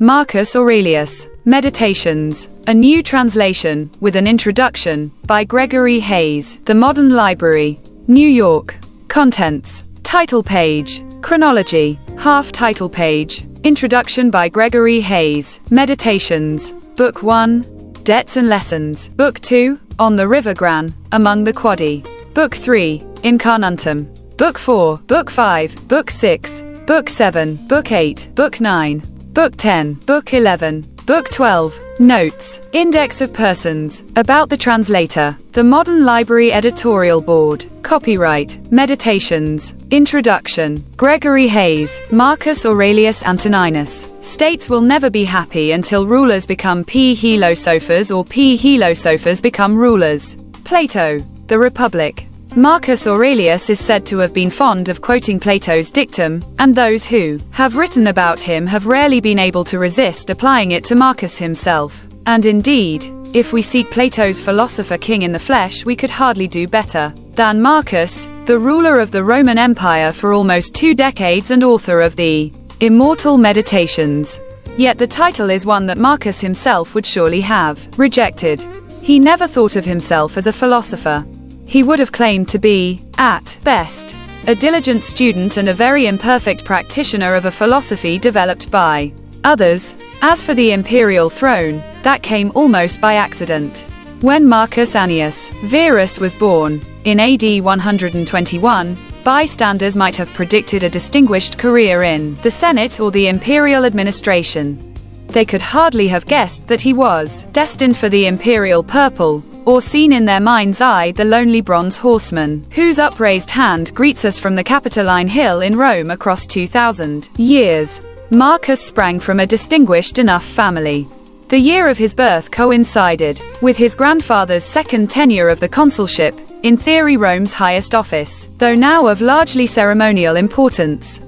Marcus Aurelius, Meditations, a new translation, with an introduction, by Gregory Hayes, The Modern Library, New York. Contents, title page, chronology, half title page, introduction by Gregory Hayes, Meditations, Book 1, Debts and Lessons, Book 2, On the River Gran, Among the Quadi, Book 3, Incarnantum, Book 4, Book 5, Book 6, Book 7, Book 8, Book 9, Book 10, Book 11, Book 12, Notes, Index of Persons, About the Translator, The Modern Library Editorial Board, Copyright, Meditations, Introduction, Gregory Hayes, Marcus Aurelius Antoninus, States will never be happy until rulers become p-helosophes or p-helosophes become rulers. Plato, The Republic. Marcus Aurelius is said to have been fond of quoting Plato's dictum, and those who have written about him have rarely been able to resist applying it to Marcus himself. And indeed, if we seek Plato's philosopher king in the flesh, we could hardly do better than Marcus, the ruler of the Roman Empire for almost 2 decades and author of the immortal Meditations. Yet the title is one that Marcus himself would surely have rejected. He never thought of himself as a philosopher. He would have claimed to be, at best, a diligent student and a very imperfect practitioner of a philosophy developed by others. As for the imperial throne, that came almost by accident. When Marcus Annius Verus was born, in AD 121, bystanders might have predicted a distinguished career in the Senate or the imperial administration. They could hardly have guessed that he was destined for the imperial purple, or seen in their mind's eye the lonely bronze horseman, whose upraised hand greets us from the Capitoline Hill in Rome across 2,000 years. Marcus sprang from a distinguished enough family. The year of his birth coincided with his grandfather's second tenure of the consulship, in theory Rome's highest office, though now of largely ceremonial importance.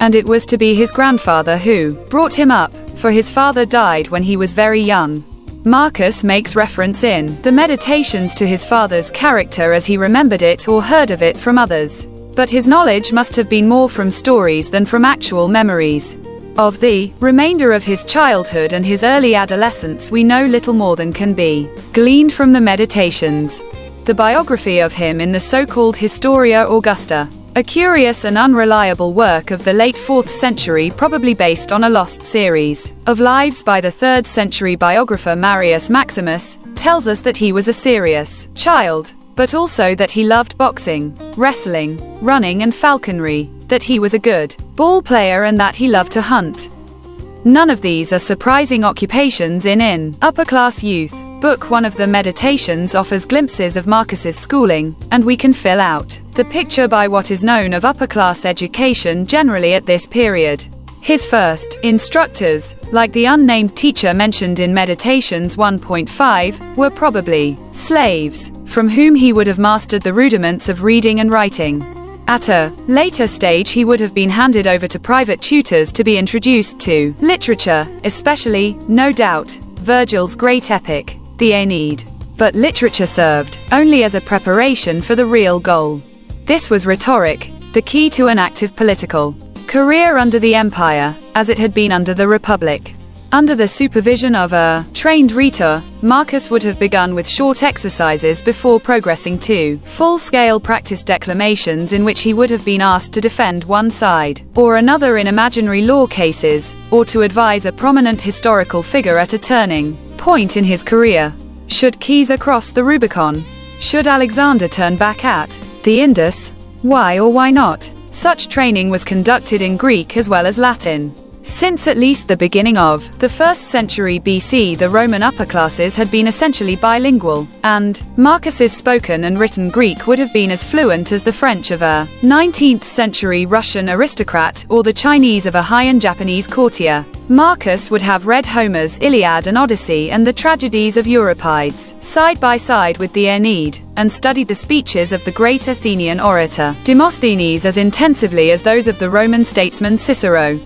And it was to be his grandfather who brought him up, for his father died when he was very young. Marcus makes reference in the Meditations to his father's character as he remembered it or heard of it from others. But his knowledge must have been more from stories than from actual memories. Of the remainder of his childhood and his early adolescence we know little more than can be gleaned from the Meditations. The biography of him in the so-called Historia Augusta, a curious and unreliable work of the late 4th century, probably based on a lost series of lives by the 3rd century biographer Marius Maximus, tells us that he was a serious child, but also that he loved boxing, wrestling, running and falconry, that he was a good ball player and that he loved to hunt. None of these are surprising occupations in upper-class youth. Book 1 of the Meditations offers glimpses of Marcus's schooling, and we can fill out the picture by what is known of upper-class education generally at this period. His first instructors, like the unnamed teacher mentioned in Meditations 1.5, were probably slaves, from whom he would have mastered the rudiments of reading and writing. At a later stage he would have been handed over to private tutors to be introduced to literature, especially, no doubt, Virgil's great epic, the Aeneid. But literature served only as a preparation for the real goal. This was rhetoric, the key to an active political career under the empire, as it had been under the Republic. Under the supervision of a trained rhetor, Marcus would have begun with short exercises before progressing to full-scale practice declamations in which he would have been asked to defend one side or another in imaginary law cases, or to advise a prominent historical figure at a turning point in his career. Should Caesar cross the Rubicon? Should Alexander turn back at the Indus? Why or why not? Such training was conducted in Greek as well as Latin. Since at least the beginning of the 1st century BC, the Roman upper classes had been essentially bilingual, and Marcus's spoken and written Greek would have been as fluent as the French of a 19th century Russian aristocrat or the Chinese of a high-end Japanese courtier. Marcus would have read Homer's Iliad and Odyssey and the tragedies of Euripides, side by side with the Aeneid, and studied the speeches of the great Athenian orator Demosthenes as intensively as those of the Roman statesman Cicero.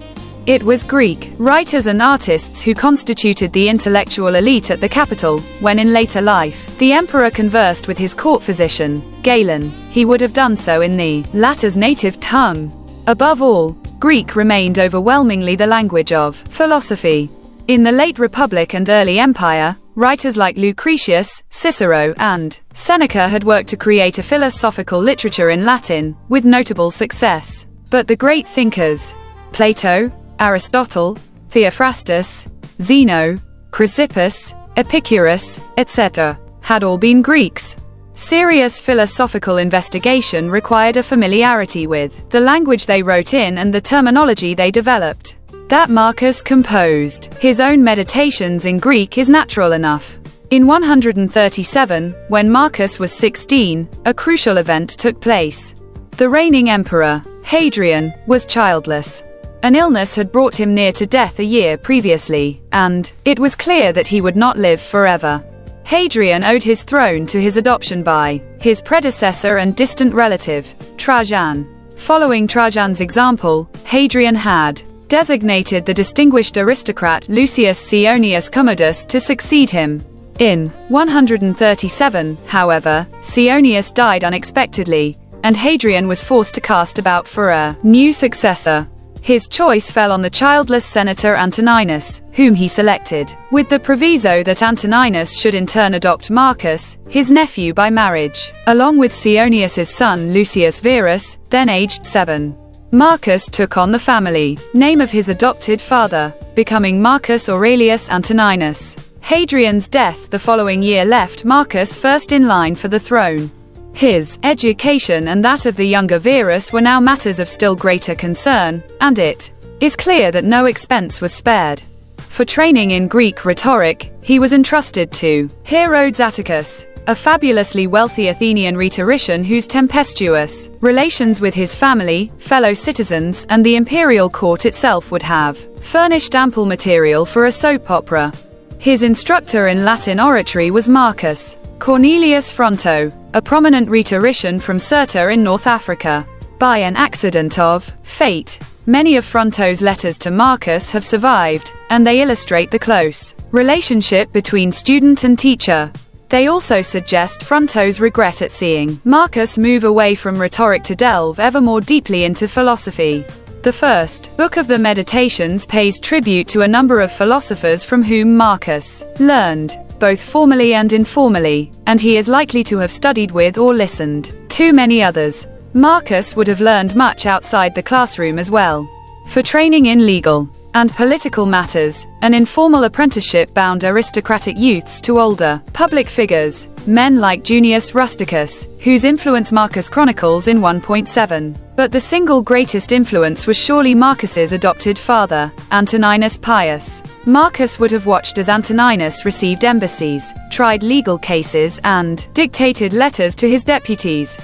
It was Greek writers and artists who constituted the intellectual elite at the capital, when in later life, the emperor conversed with his court physician, Galen. He would have done so in the latter's native tongue. Above all, Greek remained overwhelmingly the language of philosophy. In the late Republic and early Empire, writers like Lucretius, Cicero, and Seneca had worked to create a philosophical literature in Latin, with notable success. But the great thinkers, Plato, Aristotle, Theophrastus, Zeno, Chrysippus, Epicurus, etc., had all been Greeks. Serious philosophical investigation required a familiarity with the language they wrote in and the terminology they developed. That Marcus composed his own meditations in Greek is natural enough. In 137, when Marcus was 16, a crucial event took place. The reigning emperor, Hadrian, was childless. An illness had brought him near to death a year previously, and it was clear that he would not live forever. Hadrian owed his throne to his adoption by his predecessor and distant relative, Trajan. Following Trajan's example, Hadrian had designated the distinguished aristocrat Lucius Ceionius Commodus to succeed him. In 137, however, Ceionius died unexpectedly, and Hadrian was forced to cast about for a new successor. His choice fell on the childless senator Antoninus, whom he selected, with the proviso that Antoninus should in turn adopt Marcus, his nephew by marriage, along with Ceionius's son Lucius Verus, then aged 7. Marcus took on the family name of his adopted father, becoming Marcus Aurelius Antoninus. Hadrian's death the following year left Marcus first in line for the throne. His education and that of the younger Verus were now matters of still greater concern, and it is clear that no expense was spared. For training in Greek rhetoric, he was entrusted to Herodes Atticus, a fabulously wealthy Athenian rhetorician whose tempestuous relations with his family, fellow citizens, and the imperial court itself would have furnished ample material for a soap opera. His instructor in Latin oratory was Marcus Cornelius Fronto, a prominent rhetorician from Cirta in North Africa. By an accident of fate, many of Fronto's letters to Marcus have survived, and they illustrate the close relationship between student and teacher. They also suggest Fronto's regret at seeing Marcus move away from rhetoric to delve ever more deeply into philosophy. The first book of the Meditations pays tribute to a number of philosophers from whom Marcus learned, both formally and informally, and he is likely to have studied with or listened to many others. Marcus would have learned much outside the classroom as well. For training in legal and political matters, an informal apprenticeship bound aristocratic youths to older public figures, men like Junius Rusticus, whose influence Marcus chronicles in 1.7. But the single greatest influence was surely Marcus's adopted father, Antoninus Pius. Marcus would have watched as Antoninus received embassies, tried legal cases, and dictated letters to his deputies.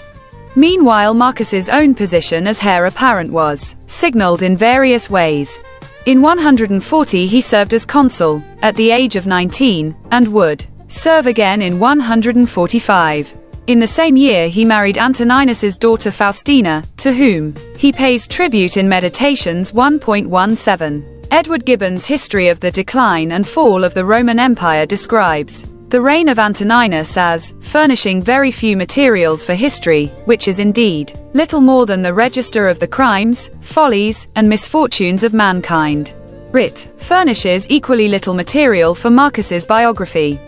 Meanwhile, Marcus's own position as heir apparent was signaled in various ways. In 140 he served as consul, at the age of 19, and would serve again in 145. In the same year he married Antoninus's daughter Faustina, to whom he pays tribute in Meditations 1.17. Edward Gibbon's History of the Decline and Fall of the Roman Empire describes the reign of Antoninus as furnishing very few materials for history, which is indeed little more than the register of the crimes, follies, and misfortunes of mankind. Writ furnishes equally little material for Marcus's biography.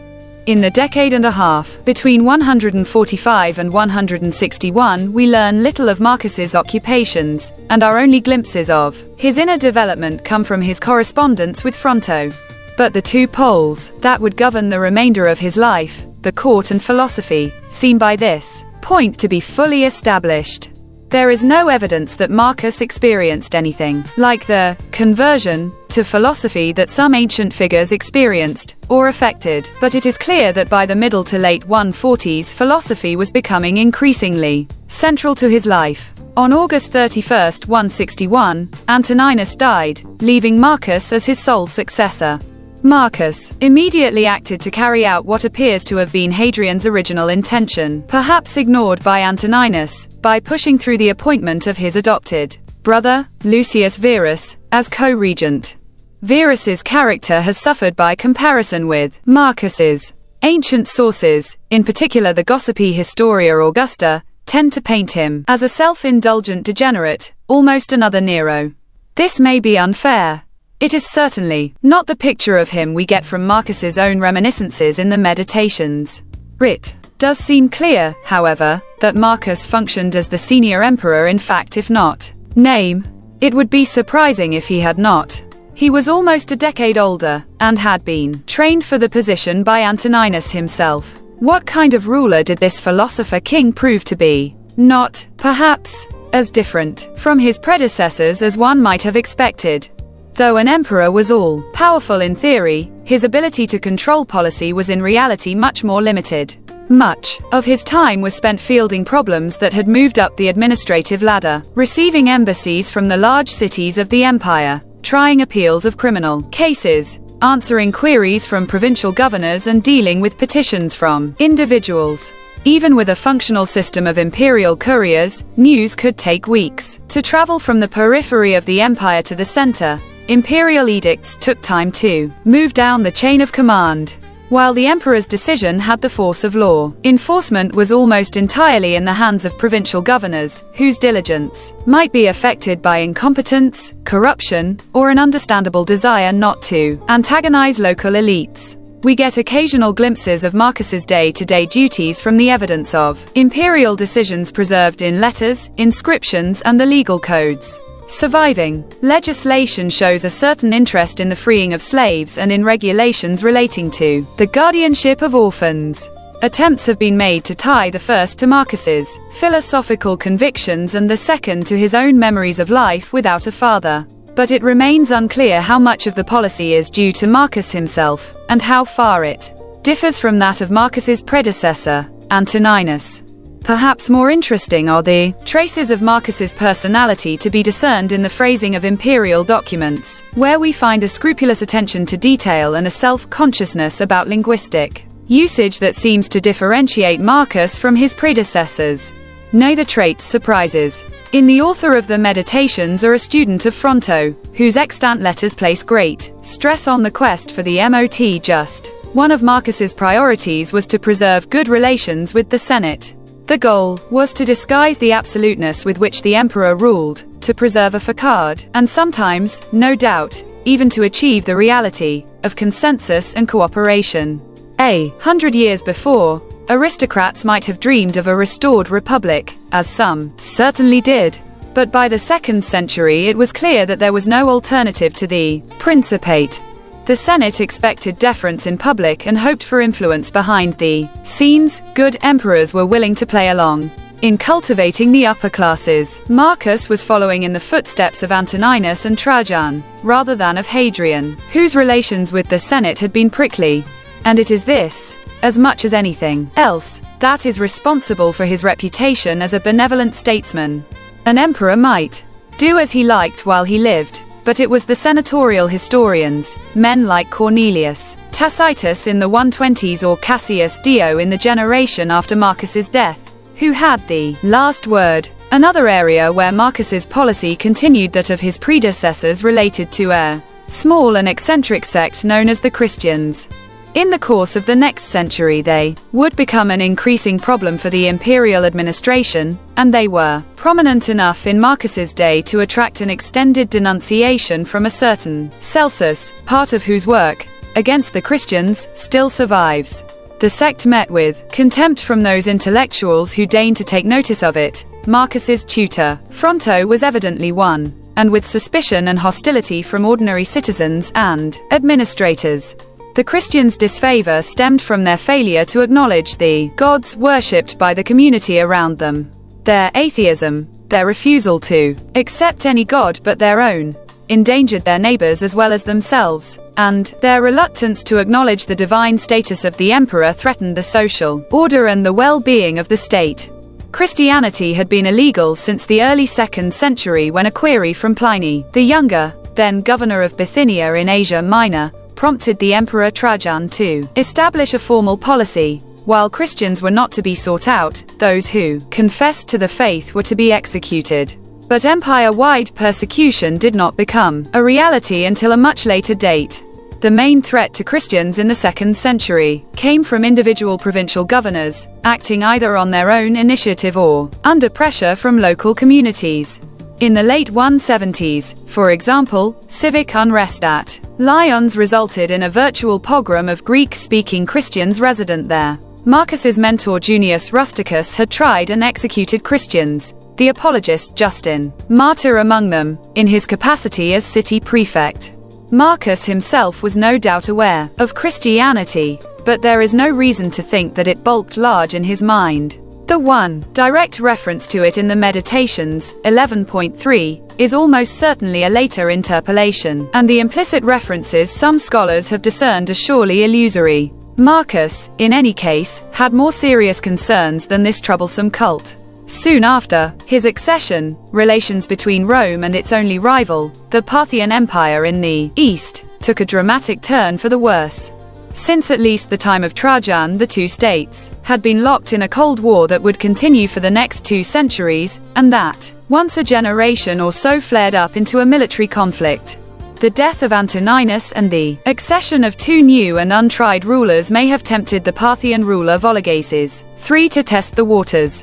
In the decade and a half between 145 and 161, we learn little of Marcus's occupations, and our only glimpses of his inner development come from his correspondence with Fronto. But the two poles that would govern the remainder of his life, the court and philosophy, seem by this point to be fully established. There is no evidence that Marcus experienced anything like the conversion to philosophy that some ancient figures experienced or affected, but it is clear that by the middle to late 140s philosophy was becoming increasingly central to his life. On August 31, 161, Antoninus died, leaving Marcus as his sole successor. Marcus immediately acted to carry out what appears to have been Hadrian's original intention, perhaps ignored by Antoninus, by pushing through the appointment of his adopted brother, Lucius Verus, as co-regent. Verus's character has suffered by comparison with Marcus's. Ancient sources, in particular the gossipy Historia Augusta, tend to paint him as a self-indulgent degenerate, almost another Nero. This may be unfair. It is certainly not the picture of him we get from Marcus's own reminiscences in the Meditations. It does seem clear, however, that Marcus functioned as the senior emperor in fact, if not name. It would be surprising if he had not. He was almost a decade older, and had been trained for the position by Antoninus himself. What kind of ruler did this philosopher king prove to be? Not, perhaps, as different from his predecessors as one might have expected. Though an emperor was all-powerful in theory, his ability to control policy was in reality much more limited. Much of his time was spent fielding problems that had moved up the administrative ladder, receiving embassies from the large cities of the empire, trying appeals of criminal cases, answering queries from provincial governors and dealing with petitions from individuals. Even with a functional system of imperial couriers, news could take weeks to travel from the periphery of the empire to the center. Imperial edicts took time to move down the chain of command. While the emperor's decision had the force of law, enforcement was almost entirely in the hands of provincial governors, whose diligence might be affected by incompetence, corruption, or an understandable desire not to antagonize local elites. We get occasional glimpses of Marcus's day-to-day duties from the evidence of imperial decisions preserved in letters, inscriptions, and the legal codes. Surviving legislation shows a certain interest in the freeing of slaves and in regulations relating to the guardianship of orphans. Attempts have been made to tie the first to Marcus's philosophical convictions and the second to his own memories of life without a father. But it remains unclear how much of the policy is due to Marcus himself, and how far it differs from that of Marcus's predecessor, Antoninus. Perhaps more interesting are the traces of Marcus's personality to be discerned in the phrasing of imperial documents, where we find a scrupulous attention to detail and a self-consciousness about linguistic usage that seems to differentiate Marcus from his predecessors. Neither trait surprises. In the author of the Meditations are a student of Fronto, whose extant letters place great stress on the quest for the MOT just. One of Marcus's priorities was to preserve good relations with the Senate. The goal was to disguise the absoluteness with which the emperor ruled, to preserve a facade, and sometimes, no doubt, even to achieve the reality of consensus and cooperation. 100 years before, aristocrats might have dreamed of a restored republic, as some certainly did. But by the 2nd century it was clear that there was no alternative to the Principate. The Senate expected deference in public and hoped for influence behind the scenes. Good emperors were willing to play along in cultivating the upper classes. Marcus was following in the footsteps of Antoninus and Trajan, rather than of Hadrian, whose relations with the Senate had been prickly. And it is this, as much as anything else, that is responsible for his reputation as a benevolent statesman. An emperor might do as he liked while he lived, but it was the senatorial historians, men like Cornelius, Tacitus in the 120s or Cassius Dio in the generation after Marcus's death, who had the last word. Another area where Marcus's policy continued that of his predecessors related to a small and eccentric sect known as the Christians. In the course of the next century they would become an increasing problem for the imperial administration, and they were prominent enough in Marcus's day to attract an extended denunciation from a certain Celsus, part of whose work against the Christians still survives. The sect met with contempt from those intellectuals who deigned to take notice of it. Marcus's tutor, Fronto, was evidently one, and with suspicion and hostility from ordinary citizens and administrators. The Christians' disfavor stemmed from their failure to acknowledge the gods worshipped by the community around them. Their atheism, their refusal to accept any god but their own, endangered their neighbors as well as themselves, and their reluctance to acknowledge the divine status of the emperor threatened the social order and the well-being of the state. Christianity had been illegal since the early 2nd century when a query from Pliny the Younger, then governor of Bithynia in Asia Minor, prompted the Emperor Trajan to establish a formal policy. While Christians were not to be sought out, those who confessed to the faith were to be executed. But empire-wide persecution did not become a reality until a much later date. The main threat to Christians in the 2nd century came from individual provincial governors, acting either on their own initiative or under pressure from local communities. In the late 170s, for example, civic unrest at Lyons resulted in a virtual pogrom of Greek-speaking Christians resident there. Marcus's mentor Junius Rusticus had tried and executed Christians, the apologist Justin Martyr among them, in his capacity as city prefect. Marcus himself was no doubt aware of Christianity, but there is no reason to think that it bulked large in his mind. The one direct reference to it in the Meditations, 11.3, is almost certainly a later interpolation, and the implicit references some scholars have discerned are surely illusory. Marcus, in any case, had more serious concerns than this troublesome cult. Soon after his accession, relations between Rome and its only rival, the Parthian Empire in the east, took a dramatic turn for the worse. Since at least the time of Trajan, the two states had been locked in a Cold War that would continue for the next 2 centuries, and that, once a generation or so, flared up into a military conflict. The death of Antoninus and the accession of 2 new and untried rulers may have tempted the Parthian ruler Vologases III to test the waters.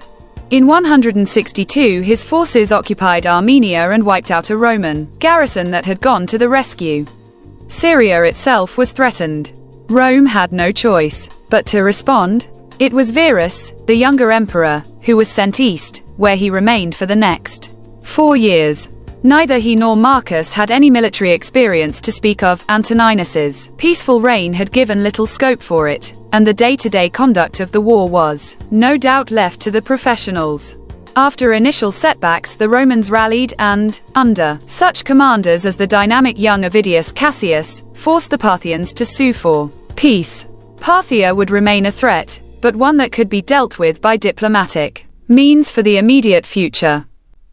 In 162, his forces occupied Armenia and wiped out a Roman garrison that had gone to the rescue. Syria itself was threatened. Rome had no choice but to respond. It was Verus, the younger emperor, who was sent east, where he remained for the next 4 years. Neither he nor Marcus had any military experience to speak of. Antoninus's peaceful reign had given little scope for it, and the day-to-day conduct of the war was, no doubt, left to the professionals. After initial setbacks, the Romans rallied and, under such commanders as the dynamic young Avidius Cassius, forced the Parthians to sue for peace. Parthia would remain a threat, but one that could be dealt with by diplomatic means for the immediate future.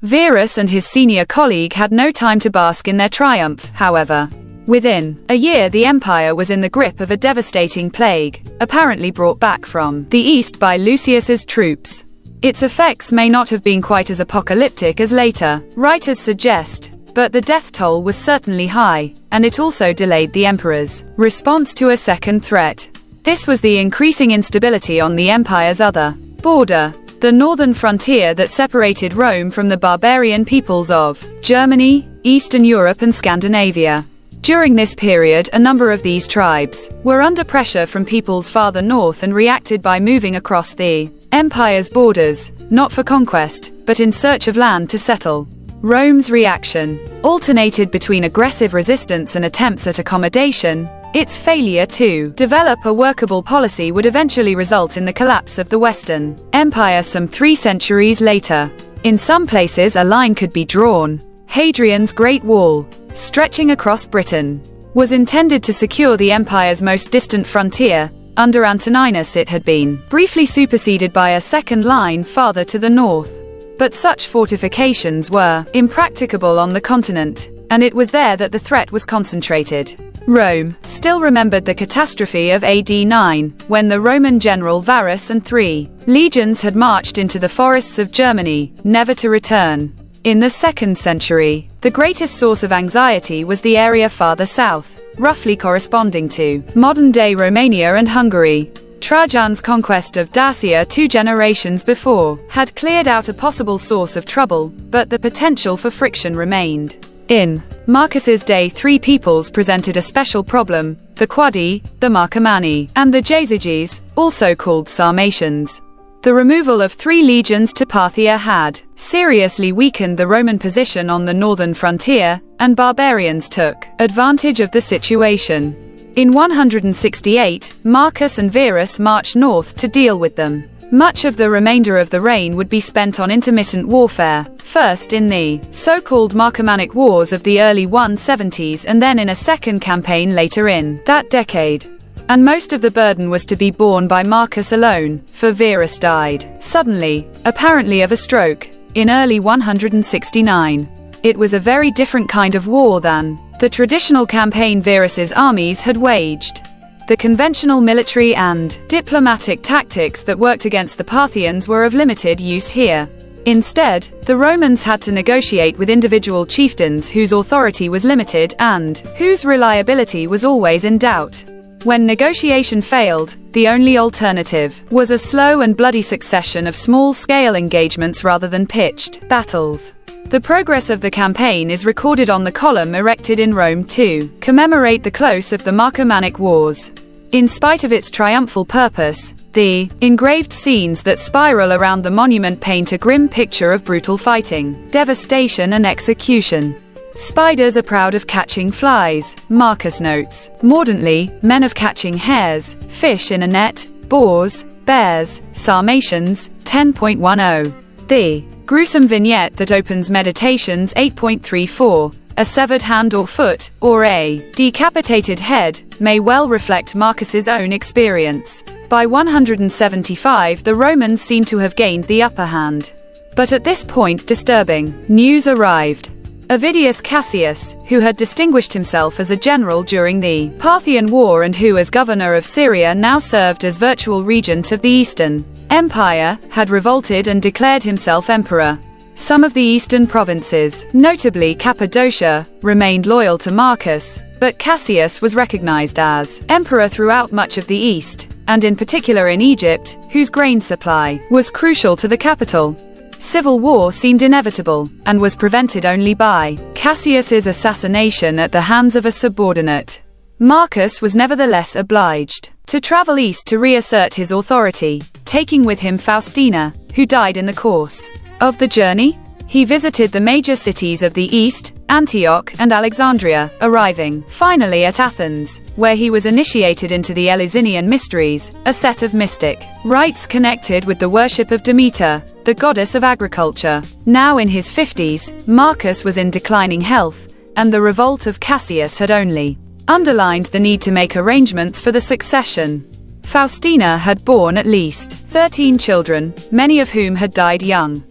Verus and his senior colleague had no time to bask in their triumph, however. Within a year, the empire was in the grip of a devastating plague, apparently brought back from the east by Lucius's troops. Its effects may not have been quite as apocalyptic as later writers suggest, but the death toll was certainly high, and it also delayed the emperor's response to a second threat. This was the increasing instability on the empire's other border, the northern frontier that separated Rome from the barbarian peoples of Germany, Eastern Europe and Scandinavia. During this period, a number of these tribes were under pressure from peoples farther north and reacted by moving across the empire's borders, not for conquest, but in search of land to settle. Rome's reaction alternated between aggressive resistance and attempts at accommodation. Its failure to develop a workable policy would eventually result in the collapse of the Western Empire some 3 centuries later. In some places, a line could be drawn. Hadrian's Great Wall, stretching across Britain, was intended to secure the empire's most distant frontier. Under Antoninus, it had been briefly superseded by a second line farther to the north. But such fortifications were impracticable on the continent, and it was there that the threat was concentrated. Rome still remembered the catastrophe of AD 9, when the Roman general Varus and 3 legions had marched into the forests of Germany, never to return. In the 2nd century, the greatest source of anxiety was the area farther south, roughly corresponding to modern-day Romania and Hungary. Trajan's conquest of Dacia 2 generations before had cleared out a possible source of trouble, but the potential for friction remained. In Marcus's day, 3 peoples presented a special problem: the Quadi, the Marcomanni, and the Jazyges, also called Sarmatians. The removal of 3 legions to Parthia had seriously weakened the Roman position on the northern frontier, and barbarians took advantage of the situation. In 168, Marcus and Verus marched north to deal with them. Much of the remainder of the reign would be spent on intermittent warfare, first in the so-called Marcomannic Wars of the early 170s and then in a second campaign later in that decade. And most of the burden was to be borne by Marcus alone, for Verus died suddenly, apparently of a stroke, in early 169. It was a very different kind of war than the traditional campaign Verus's armies had waged. The conventional military and diplomatic tactics that worked against the Parthians were of limited use here. Instead, the Romans had to negotiate with individual chieftains whose authority was limited and whose reliability was always in doubt. When negotiation failed, the only alternative was a slow and bloody succession of small-scale engagements rather than pitched battles. The progress of the campaign is recorded on the column erected in Rome to commemorate the close of the Marcomannic Wars. In spite of its triumphal purpose, the engraved scenes that spiral around the monument paint a grim picture of brutal fighting, devastation and execution. Spiders are proud of catching flies, Marcus notes. Mordantly, men of catching hares, fish in a net, boars, bears, Sarmatians, 10.10. The gruesome vignette that opens Meditations 8.34, a severed hand or foot, or a decapitated head, may well reflect Marcus's own experience. By 175, the Romans seem to have gained the upper hand. But at this point disturbing news arrived. Avidius Cassius, who had distinguished himself as a general during the Parthian War and who as governor of Syria now served as virtual regent of the Eastern Empire, had revolted and declared himself emperor. Some of the eastern provinces, notably Cappadocia, remained loyal to Marcus, but Cassius was recognized as emperor throughout much of the east, and in particular in Egypt, whose grain supply was crucial to the capital. Civil war seemed inevitable, and was prevented only by Cassius's assassination at the hands of a subordinate. Marcus was nevertheless obliged to travel east to reassert his authority, taking with him Faustina, who died in the course of the journey. He visited the major cities of the east, Antioch and Alexandria, arriving finally at Athens, where he was initiated into the Eleusinian Mysteries, a set of mystic rites connected with the worship of Demeter, the goddess of agriculture. Now in his 50s, Marcus was in declining health, and the revolt of Cassius had only underlined the need to make arrangements for the succession. Faustina had borne at least 13 children, many of whom had died young.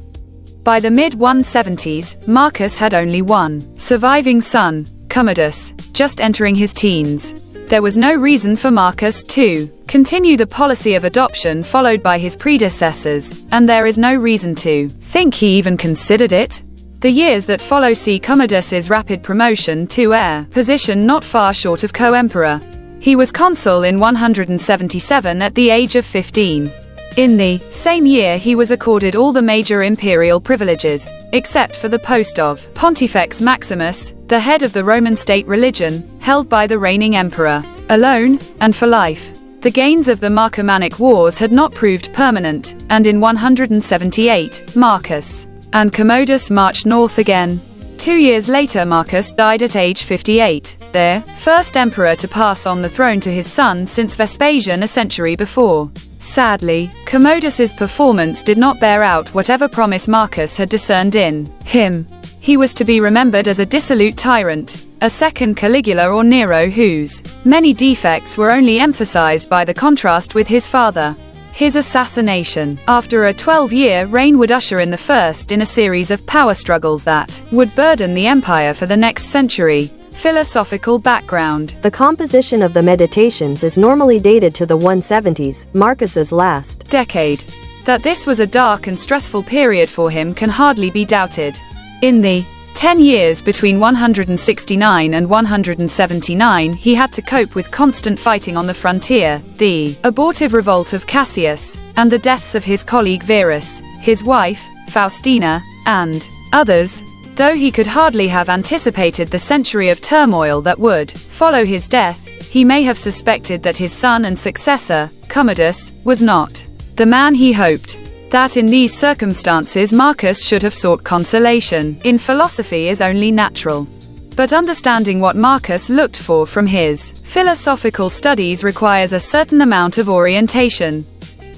By the mid-170s, Marcus had only one surviving son, Commodus, just entering his teens. There was no reason for Marcus to continue the policy of adoption followed by his predecessors, and there is no reason to think he even considered it. The years that follow see Commodus's rapid promotion to heir position not far short of co-emperor. He was consul in 177 at the age of 15. In the same year he was accorded all the major imperial privileges, except for the post of Pontifex Maximus, the head of the Roman state religion, held by the reigning emperor, alone, and for life. The gains of the Marcomannic Wars had not proved permanent, and in 178, Marcus and Commodus marched north again. 2 years later Marcus died at age 58, the first emperor to pass on the throne to his son since Vespasian a century before. Sadly, Commodus's performance did not bear out whatever promise Marcus had discerned in him. He was to be remembered as a dissolute tyrant, a second Caligula or Nero whose many defects were only emphasized by the contrast with his father. His assassination, after a 12-year reign, would usher in the first in a series of power struggles that would burden the empire for the next century. Philosophical background. The composition of the Meditations is normally dated to the 170s, Marcus's last decade. That this was a dark and stressful period for him can hardly be doubted. In the 10 years between 169 and 179 he had to cope with constant fighting on the frontier, the abortive revolt of Cassius, and the deaths of his colleague Verus, his wife, Faustina, and others. Though he could hardly have anticipated the century of turmoil that would follow his death, he may have suspected that his son and successor, Commodus, was not the man he hoped. That in these circumstances Marcus should have sought consolation in philosophy is only natural. But understanding what Marcus looked for from his philosophical studies requires a certain amount of orientation.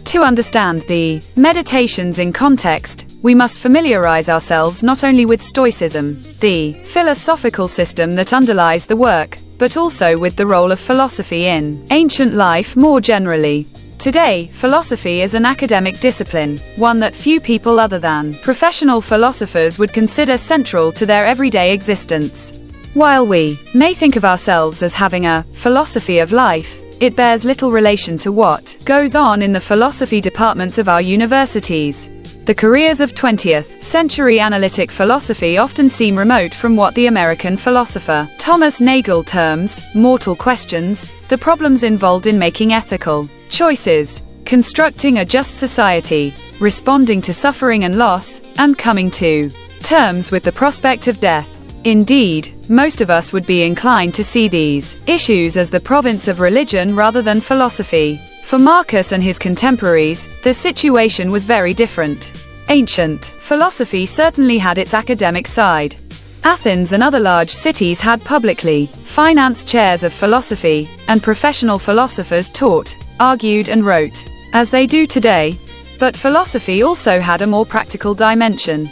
To understand the Meditations in context, we must familiarize ourselves not only with Stoicism, the philosophical system that underlies the work, but also with the role of philosophy in ancient life more generally. Today, philosophy is an academic discipline, one that few people other than professional philosophers would consider central to their everyday existence. While we may think of ourselves as having a philosophy of life, it bears little relation to what goes on in the philosophy departments of our universities. The careers of 20th century analytic philosophy often seem remote from what the American philosopher Thomas Nagel terms mortal questions, the problems involved in making ethical choices, constructing a just society, responding to suffering and loss, and coming to terms with the prospect of death. Indeed, most of us would be inclined to see these issues as the province of religion rather than philosophy. For Marcus and his contemporaries, the situation was very different. Ancient philosophy certainly had its academic side. Athens and other large cities had publicly financed chairs of philosophy, and professional philosophers taught, argued and wrote, as they do today. But philosophy also had a more practical dimension.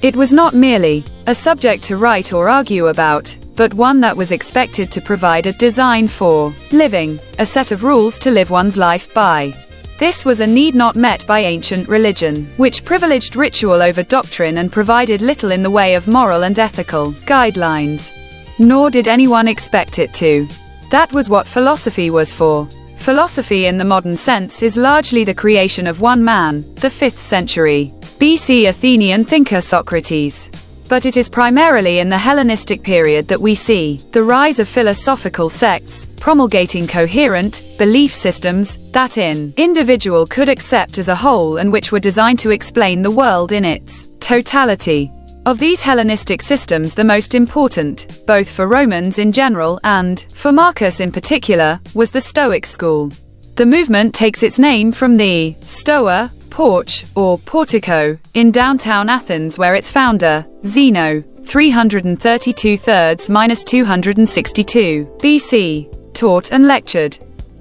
It was not merely a subject to write or argue about, but one that was expected to provide a design for living, a set of rules to live one's life by. This was a need not met by ancient religion, which privileged ritual over doctrine and provided little in the way of moral and ethical guidelines. Nor did anyone expect it to. That was what philosophy was for. Philosophy in the modern sense is largely the creation of one man, the 5th century BC Athenian thinker Socrates. But it is primarily in the Hellenistic period that we see the rise of philosophical sects, promulgating coherent belief systems that an individual could accept as a whole and which were designed to explain the world in its totality. Of these Hellenistic systems, the most important, both for Romans in general and for Marcus in particular, was the Stoic school. The movement takes its name from the Stoa, porch, or portico, in downtown Athens, where its founder, Zeno, 332 BC, taught and lectured.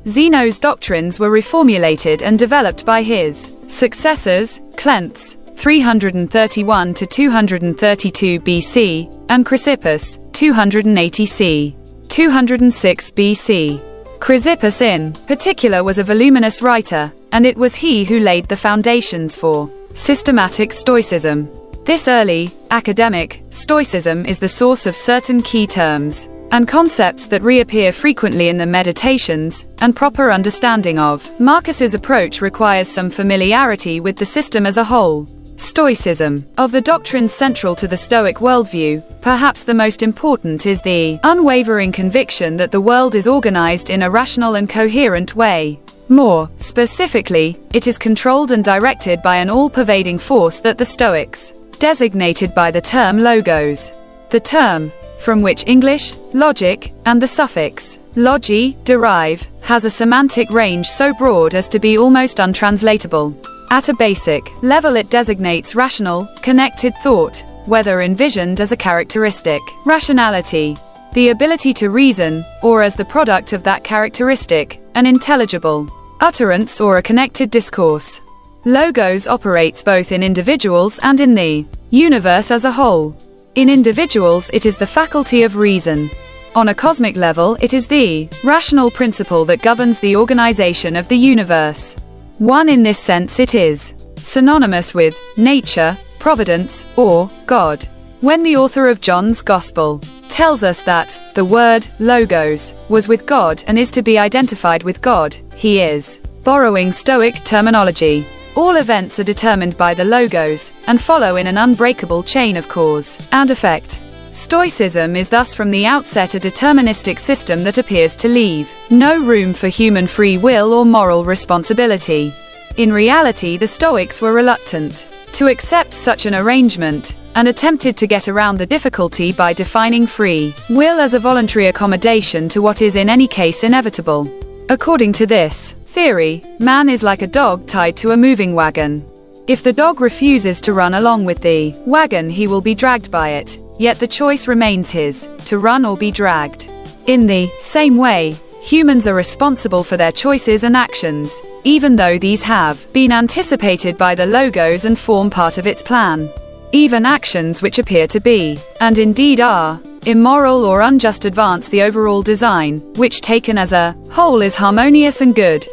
Zeno's doctrines were reformulated and developed by his successors, Cleanthes, 331 to 232 BC, and Chrysippus, 280 c. 206 BC. Chrysippus in particular was a voluminous writer, and it was he who laid the foundations for systematic Stoicism. This early, academic, Stoicism is the source of certain key terms and concepts that reappear frequently in the Meditations, and proper understanding of Marcus's approach requires some familiarity with the system as a whole. Stoicism. Of the doctrines central to the Stoic worldview, perhaps the most important is the unwavering conviction that the world is organized in a rational and coherent way. More specifically, it is controlled and directed by an all-pervading force that the Stoics designated by the term logos. The term, from which English, logic, and the suffix logi derive, has a semantic range so broad as to be almost untranslatable. At a basic level, it designates rational, connected thought, whether envisioned as a characteristic, rationality, the ability to reason, or as the product of that characteristic, an intelligible utterance or a connected discourse. Logos operates both in individuals and in the universe as a whole. In individuals, it is the faculty of reason. On a cosmic level, it is the rational principle that governs the organization of the universe. One in this sense, it is synonymous with nature, providence, or God. When the author of John's Gospel tells us that the word logos was with God and is to be identified with God, he is borrowing Stoic terminology. All events are determined by the logos and follow in an unbreakable chain of cause and effect. Stoicism is thus from the outset a deterministic system that appears to leave no room for human free will or moral responsibility. In reality, the Stoics were reluctant to accept such an arrangement, and attempted to get around the difficulty by defining free will as a voluntary accommodation to what is in any case inevitable. According to this theory, man is like a dog tied to a moving wagon. If the dog refuses to run along with the wagon, he will be dragged by it. Yet the choice remains his, to run or be dragged. In the same way, humans are responsible for their choices and actions, even though these have been anticipated by the logos and form part of its plan. Even actions which appear to be, and indeed are, immoral or unjust advance the overall design, which taken as a whole is harmonious and good.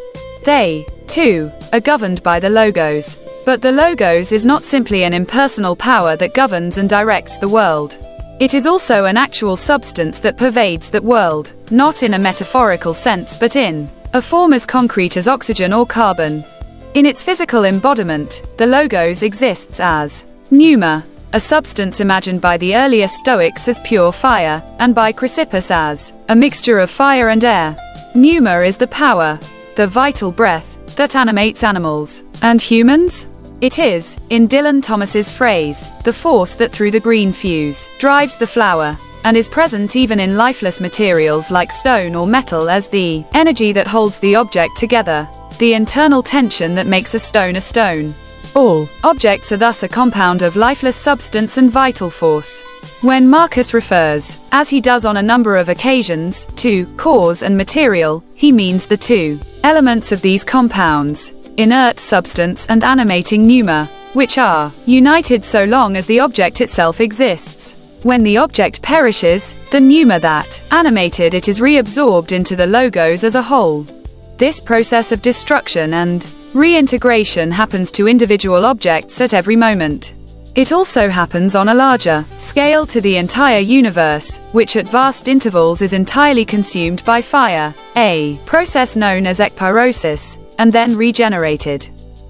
They, too, are governed by the logos. But the logos is not simply an impersonal power that governs and directs the world. It is also an actual substance that pervades that world, not in a metaphorical sense but in a form as concrete as oxygen or carbon. In its physical embodiment, the logos exists as pneuma, a substance imagined by the earliest Stoics as pure fire, and by Chrysippus as a mixture of fire and air. Pneuma is the power, the vital breath, that animates animals and humans. It is, in Dylan Thomas's phrase, the force that through the green fuse drives the flower, and is present even in lifeless materials like stone or metal as the energy that holds the object together, the internal tension that makes a stone a stone. All objects are thus a compound of lifeless substance and vital force. When Marcus refers, as he does on a number of occasions, to cause and material, he means the two elements of these compounds, inert substance and animating pneuma, which are united so long as the object itself exists. When the object perishes, the pneuma that animated it is reabsorbed into the logos as a whole. This process of destruction and reintegration happens to individual objects at every moment. It also happens on a larger scale to the entire universe, which at vast intervals is entirely consumed by fire, a process known as ekpyrosis, and then regenerated.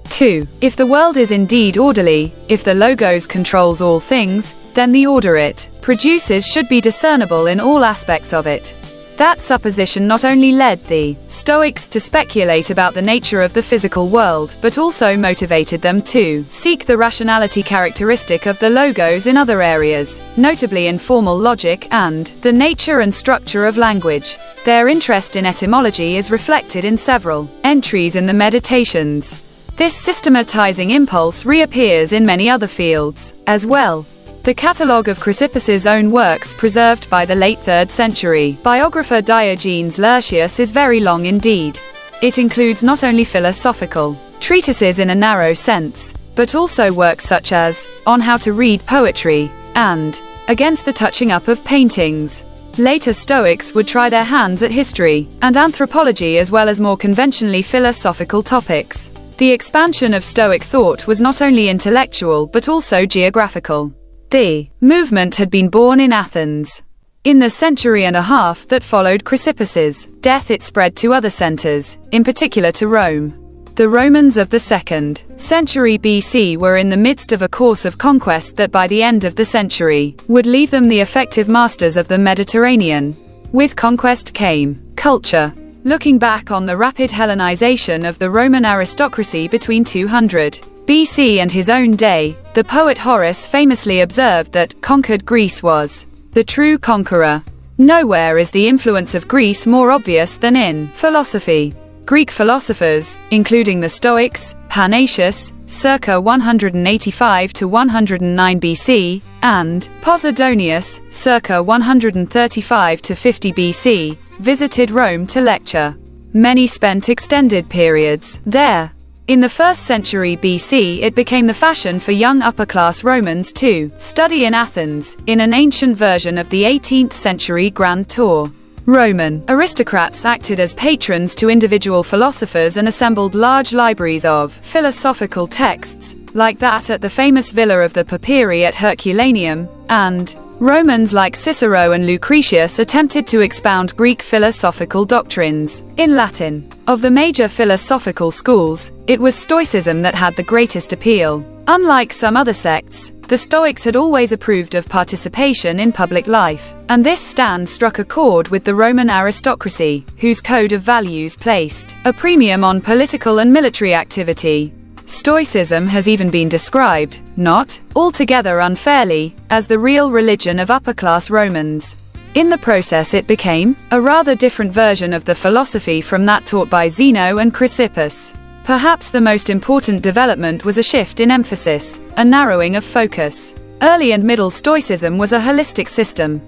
2. If the world is indeed orderly, if the logos controls all things, then the order it produces should be discernible in all aspects of it. That supposition not only led the Stoics to speculate about the nature of the physical world, but also motivated them to seek the rationality characteristic of the logos in other areas, notably in formal logic and the nature and structure of language. Their interest in etymology is reflected in several entries in the Meditations. This systematizing impulse reappears in many other fields as well. The catalogue of Chrysippus's own works preserved by the late 3rd century biographer Diogenes Laertius is very long indeed. It includes not only philosophical treatises in a narrow sense, but also works such as On How to Read Poetry and Against the Touching Up of Paintings. Later Stoics would try their hands at history and anthropology as well as more conventionally philosophical topics. The expansion of Stoic thought was not only intellectual but also geographical. The movement had been born in Athens. In the century and a half that followed Chrysippus's death, it spread to other centers, in particular to Rome. The Romans of the 2nd century BC were in the midst of a course of conquest that by the end of the century would leave them the effective masters of the Mediterranean. With conquest came culture. Looking back on the rapid Hellenization of the Roman aristocracy between 200 BC and his own day, the poet Horace famously observed that conquered Greece was the true conqueror. Nowhere is the influence of Greece more obvious than in philosophy. Greek philosophers, including the Stoics, Panaetius, circa 185 to 109 BC, and Posidonius, circa 135 to 50 BC, visited Rome to lecture. Many spent extended periods there. In the 1st century BC, it became the fashion for young upper-class Romans to study in Athens, in an ancient version of the 18th century Grand Tour. Roman aristocrats acted as patrons to individual philosophers and assembled large libraries of philosophical texts, like that at the famous villa of the Papyri at Herculaneum, and Romans like Cicero and Lucretius attempted to expound Greek philosophical doctrines in Latin. Of the major philosophical schools, it was Stoicism that had the greatest appeal. Unlike some other sects, the Stoics had always approved of participation in public life, and this stand struck a chord with the Roman aristocracy, whose code of values placed a premium on political and military activity. Stoicism has even been described, not altogether unfairly, as the real religion of upper-class Romans. In the process it became a rather different version of the philosophy from that taught by Zeno and Chrysippus. Perhaps the most important development was a shift in emphasis, a narrowing of focus. Early and middle Stoicism was a holistic system.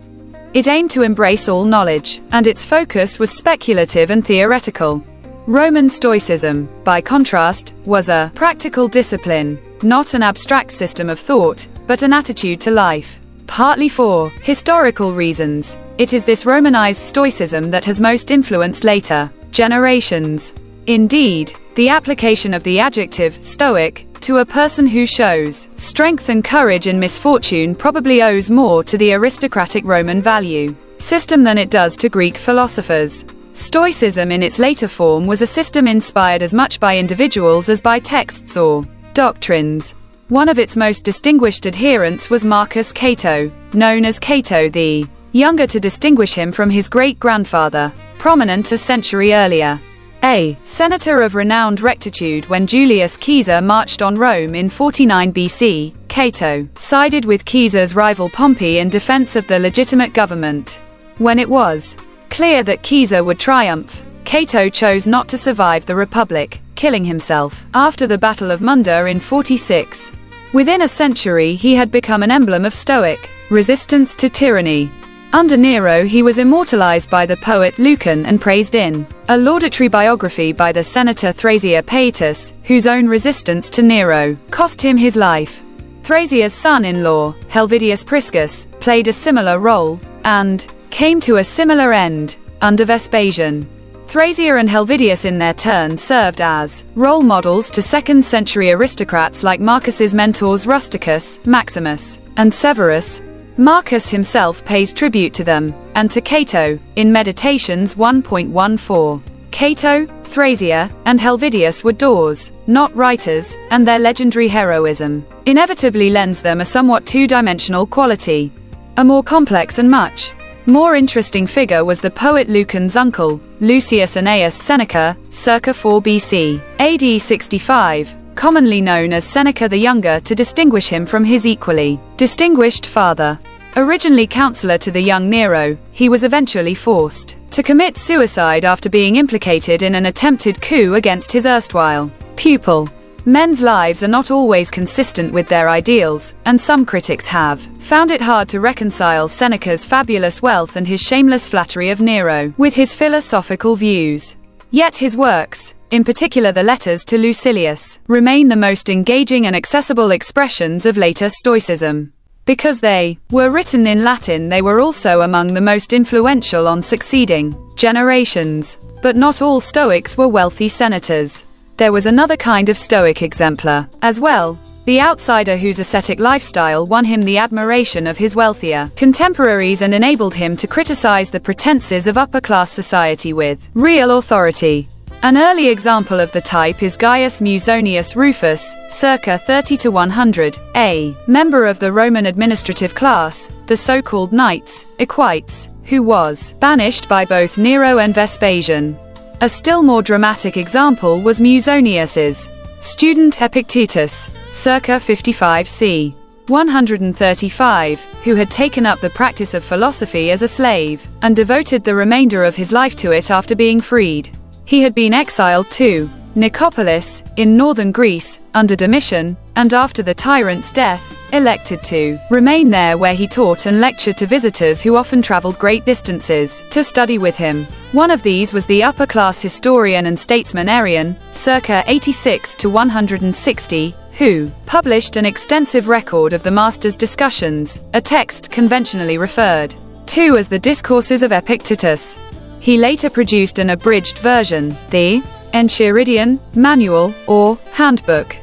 It aimed to embrace all knowledge, and its focus was speculative and theoretical. Roman Stoicism, by contrast, was a practical discipline, not an abstract system of thought, but an attitude to life. Partly for historical reasons, it is this Romanized Stoicism that has most influenced later generations. Indeed, the application of the adjective Stoic to a person who shows strength and courage in misfortune probably owes more to the aristocratic Roman value system than it does to Greek philosophers. Stoicism in its later form was a system inspired as much by individuals as by texts or doctrines. One of its most distinguished adherents was Marcus Cato, known as Cato the Younger to distinguish him from his great-grandfather, prominent a century earlier. A senator of renowned rectitude. When Julius Caesar marched on Rome in 49 BC, Cato sided with Caesar's rival Pompey in defense of the legitimate government. When it was clear that Caesar would triumph, Cato chose not to survive the Republic, killing himself after the Battle of Munda in 46. Within a century he had become an emblem of Stoic resistance to tyranny. Under Nero he was immortalized by the poet Lucan and praised in a laudatory biography by the senator Thrasea Paetus, whose own resistance to Nero cost him his life. Thrasea's son-in-law, Helvidius Priscus, played a similar role, and came to a similar end under Vespasian. Thrasea and Helvidius in their turn served as role models to second-century aristocrats like Marcus's mentors Rusticus, Maximus, and Severus. Marcus himself pays tribute to them, and to Cato, in Meditations 1.14. Cato, Thrasea, and Helvidius were doors, not writers, and their legendary heroism inevitably lends them a somewhat two-dimensional quality. A more complex and much more interesting figure was the poet Lucan's uncle, Lucius Annaeus Seneca, circa 4 BC, AD 65, commonly known as Seneca the Younger to distinguish him from his equally distinguished father. Originally counselor to the young Nero, he was eventually forced to commit suicide after being implicated in an attempted coup against his erstwhile pupil. Men's lives are not always consistent with their ideals, and some critics have found it hard to reconcile Seneca's fabulous wealth and his shameless flattery of Nero with his philosophical views. Yet his works, in particular the letters to Lucilius, remain the most engaging and accessible expressions of later Stoicism. Because they were written in Latin, they were also among the most influential on succeeding generations. But not all Stoics were wealthy senators. There was another kind of Stoic exemplar, as well, the outsider whose ascetic lifestyle won him the admiration of his wealthier contemporaries and enabled him to criticize the pretenses of upper-class society with real authority. An early example of the type is Gaius Musonius Rufus, circa 30 to 100, a member of the Roman administrative class, the so-called knights, equites, who was banished by both Nero and Vespasian. A still more dramatic example was Musonius's student Epictetus, circa 55 c. 135, who had taken up the practice of philosophy as a slave, and devoted the remainder of his life to it after being freed. He had been exiled to Nicopolis, in northern Greece, under Domitian, and after the tyrant's death, elected to remain there, where he taught and lectured to visitors who often traveled great distances to study with him. One of these was the upper-class historian and statesman Arrian, circa 86 to 160, who published an extensive record of the master's discussions, a text conventionally referred to as the Discourses of Epictetus. He later produced an abridged version, the Enchiridion Manual, or Handbook.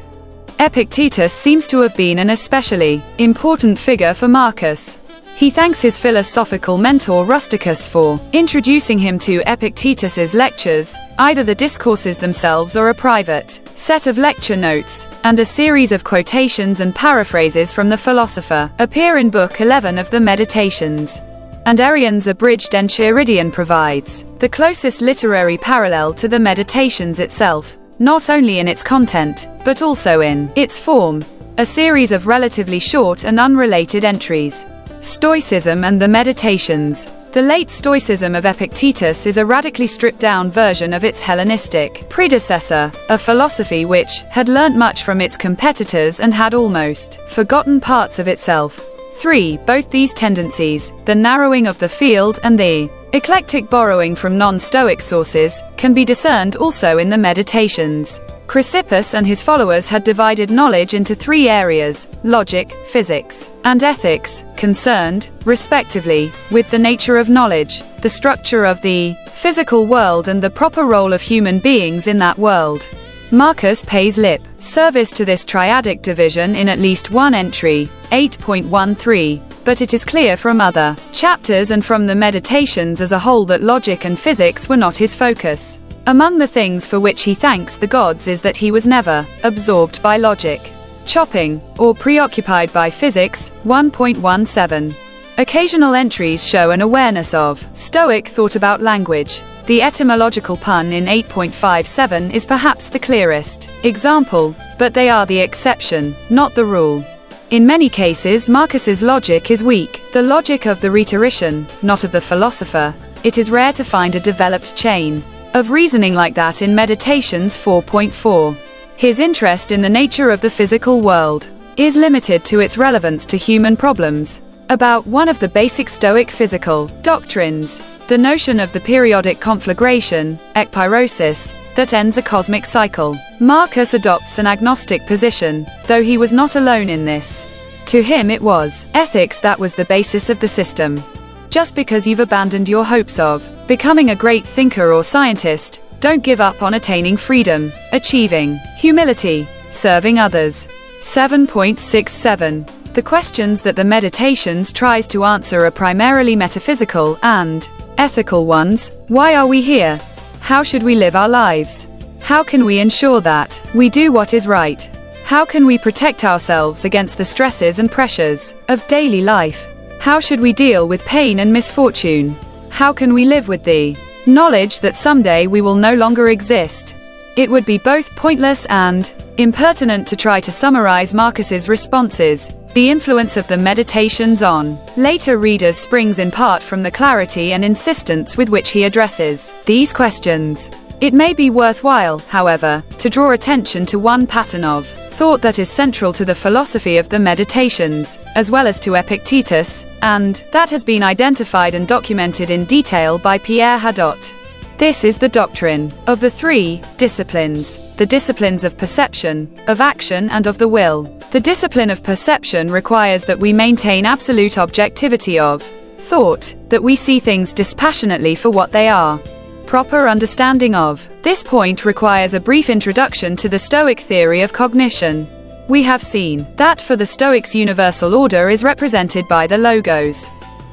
Epictetus seems to have been an especially important figure for Marcus. He thanks his philosophical mentor Rusticus for introducing him to Epictetus's lectures, either the discourses themselves or a private set of lecture notes, and a series of quotations and paraphrases from the philosopher appear in Book 11 of the Meditations. And Arrian's abridged Enchiridion provides the closest literary parallel to the Meditations itself, not only in its content, but also in its form, a series of relatively short and unrelated entries. Stoicism and the Meditations. The late Stoicism of Epictetus is a radically stripped-down version of its Hellenistic predecessor, a philosophy which had learnt much from its competitors and had almost forgotten parts of itself. 3. Both these tendencies, the narrowing of the field and the eclectic borrowing from non-Stoic sources, can be discerned also in the Meditations. Chrysippus and his followers had divided knowledge into 3 areas: logic, physics, and ethics, concerned, respectively, with the nature of knowledge, the structure of the physical world, and the proper role of human beings in that world. Marcus pays lip service to this triadic division in at least one entry, 8.13, but it is clear from other chapters and from the Meditations as a whole that logic and physics were not his focus. Among the things for which he thanks the gods is that he was never absorbed by logic, chopping, or preoccupied by physics. 1.17. Occasional entries show an awareness of Stoic thought about language. The etymological pun in 8.57 is perhaps the clearest example, but they are the exception, not the rule. In many cases, Marcus's logic is weak, the logic of the rhetorician, not of the philosopher. It is rare to find a developed chain of reasoning like that in Meditations 4.4. His interest in the nature of the physical world is limited to its relevance to human problems. About one of the basic Stoic physical doctrines, the notion of the periodic conflagration, ekpyrosis, that ends a cosmic cycle. Marcus adopts an agnostic position, though he was not alone in this. To him it was ethics that was the basis of the system. Just because you've abandoned your hopes of becoming a great thinker or scientist, don't give up on attaining freedom, achieving humility, serving others. 7.67. The questions that the Meditations tries to answer are primarily metaphysical and ethical ones. Why are we here? How should we live our lives? How can we ensure that we do what is right? How can we protect ourselves against the stresses and pressures of daily life? How should we deal with pain and misfortune? How can we live with the knowledge that someday we will no longer exist? It would be both pointless and impertinent to try to summarize Marcus's responses. The influence of the Meditations on later readers springs in part from the clarity and insistence with which he addresses these questions. It may be worthwhile, however, to draw attention to one pattern of thought that is central to the philosophy of the Meditations, as well as to Epictetus, and that has been identified and documented in detail by Pierre Hadot. This is the doctrine of the three disciplines, the disciplines of perception, of action, and of the will. The discipline of perception requires that we maintain absolute objectivity of thought, that we see things dispassionately for what they are. Proper understanding of this point requires a brief introduction to the Stoic theory of cognition. We have seen that for the Stoics universal order is represented by the logos.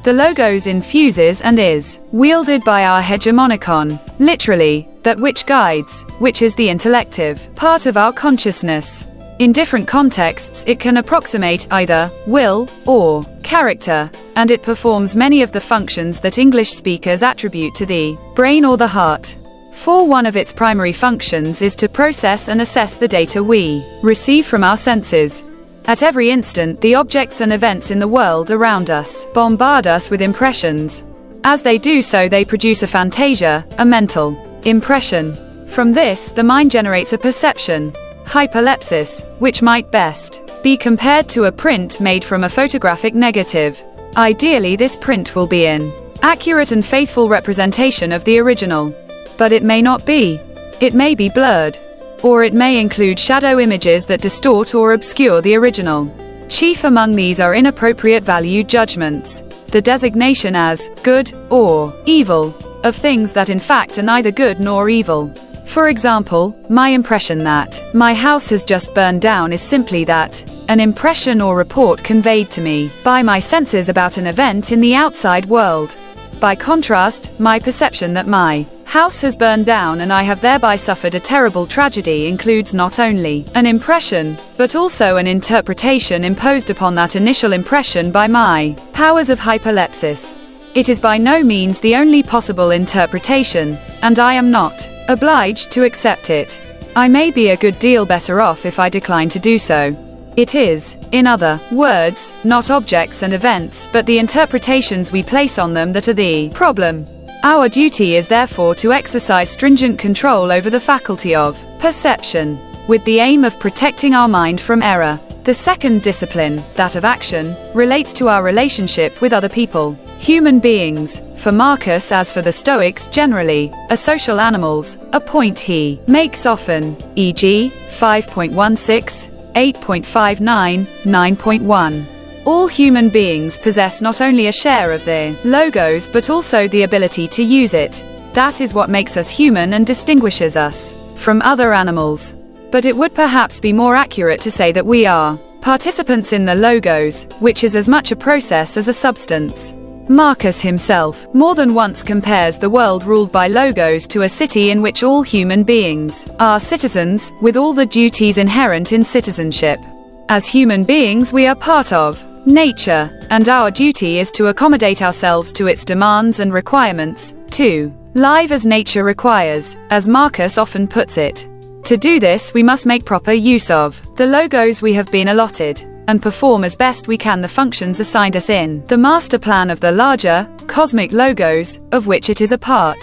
The logos infuses and is wielded by our hegemonikon, literally, that which guides, which is the intellective part of our consciousness. In different contexts, it can approximate either will or character, and it performs many of the functions that English speakers attribute to the brain or the heart. For one of its primary functions is to process and assess the data we receive from our senses. At every instant, the objects and events in the world around us bombard us with impressions. As they do so, they produce a fantasia, a mental impression. From this, the mind generates a perception, hyperlepsis, which might best be compared to a print made from a photographic negative. Ideally, this print will be an accurate and faithful representation of the original. But it may not be. It may be blurred. Or it may include shadow images that distort or obscure the original. Chief among these are inappropriate value judgments, the designation as good or evil of things that in fact are neither good nor evil. For example, my impression that my house has just burned down is simply that, an impression or report conveyed to me by my senses about an event in the outside world. By contrast, my perception that my house has burned down and I have thereby suffered a terrible tragedy includes not only an impression, but also an interpretation imposed upon that initial impression by my powers of hyperlepsis. It is by no means the only possible interpretation, and I am not obliged to accept it. I may be a good deal better off if I decline to do so. It is, in other words, not objects and events, but the interpretations we place on them that are the problem. Our duty is therefore to exercise stringent control over the faculty of perception, with the aim of protecting our mind from error. The second discipline, that of action, relates to our relationship with other people. Human beings, for Marcus as for the Stoics generally, are social animals, a point he makes often, e.g., 5.16, 8.59, 9.1. All human beings possess not only a share of their logos but also the ability to use it. That is what makes us human and distinguishes us from other animals. But it would perhaps be more accurate to say that we are participants in the logos, which is as much a process as a substance. Marcus himself more than once compares the world ruled by logos to a city in which all human beings are citizens, with all the duties inherent in citizenship. As human beings we are part of, nature, and our duty is to accommodate ourselves to its demands and requirements. 2. Live as nature requires, as Marcus often puts it. To do this, we must make proper use of the logos we have been allotted, and perform as best we can the functions assigned us in the master plan of the larger, cosmic logos, of which it is a part.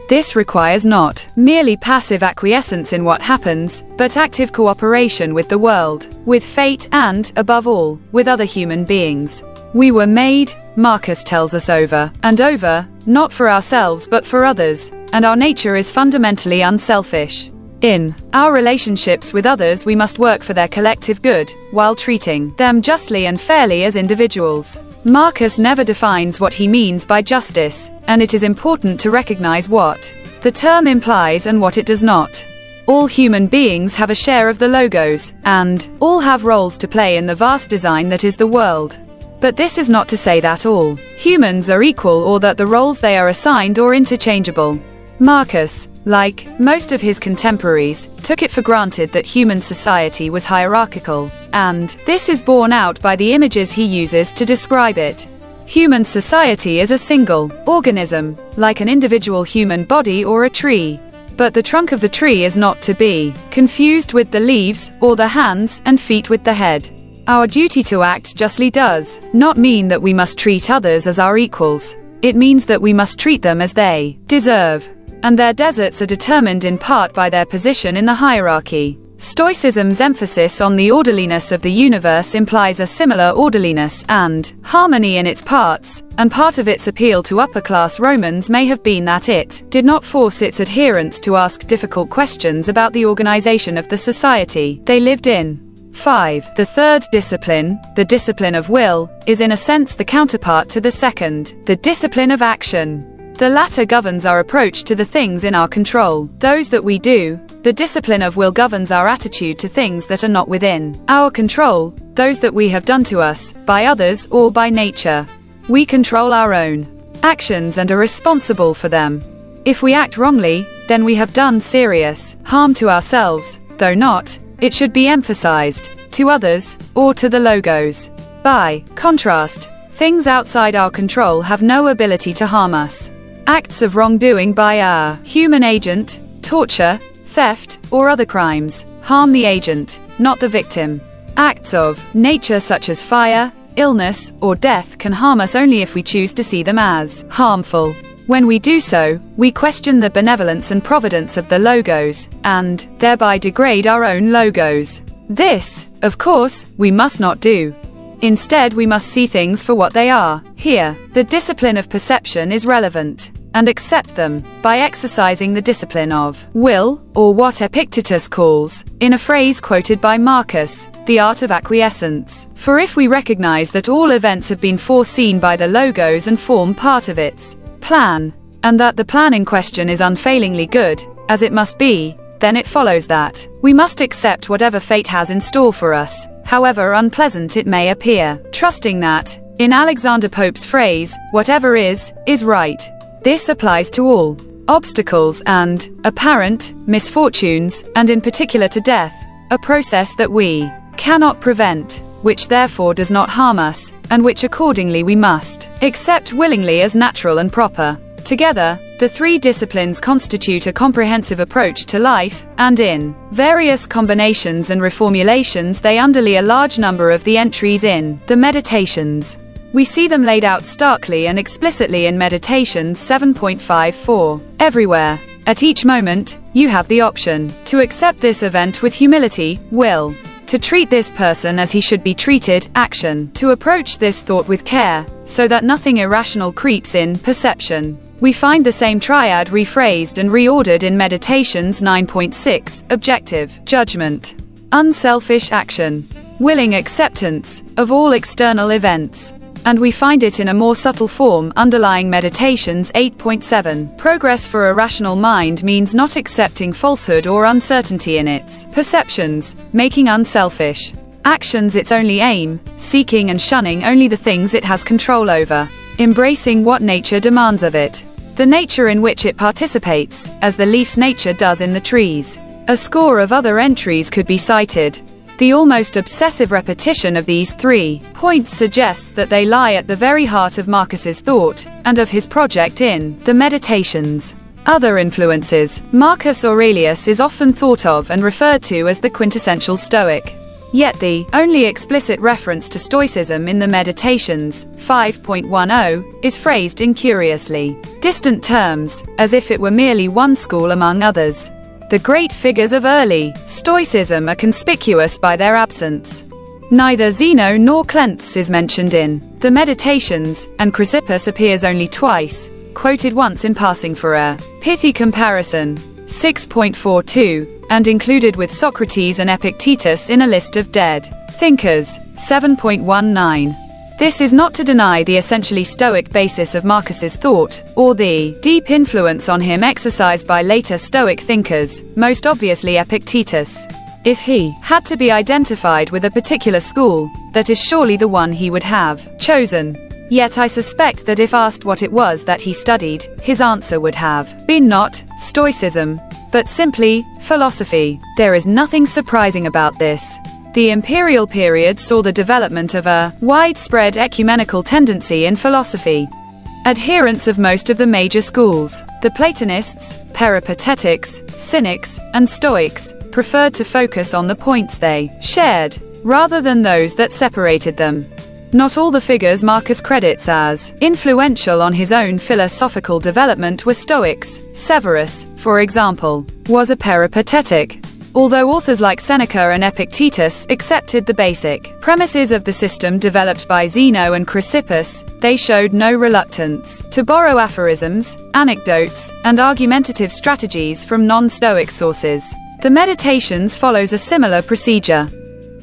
This requires not merely passive acquiescence in what happens, but active cooperation with the world, with fate and, above all, with other human beings. We were made, Marcus tells us over and over, not for ourselves but for others, and our nature is fundamentally unselfish. In our relationships with others, we must work for their collective good, while treating them justly and fairly as individuals. Marcus never defines what he means by justice, and it is important to recognize what the term implies and what it does not. All human beings have a share of the logos, and all have roles to play in the vast design that is the world. But this is not to say that all humans are equal or that the roles they are assigned are interchangeable. Marcus, like most of his contemporaries, took it for granted that human society was hierarchical, and this is borne out by the images he uses to describe it. Human society is a single organism, like an individual human body or a tree. But the trunk of the tree is not to be confused with the leaves, or the hands and feet with the head. Our duty to act justly does not mean that we must treat others as our equals. It means that we must treat them as they deserve. And their deserts are determined in part by their position in the hierarchy. Stoicism's emphasis on the orderliness of the universe implies a similar orderliness and harmony in its parts, and part of its appeal to upper-class Romans may have been that it did not force its adherents to ask difficult questions about the organization of the society they lived in. 5. The third discipline, the discipline of will, is in a sense the counterpart to the second, the discipline of action. The latter governs our approach to the things in our control, those that we do. The discipline of will governs our attitude to things that are not within our control, those that we have done to us, by others or by nature. We control our own actions and are responsible for them. If we act wrongly, then we have done serious harm to ourselves, though not, it should be emphasized, to others, or to the logos. By contrast, things outside our control have no ability to harm us. Acts of wrongdoing by our human agent, torture, theft, or other crimes, harm the agent, not the victim. Acts of nature such as fire, illness, or death can harm us only if we choose to see them as harmful. When we do so, we question the benevolence and providence of the logos, and thereby degrade our own logos. This, of course, we must not do. Instead, we must see things for what they are. Here, the discipline of perception is relevant, and accept them by exercising the discipline of will, or what Epictetus calls, in a phrase quoted by Marcus, the art of acquiescence. For if we recognize that all events have been foreseen by the logos and form part of its plan, and that the plan in question is unfailingly good, as it must be, then it follows that we must accept whatever fate has in store for us, however unpleasant it may appear, trusting that, in Alexander Pope's phrase, whatever is right. This applies to all obstacles and apparent misfortunes, and in particular to death, a process that we cannot prevent, which therefore does not harm us, and which accordingly we must accept willingly as natural and proper. Together, the three disciplines constitute a comprehensive approach to life, and in various combinations and reformulations they underlie a large number of the entries in the Meditations. We see them laid out starkly and explicitly in Meditations 7.54. Everywhere, at each moment, you have the option to accept this event with humility, will, to treat this person as he should be treated, action, to approach this thought with care, so that nothing irrational creeps in, perception. We find the same triad rephrased and reordered in Meditations 9.6, objective, judgment, unselfish action, willing acceptance of all external events. And we find it in a more subtle form underlying Meditations 8.7. Progress for a rational mind means not accepting falsehood or uncertainty in its perceptions, making unselfish actions its only aim, seeking and shunning only the things it has control over, embracing what nature demands of it, the nature in which it participates, as the leaf's nature does in the trees. A score of other entries could be cited. The almost obsessive repetition of these 3 points suggests that they lie at the very heart of Marcus's thought, and of his project in the Meditations. Other influences. Marcus Aurelius is often thought of and referred to as the quintessential Stoic. Yet the only explicit reference to Stoicism in the Meditations, 5.10, is phrased in curiously distant terms, as if it were merely one school among others. The great figures of early Stoicism are conspicuous by their absence. Neither Zeno nor Cleanthes is mentioned in the Meditations, and Chrysippus appears only twice, quoted once in passing for a pithy comparison, 6.42, and included with Socrates and Epictetus in a list of dead thinkers, 7.19. This is not to deny the essentially Stoic basis of Marcus's thought, or the deep influence on him exercised by later Stoic thinkers, most obviously Epictetus. If he had to be identified with a particular school, that is surely the one he would have chosen. Yet I suspect that if asked what it was that he studied, his answer would have been not Stoicism, but simply philosophy. There is nothing surprising about this. The imperial period saw the development of a widespread ecumenical tendency in philosophy. Adherents of most of the major schools, the Platonists, Peripatetics, Cynics, and Stoics, preferred to focus on the points they shared, rather than those that separated them. Not all the figures Marcus credits as influential on his own philosophical development were Stoics. Severus, for example, was a peripatetic. Although authors like Seneca and Epictetus accepted the basic premises of the system developed by Zeno and Chrysippus, they showed no reluctance to borrow aphorisms, anecdotes, and argumentative strategies from non-Stoic sources. The Meditations follows a similar procedure.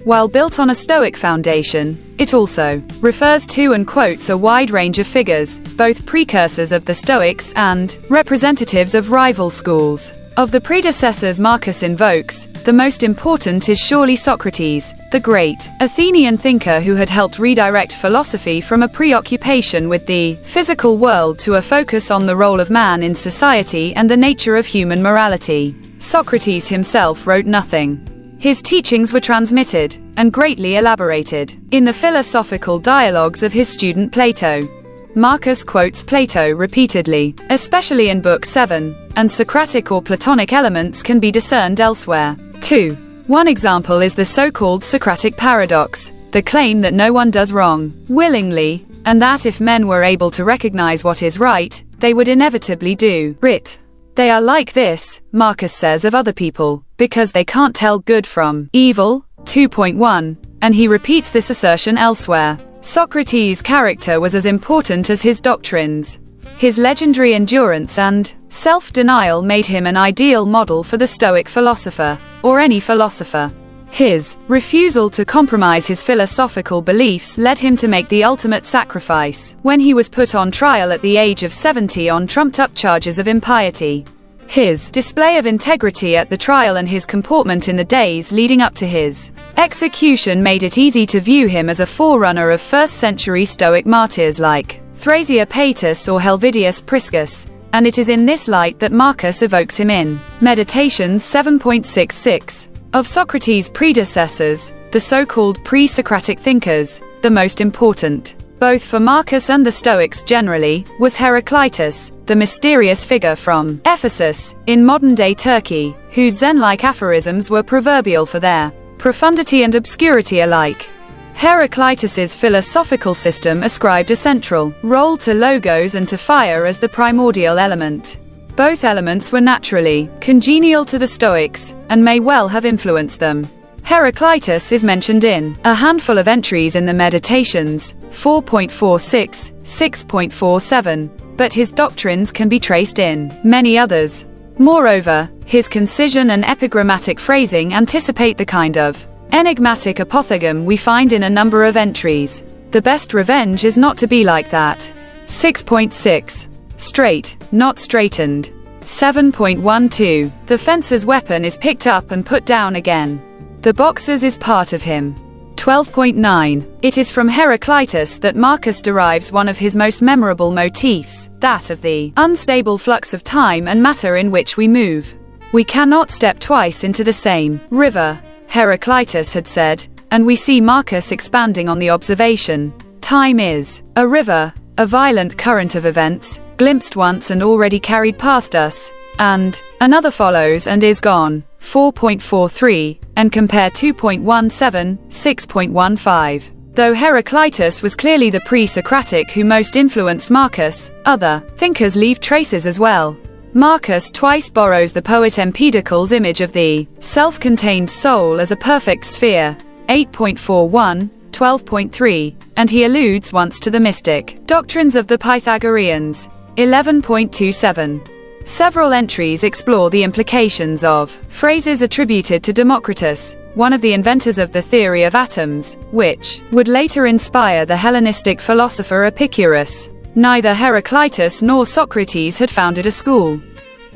While built on a Stoic foundation, it also refers to and quotes a wide range of figures, both precursors of the Stoics and representatives of rival schools. Of the predecessors Marcus invokes, the most important is surely Socrates, the great Athenian thinker who had helped redirect philosophy from a preoccupation with the physical world to a focus on the role of man in society and the nature of human morality. Socrates himself wrote nothing. His teachings were transmitted, and greatly elaborated, in the philosophical dialogues of his student Plato. Marcus quotes Plato repeatedly, especially in Book 7, and Socratic or Platonic elements can be discerned elsewhere, too. One example is the so-called Socratic paradox, the claim that no one does wrong willingly, and that if men were able to recognize what is right, they would inevitably do it. They are like this, Marcus says of other people, because they can't tell good from evil, 2.1, and he repeats this assertion elsewhere. Socrates' character was as important as his doctrines. His legendary endurance and self-denial made him an ideal model for the Stoic philosopher, or any philosopher. His refusal to compromise his philosophical beliefs led him to make the ultimate sacrifice, when he was put on trial at the age of 70 on trumped-up charges of impiety. His display of integrity at the trial and his comportment in the days leading up to his execution made it easy to view him as a forerunner of first-century Stoic martyrs like Thrasea Paetus or Helvidius Priscus, and it is in this light that Marcus evokes him in Meditations 7.66. Of Socrates' predecessors, the so-called pre-Socratic thinkers, the most important, both for Marcus and the Stoics generally, was Heraclitus, the mysterious figure from Ephesus, in modern-day Turkey, whose Zen-like aphorisms were proverbial for their profundity and obscurity alike. Heraclitus's philosophical system ascribed a central role to logos and to fire as the primordial element. Both elements were naturally congenial to the Stoics, and may well have influenced them. Heraclitus is mentioned in a handful of entries in the Meditations, 4.46, 6.47, but his doctrines can be traced in many others. Moreover, his concision and epigrammatic phrasing anticipate the kind of enigmatic apothegm we find in a number of entries. The best revenge is not to be like that. 6.6. Straight, not straightened. 7.12. The fencer's weapon is picked up and put down again. The boxer's is part of him. 12.9. It is from Heraclitus that Marcus derives one of his most memorable motifs, that of the unstable flux of time and matter in which we move. We cannot step twice into the same river. Heraclitus had said, and we see Marcus expanding on the observation. Time is a river, a violent current of events, glimpsed once and already carried past us, and another follows and is gone. 4.43, and compare 2.17, 6.15. Though Heraclitus was clearly the pre-Socratic who most influenced Marcus, other thinkers leave traces as well. Marcus twice borrows the poet Empedocles' image of the self-contained soul as a perfect sphere, 8.41, 12.3, and he alludes once to the mystic doctrines of the Pythagoreans, 11.27. Several entries explore the implications of phrases attributed to Democritus, one of the inventors of the theory of atoms, which would later inspire the Hellenistic philosopher Epicurus. Neither Heraclitus nor Socrates had founded a school.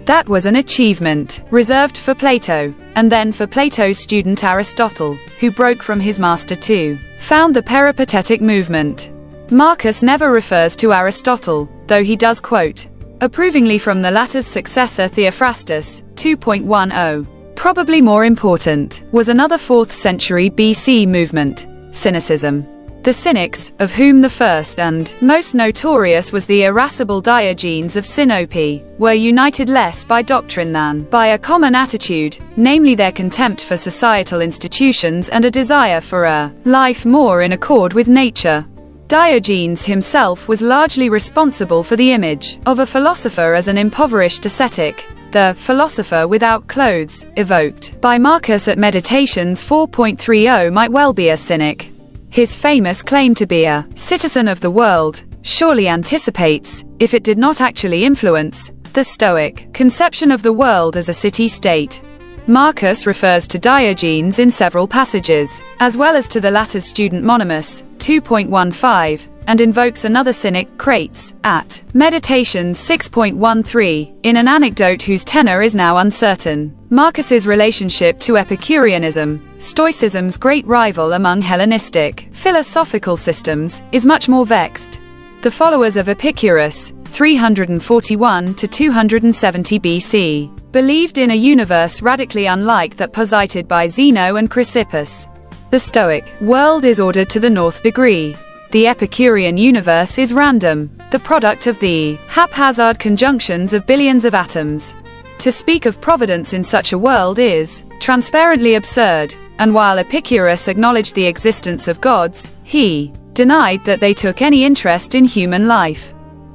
That was an achievement reserved for Plato, and then for Plato's student Aristotle, who broke from his master to found the peripatetic movement. Marcus never refers to Aristotle, though he does quote approvingly from the latter's successor Theophrastus, 2.10. Probably more important was another 4th century BC movement, Cynicism. The Cynics, of whom the first and most notorious was the irascible Diogenes of Sinope, were united less by doctrine than by a common attitude, namely their contempt for societal institutions and a desire for a life more in accord with nature. Diogenes himself was largely responsible for the image of a philosopher as an impoverished ascetic, the philosopher without clothes, evoked by Marcus at Meditations 4.30 might well be a cynic. His famous claim to be a citizen of the world surely anticipates, if it did not actually influence, the Stoic conception of the world as a city-state. Marcus refers to Diogenes in several passages, as well as to the latter's student Monimus, 2.15, and invokes another cynic, Crates, at Meditations 6.13, in an anecdote whose tenor is now uncertain. Marcus's relationship to Epicureanism, Stoicism's great rival among Hellenistic philosophical systems, is much more vexed. The followers of Epicurus, 341 to 270 BC, believed in a universe radically unlike that posited by Zeno and Chrysippus. The Stoic world is ordered to the nth degree. The Epicurean universe is random, the product of the haphazard conjunctions of billions of atoms. To speak of providence in such a world is transparently absurd, and while Epicurus acknowledged the existence of gods, he denied that they took any interest in human life.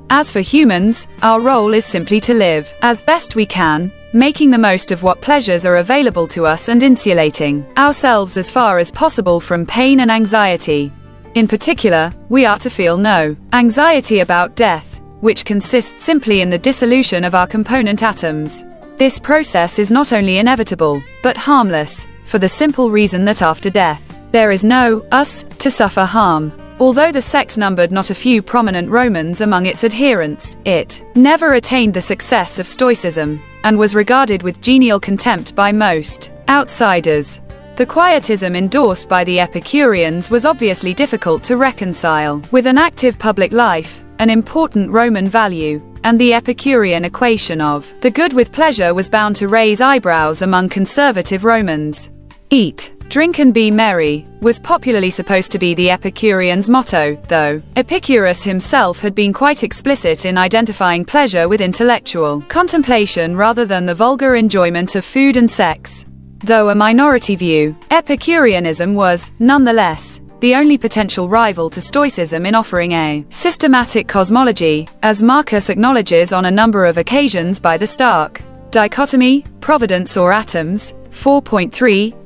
As for humans, our role is simply to live as best we can, making the most of what pleasures are available to us and insulating ourselves as far as possible from pain and anxiety. In particular, we are to feel no anxiety about death, which consists simply in the dissolution of our component atoms. This process is not only inevitable, but harmless, for the simple reason that after death, there is no us to suffer harm. Although the sect numbered not a few prominent Romans among its adherents, it never attained the success of Stoicism, and was regarded with genial contempt by most outsiders. The quietism endorsed by the Epicureans was obviously difficult to reconcile with an active public life, an important Roman value, and the Epicurean equation of the good with pleasure was bound to raise eyebrows among conservative Romans. Eat, drink and be merry was popularly supposed to be the Epicureans' motto, though Epicurus himself had been quite explicit in identifying pleasure with intellectual contemplation rather than the vulgar enjoyment of food and sex. Though a minority view, Epicureanism was, nonetheless, the only potential rival to Stoicism in offering a systematic cosmology, as Marcus acknowledges on a number of occasions by the stark dichotomy, providence or atoms, 4.3,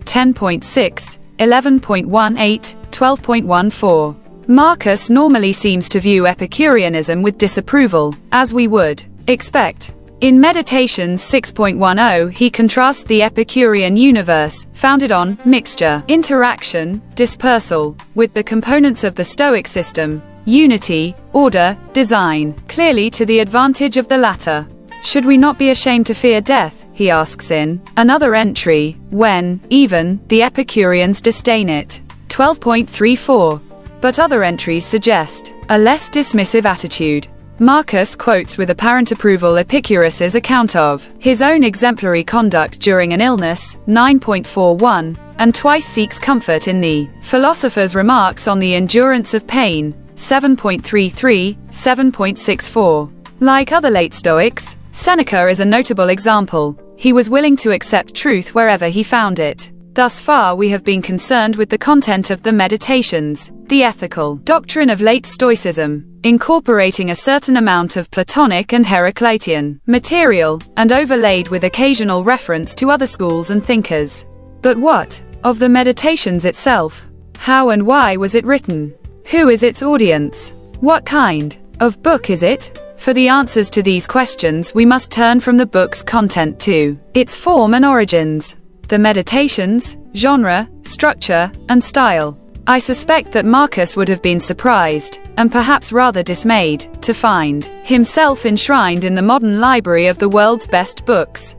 10.6, 11.18, 12.14. Marcus normally seems to view Epicureanism with disapproval, as we would expect. In Meditations 6.10 he contrasts the Epicurean universe, founded on mixture, interaction, dispersal, with the components of the Stoic system, unity, order, design, clearly to the advantage of the latter. Should we not be ashamed to fear death, he asks in another entry, when, even, the Epicureans disdain it. 12.34. But other entries suggest a less dismissive attitude. Marcus quotes with apparent approval Epicurus's account of his own exemplary conduct during an illness, 9.41, and twice seeks comfort in the philosopher's remarks on the endurance of pain, 7.33, 7.64. Like other late Stoics, Seneca is a notable example. He was willing to accept truth wherever he found it. Thus far we have been concerned with the content of the Meditations, the ethical doctrine of late Stoicism, incorporating a certain amount of Platonic and Heraclitean material, and overlaid with occasional reference to other schools and thinkers. But what of the Meditations itself? How and why was it written? Who is its audience? What kind of book is it? For the answers to these questions we must turn from the book's content to its form and origins. The Meditations, genre, structure, and style. I suspect that Marcus would have been surprised, and perhaps rather dismayed, to find himself enshrined in the modern library of the world's best books.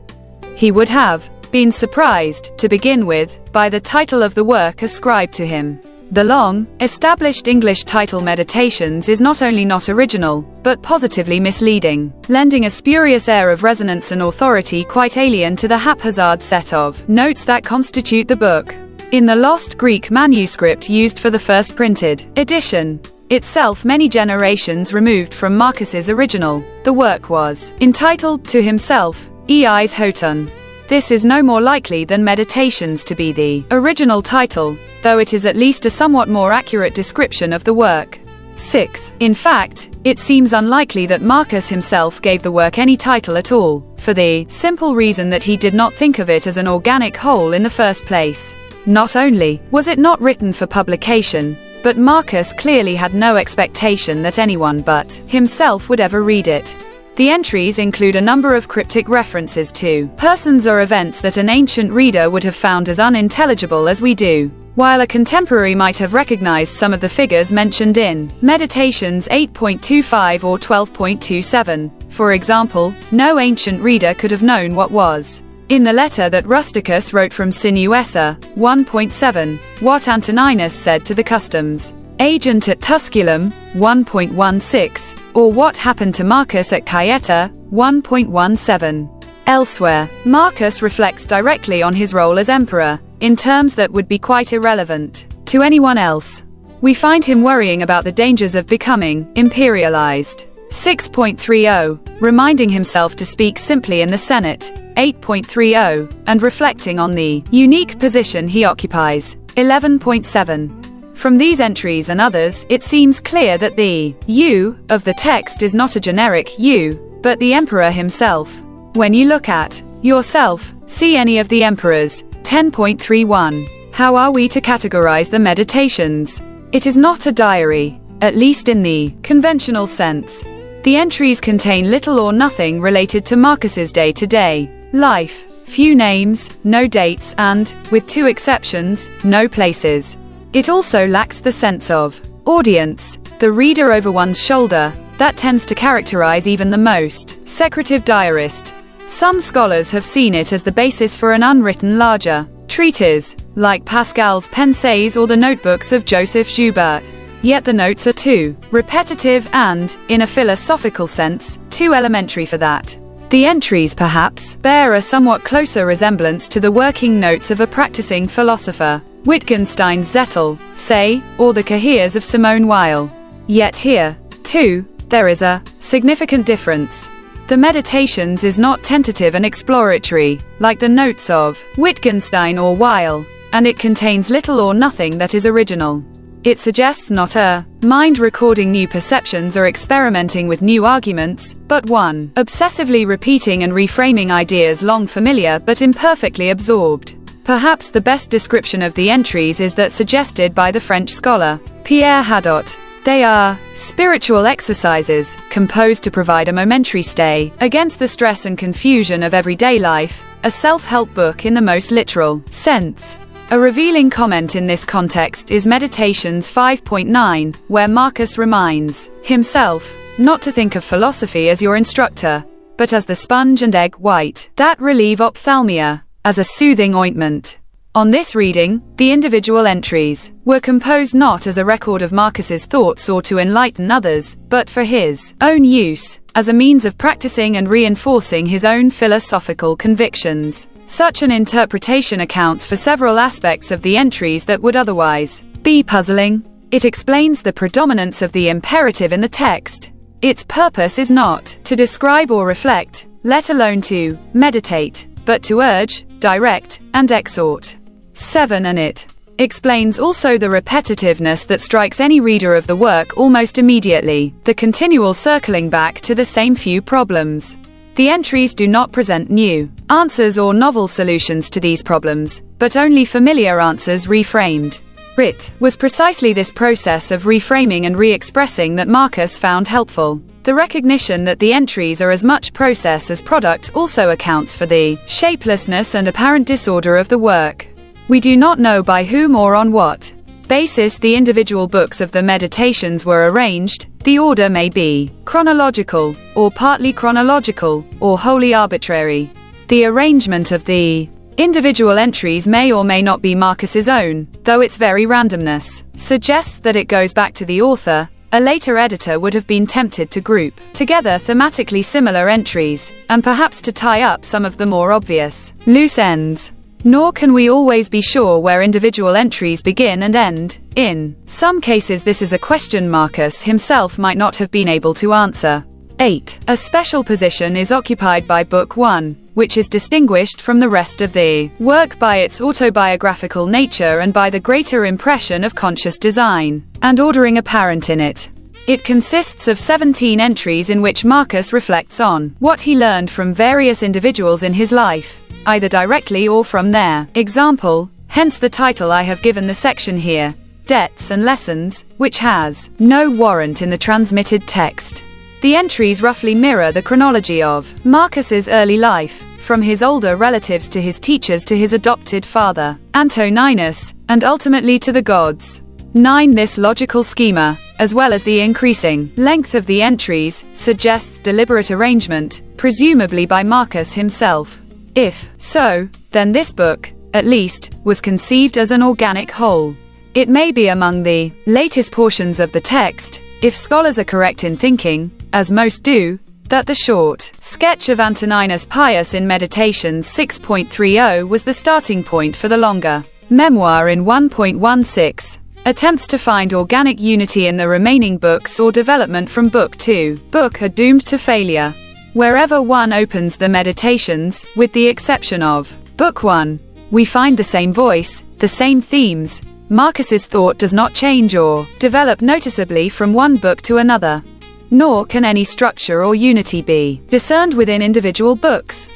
He would have been surprised, to begin with, by the title of the work ascribed to him. The long, established English title Meditations is not only not original, but positively misleading, lending a spurious air of resonance and authority quite alien to the haphazard set of notes that constitute the book. In the lost Greek manuscript used for the first printed edition, itself many generations removed from Marcus's original, the work was entitled to himself, Eis Hoton. This is no more likely than Meditations to be the original title, though it is at least a somewhat more accurate description of the work. 6. In fact, it seems unlikely that Marcus himself gave the work any title at all, for the simple reason that he did not think of it as an organic whole in the first place. Not only was it not written for publication, but Marcus clearly had no expectation that anyone but himself would ever read it. The entries include a number of cryptic references to persons or events that an ancient reader would have found as unintelligible as we do, while a contemporary might have recognized some of the figures mentioned in Meditations 8.25 or 12.27. For example, no ancient reader could have known what was in the letter that Rusticus wrote from Sinuessa, 1.7, what Antoninus said to the customs agent at Tusculum, 1.16, or what happened to Marcus at Caieta, 1.17. Elsewhere, Marcus reflects directly on his role as emperor, in terms that would be quite irrelevant to anyone else. We find him worrying about the dangers of becoming imperialized. 6.30, reminding himself to speak simply in the Senate, 8.30, and reflecting on the unique position he occupies, 11.7. From these entries and others, it seems clear that the you of the text is not a generic you, but the emperor himself. When you look at yourself, see any of the emperors. 10.31. How are we to categorize the Meditations? It is not a diary, at least in the conventional sense. The entries contain little or nothing related to Marcus's day-to-day life, few names, no dates, and, with two exceptions, no places. It also lacks the sense of audience, the reader over one's shoulder, that tends to characterize even the most secretive diarist. Some scholars have seen it as the basis for an unwritten larger treatise, like Pascal's Pensées or the notebooks of Joseph Joubert. Yet the notes are too repetitive and, in a philosophical sense, too elementary for that. The entries, perhaps, bear a somewhat closer resemblance to the working notes of a practicing philosopher, Wittgenstein's Zettel, say, or the Cahiers of Simone Weil. Yet here, too, there is a significant difference. The Meditations is not tentative and exploratory, like the notes of Wittgenstein or Weil, and it contains little or nothing that is original. It suggests not a mind recording new perceptions or experimenting with new arguments, but one obsessively repeating and reframing ideas long familiar but imperfectly absorbed. Perhaps the best description of the entries is that suggested by the French scholar Pierre Hadot. They are spiritual exercises, composed to provide a momentary stay against the stress and confusion of everyday life, a self-help book in the most literal sense. A revealing comment in this context is Meditations 5.9, where Marcus reminds himself not to think of philosophy as your instructor, but as the sponge and egg white that relieve ophthalmia, as a soothing ointment. On this reading, the individual entries were composed not as a record of Marcus's thoughts or to enlighten others, but for his own use, as a means of practicing and reinforcing his own philosophical convictions. Such an interpretation accounts for several aspects of the entries that would otherwise be puzzling. It explains the predominance of the imperative in the text. Its purpose is not to describe or reflect, let alone to meditate, but to urge, direct, and exhort. 7. And it explains also the repetitiveness that strikes any reader of the work almost immediately, the continual circling back to the same few problems. The entries do not present new answers or novel solutions to these problems, but only familiar answers reframed. It was precisely this process of reframing and re-expressing that Marcus found helpful. The recognition that the entries are as much process as product also accounts for the shapelessness and apparent disorder of the work. We do not know by whom or on what basis the individual books of the Meditations were arranged. The order may be chronological, or partly chronological, or wholly arbitrary. The arrangement of the individual entries may or may not be Marcus's own, though its very randomness suggests that it goes back to the author. A later editor would have been tempted to group together thematically similar entries, and perhaps to tie up some of the more obvious loose ends. Nor can we always be sure where individual entries begin and end. In some cases this is a question Marcus himself might not have been able to answer. 8. A special position is occupied by Book 1, which is distinguished from the rest of the work by its autobiographical nature and by the greater impression of conscious design and ordering apparent in it. It consists of 17 entries in which Marcus reflects on what he learned from various individuals in his life, either directly or from their example, hence the title I have given the section here, Debts and Lessons, which has no warrant in the transmitted text. The entries roughly mirror the chronology of Marcus's early life, from his older relatives to his teachers to his adopted father, Antoninus, and ultimately to the gods. 9. This logical schema, as well as the increasing length of the entries, suggests deliberate arrangement, presumably by Marcus himself. If so, then this book, at least, was conceived as an organic whole. It may be among the latest portions of the text, if scholars are correct in thinking, as most do, that the short sketch of Antoninus Pius in Meditations 6.30 was the starting point for the longer memoir in 1.16. Attempts to find organic unity in the remaining books or development from Book 2 are doomed to failure. Wherever one opens the Meditations, with the exception of Book 1, we find the same voice, the same themes. Marcus's thought does not change or develop noticeably from one book to another. Nor can any structure or unity be discerned within individual books.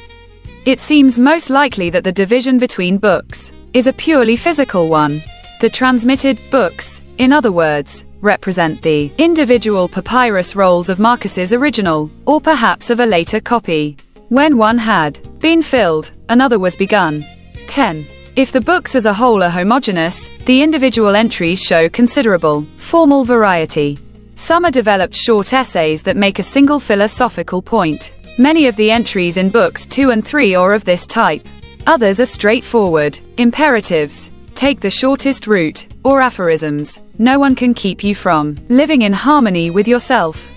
It seems most likely that the division between books is a purely physical one. The transmitted books, in other words, represent the individual papyrus rolls of Marcus's original, or perhaps of a later copy. When one had been filled, another was begun. 10. If the books as a whole are homogeneous, the individual entries show considerable formal variety. Some are developed short essays that make a single philosophical point. Many of the entries in books 2 and 3 are of this type. Others are straightforward imperatives. Take the shortest route, or aphorisms. No one can keep you from living in harmony with yourself.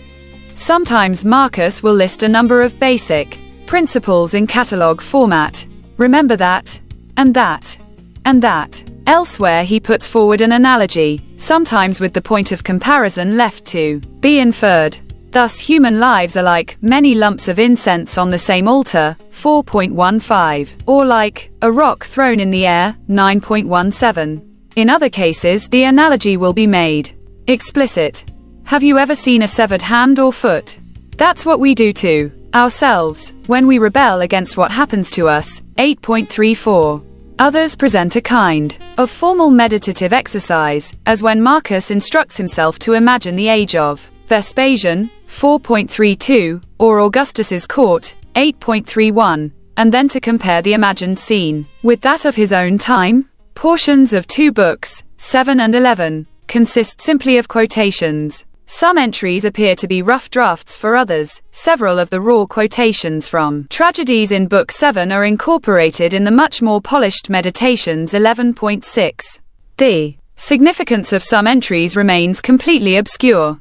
Sometimes Marcus will list a number of basic principles in catalogue format. Remember that, and that, and that. Elsewhere he puts forward an analogy, sometimes with the point of comparison left to be inferred. Thus human lives are like many lumps of incense on the same altar, 4.15, or like a rock thrown in the air, 9.17. In other cases, the analogy will be made explicit. Have you ever seen a severed hand or foot? That's what we do to ourselves when we rebel against what happens to us, 8.34. Others present a kind of formal meditative exercise, as when Marcus instructs himself to imagine the age of Vespasian, 4.32, or Augustus's court, 8.31, and then to compare the imagined scene with that of his own time. Portions of 2 books, 7 and 11, consist simply of quotations. Some entries appear to be rough drafts for others. Several of the raw quotations from tragedies in Book 7 are incorporated in the much more polished Meditations 11.6. The significance of some entries remains completely obscure.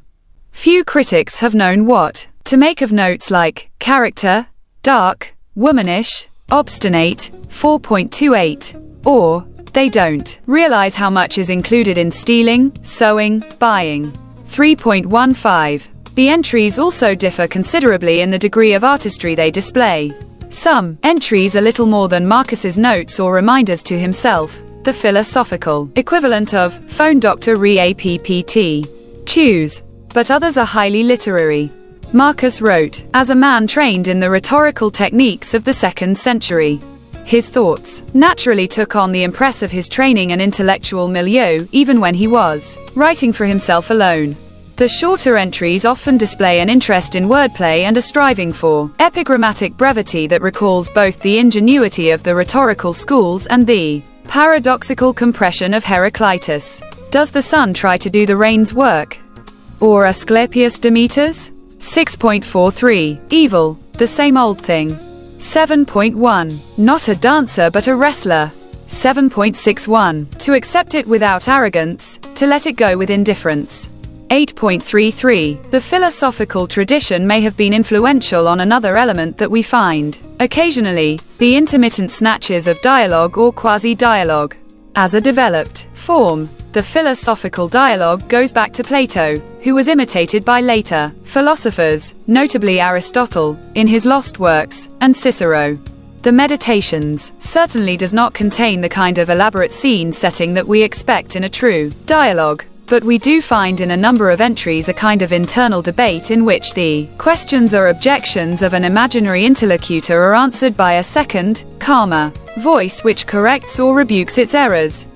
Few critics have known what to make of notes like character, dark, womanish, obstinate, 4.28, or they don't realize how much is included in stealing, sewing, buying. 3.15. The entries also differ considerably in the degree of artistry they display. Some entries are little more than Marcus's notes or reminders to himself, the philosophical equivalent of phone Dr. Reappt. Choose. But others are highly literary. Marcus wrote as a man trained in the rhetorical techniques of the 2nd century. His thoughts naturally took on the impress of his training and intellectual milieu even when he was writing for himself alone. The shorter entries often display an interest in wordplay and a striving for epigrammatic brevity that recalls both the ingenuity of the rhetorical schools and the paradoxical compression of Heraclitus. Does the sun try to do the rain's work? Or Asclepius Demeter's? 6.43. Evil, the same old thing. 7.1. Not a dancer but a wrestler. 7.61. To accept it without arrogance, to let it go with indifference. 8.33. The philosophical tradition may have been influential on another element that we find, occasionally, the intermittent snatches of dialogue or quasi-dialogue. As a developed form, the philosophical dialogue goes back to Plato, who was imitated by later philosophers, notably Aristotle, in his lost works, and Cicero. The Meditations certainly does not contain the kind of elaborate scene setting that we expect in a true dialogue, but we do find in a number of entries a kind of internal debate in which the questions or objections of an imaginary interlocutor are answered by a second, calmer voice which corrects or rebukes its errors.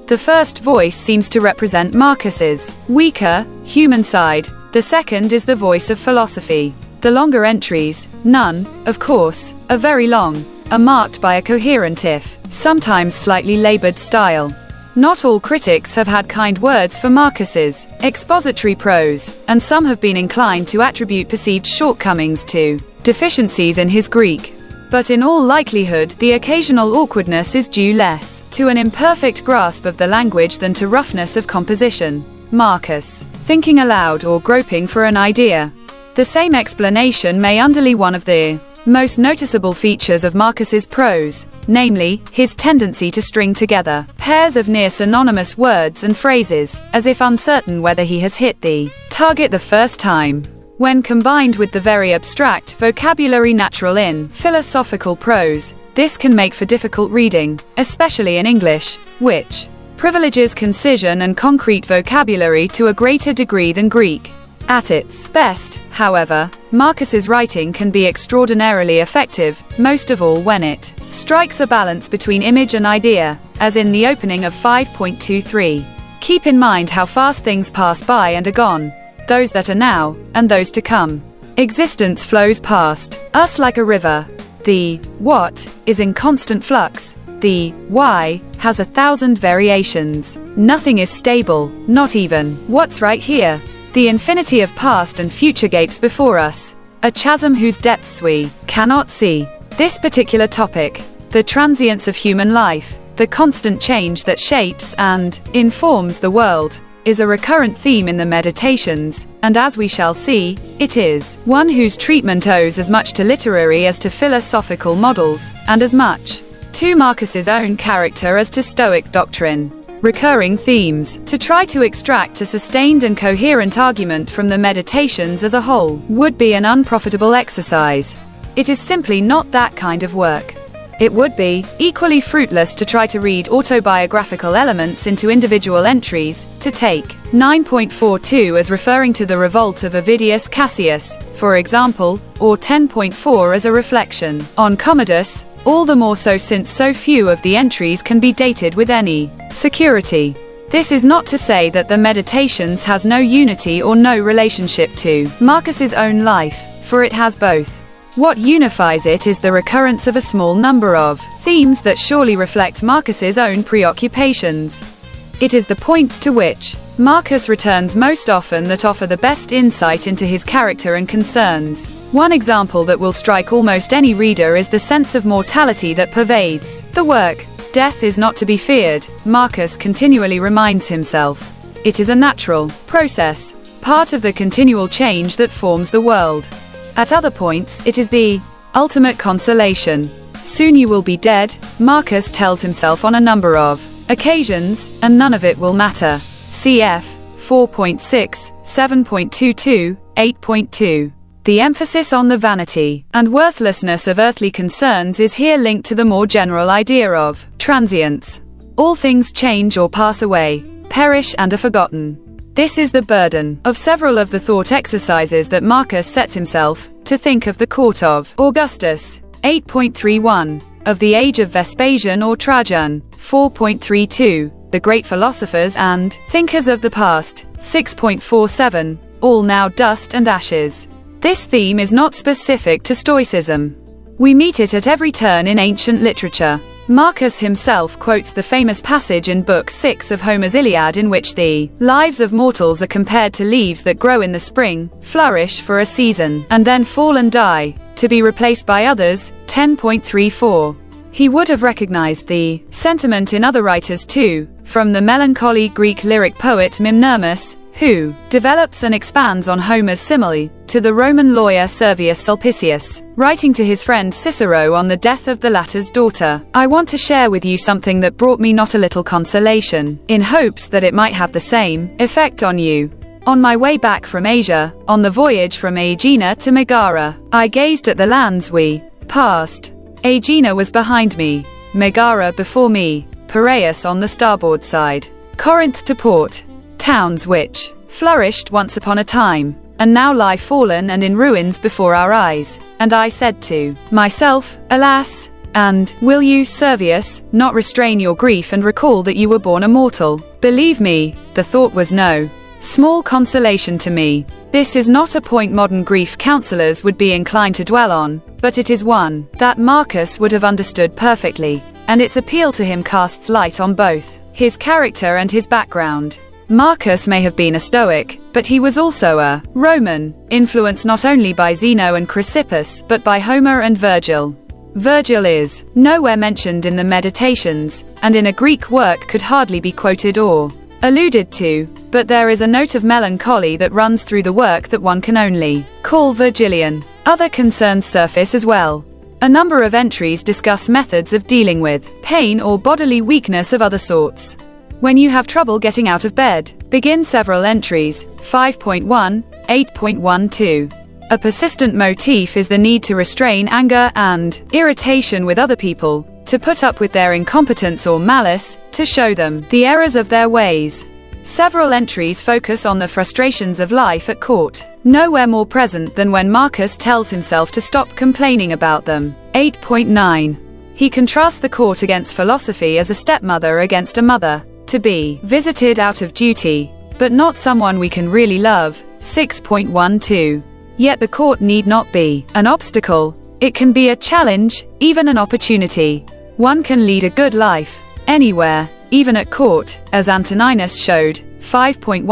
The first voice seems to represent Marcus's weaker, human side. The second is the voice of philosophy. The longer entries, none, of course, are very long, are marked by a coherent if sometimes slightly labored style. Not all critics have had kind words for Marcus's expository prose, and some have been inclined to attribute perceived shortcomings to deficiencies in his Greek. But in all likelihood, the occasional awkwardness is due less to an imperfect grasp of the language than to roughness of composition. Marcus, thinking aloud or groping for an idea. The same explanation may underlie one of the most noticeable features of Marcus's prose, namely, his tendency to string together pairs of near synonymous words and phrases, as if uncertain whether he has hit the target the first time. When combined with the very abstract vocabulary natural in philosophical prose, this can make for difficult reading, especially in English, which privileges concision and concrete vocabulary to a greater degree than Greek. At its best, however, Marcus's writing can be extraordinarily effective, most of all when it strikes a balance between image and idea, as in the opening of 5.23. Keep in mind how fast things pass by and are gone, those that are now, and those to come. Existence flows past us like a river. The what is in constant flux. The why has 1,000 variations. Nothing is stable, not even what's right here. The infinity of past and future gapes before us, a chasm whose depths we cannot see. This particular topic, the transience of human life, the constant change that shapes and informs the world, is a recurrent theme in the Meditations, and as we shall see, it is one whose treatment owes as much to literary as to philosophical models, and as much to Marcus's own character as to Stoic doctrine. Recurring themes. To try to extract a sustained and coherent argument from the Meditations as a whole would be an unprofitable exercise. It is simply not that kind of work. It would be equally fruitless to try to read autobiographical elements into individual entries, to take 9.42 as referring to the revolt of Avidius Cassius, for example, or 10.4 as a reflection on Commodus, all the more so since so few of the entries can be dated with any security. This is not to say that the Meditations has no unity or no relationship to Marcus's own life, for it has both. What unifies it is the recurrence of a small number of themes that surely reflect Marcus's own preoccupations. It is the points to which Marcus returns most often that offer the best insight into his character and concerns. One example that will strike almost any reader is the sense of mortality that pervades the work. Death is not to be feared, Marcus continually reminds himself. It is a natural process, part of the continual change that forms the world. At other points, it is the ultimate consolation. Soon you will be dead, Marcus tells himself on a number of occasions, and none of it will matter. Cf. 4.6, 7.22, 8.2. The emphasis on the vanity and worthlessness of earthly concerns is here linked to the more general idea of transience. All things change or pass away, perish and are forgotten. This is the burden of several of the thought exercises that Marcus sets himself to think of the court of Augustus, 8.31, of the age of Vespasian or Trajan, 4.32, the great philosophers and thinkers of the past, 6.47, all now dust and ashes. This theme is not specific to Stoicism. We meet it at every turn in ancient literature. Marcus himself quotes the famous passage in Book 6 of Homer's Iliad in which the lives of mortals are compared to leaves that grow in the spring, flourish for a season, and then fall and die, to be replaced by others, 10.34. He would have recognized the sentiment in other writers too, from the melancholy Greek lyric poet Mimnermus, who develops and expands on Homer's simile, to the Roman lawyer Servius Sulpicius, writing to his friend Cicero on the death of the latter's daughter. I want to share with you something that brought me not a little consolation, in hopes that it might have the same effect on you. On my way back from Asia, on the voyage from Aegina to Megara, I gazed at the lands we passed. Aegina was behind me, Megara before me, Piraeus on the starboard side, Corinth to port, towns which flourished once upon a time, and now lie fallen and in ruins before our eyes. And I said to myself, alas, and will you, Servius, not restrain your grief and recall that you were born a mortal? Believe me, the thought was no small consolation to me. This is not a point modern grief counselors would be inclined to dwell on, but it is one that Marcus would have understood perfectly, and its appeal to him casts light on both his character and his background. Marcus may have been a Stoic, but he was also a Roman, influenced not only by Zeno and Chrysippus but by Homer and Virgil. Virgil is nowhere mentioned in the Meditations, and in a Greek work could hardly be quoted or alluded to, but there is a note of melancholy that runs through the work that one can only call Virgilian. Other concerns surface as well. A number of entries discuss methods of dealing with pain or bodily weakness of other sorts. When you have trouble getting out of bed, begin several entries, 5.1, 8.12. A persistent motif is the need to restrain anger and irritation with other people, to put up with their incompetence or malice, to show them the errors of their ways. Several entries focus on the frustrations of life at court, nowhere more present than when Marcus tells himself to stop complaining about them. 8.9. He contrasts the court against philosophy as a stepmother against a mother, to be visited out of duty, but not someone we can really love. 6.12. Yet the court need not be an obstacle. It can be a challenge, even an opportunity. One can lead a good life anywhere, even at court, as Antoninus showed. 5.16,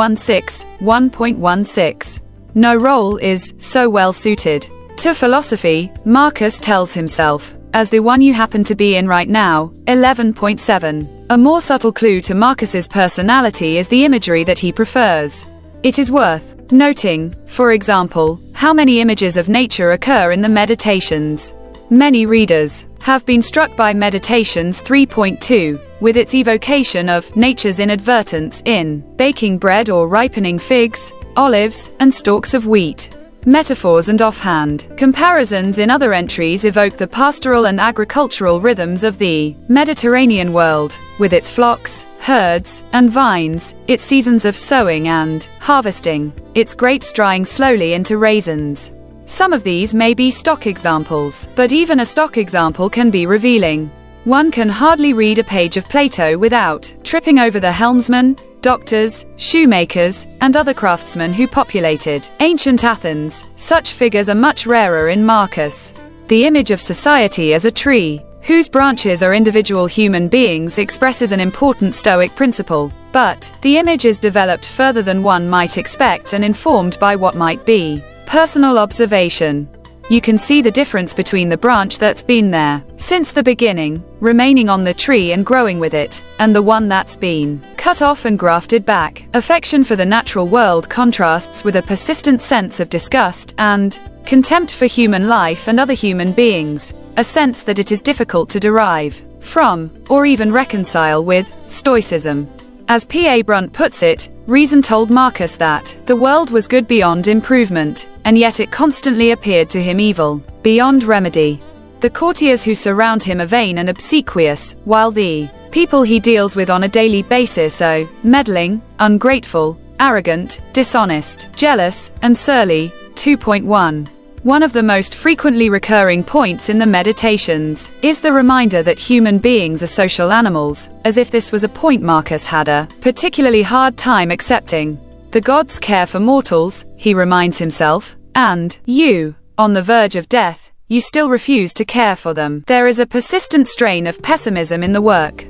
1.16. No role is so well suited to philosophy, Marcus tells himself, as the one you happen to be in right now. 11.7. A more subtle clue to Marcus's personality is the imagery that he prefers. It is worth noting, for example, how many images of nature occur in the Meditations. Many readers have been struck by Meditations 3.2, with its evocation of nature's inadvertence in baking bread or ripening figs, olives, and stalks of wheat. Metaphors and offhand comparisons in other entries evoke the pastoral and agricultural rhythms of the Mediterranean world, with its flocks, herds, and vines, its seasons of sowing and harvesting, its grapes drying slowly into raisins. Some of these may be stock examples, but even a stock example can be revealing. One can hardly read a page of Plato without tripping over the helmsman, doctors, shoemakers, and other craftsmen who populated ancient Athens. Such figures are much rarer in Marcus. The image of society as a tree, whose branches are individual human beings, expresses an important Stoic principle. But the image is developed further than one might expect and informed by what might be personal observation. You can see the difference between the branch that's been there since the beginning, remaining on the tree and growing with it, and the one that's been cut off and grafted back. Affection for the natural world contrasts with a persistent sense of disgust and contempt for human life and other human beings, a sense that it is difficult to derive from, or even reconcile with, Stoicism. As P.A. Brunt puts it, reason told Marcus that the world was good beyond improvement, and yet it constantly appeared to him evil, beyond remedy. The courtiers who surround him are vain and obsequious, while the people he deals with on a daily basis are meddling, ungrateful, arrogant, dishonest, jealous, and surly. 2.1. One of the most frequently recurring points in the Meditations is the reminder that human beings are social animals, as if this was a point Marcus had a particularly hard time accepting. The gods care for mortals, he reminds himself, and you, on the verge of death, you still refuse to care for them. There is a persistent strain of pessimism in the work.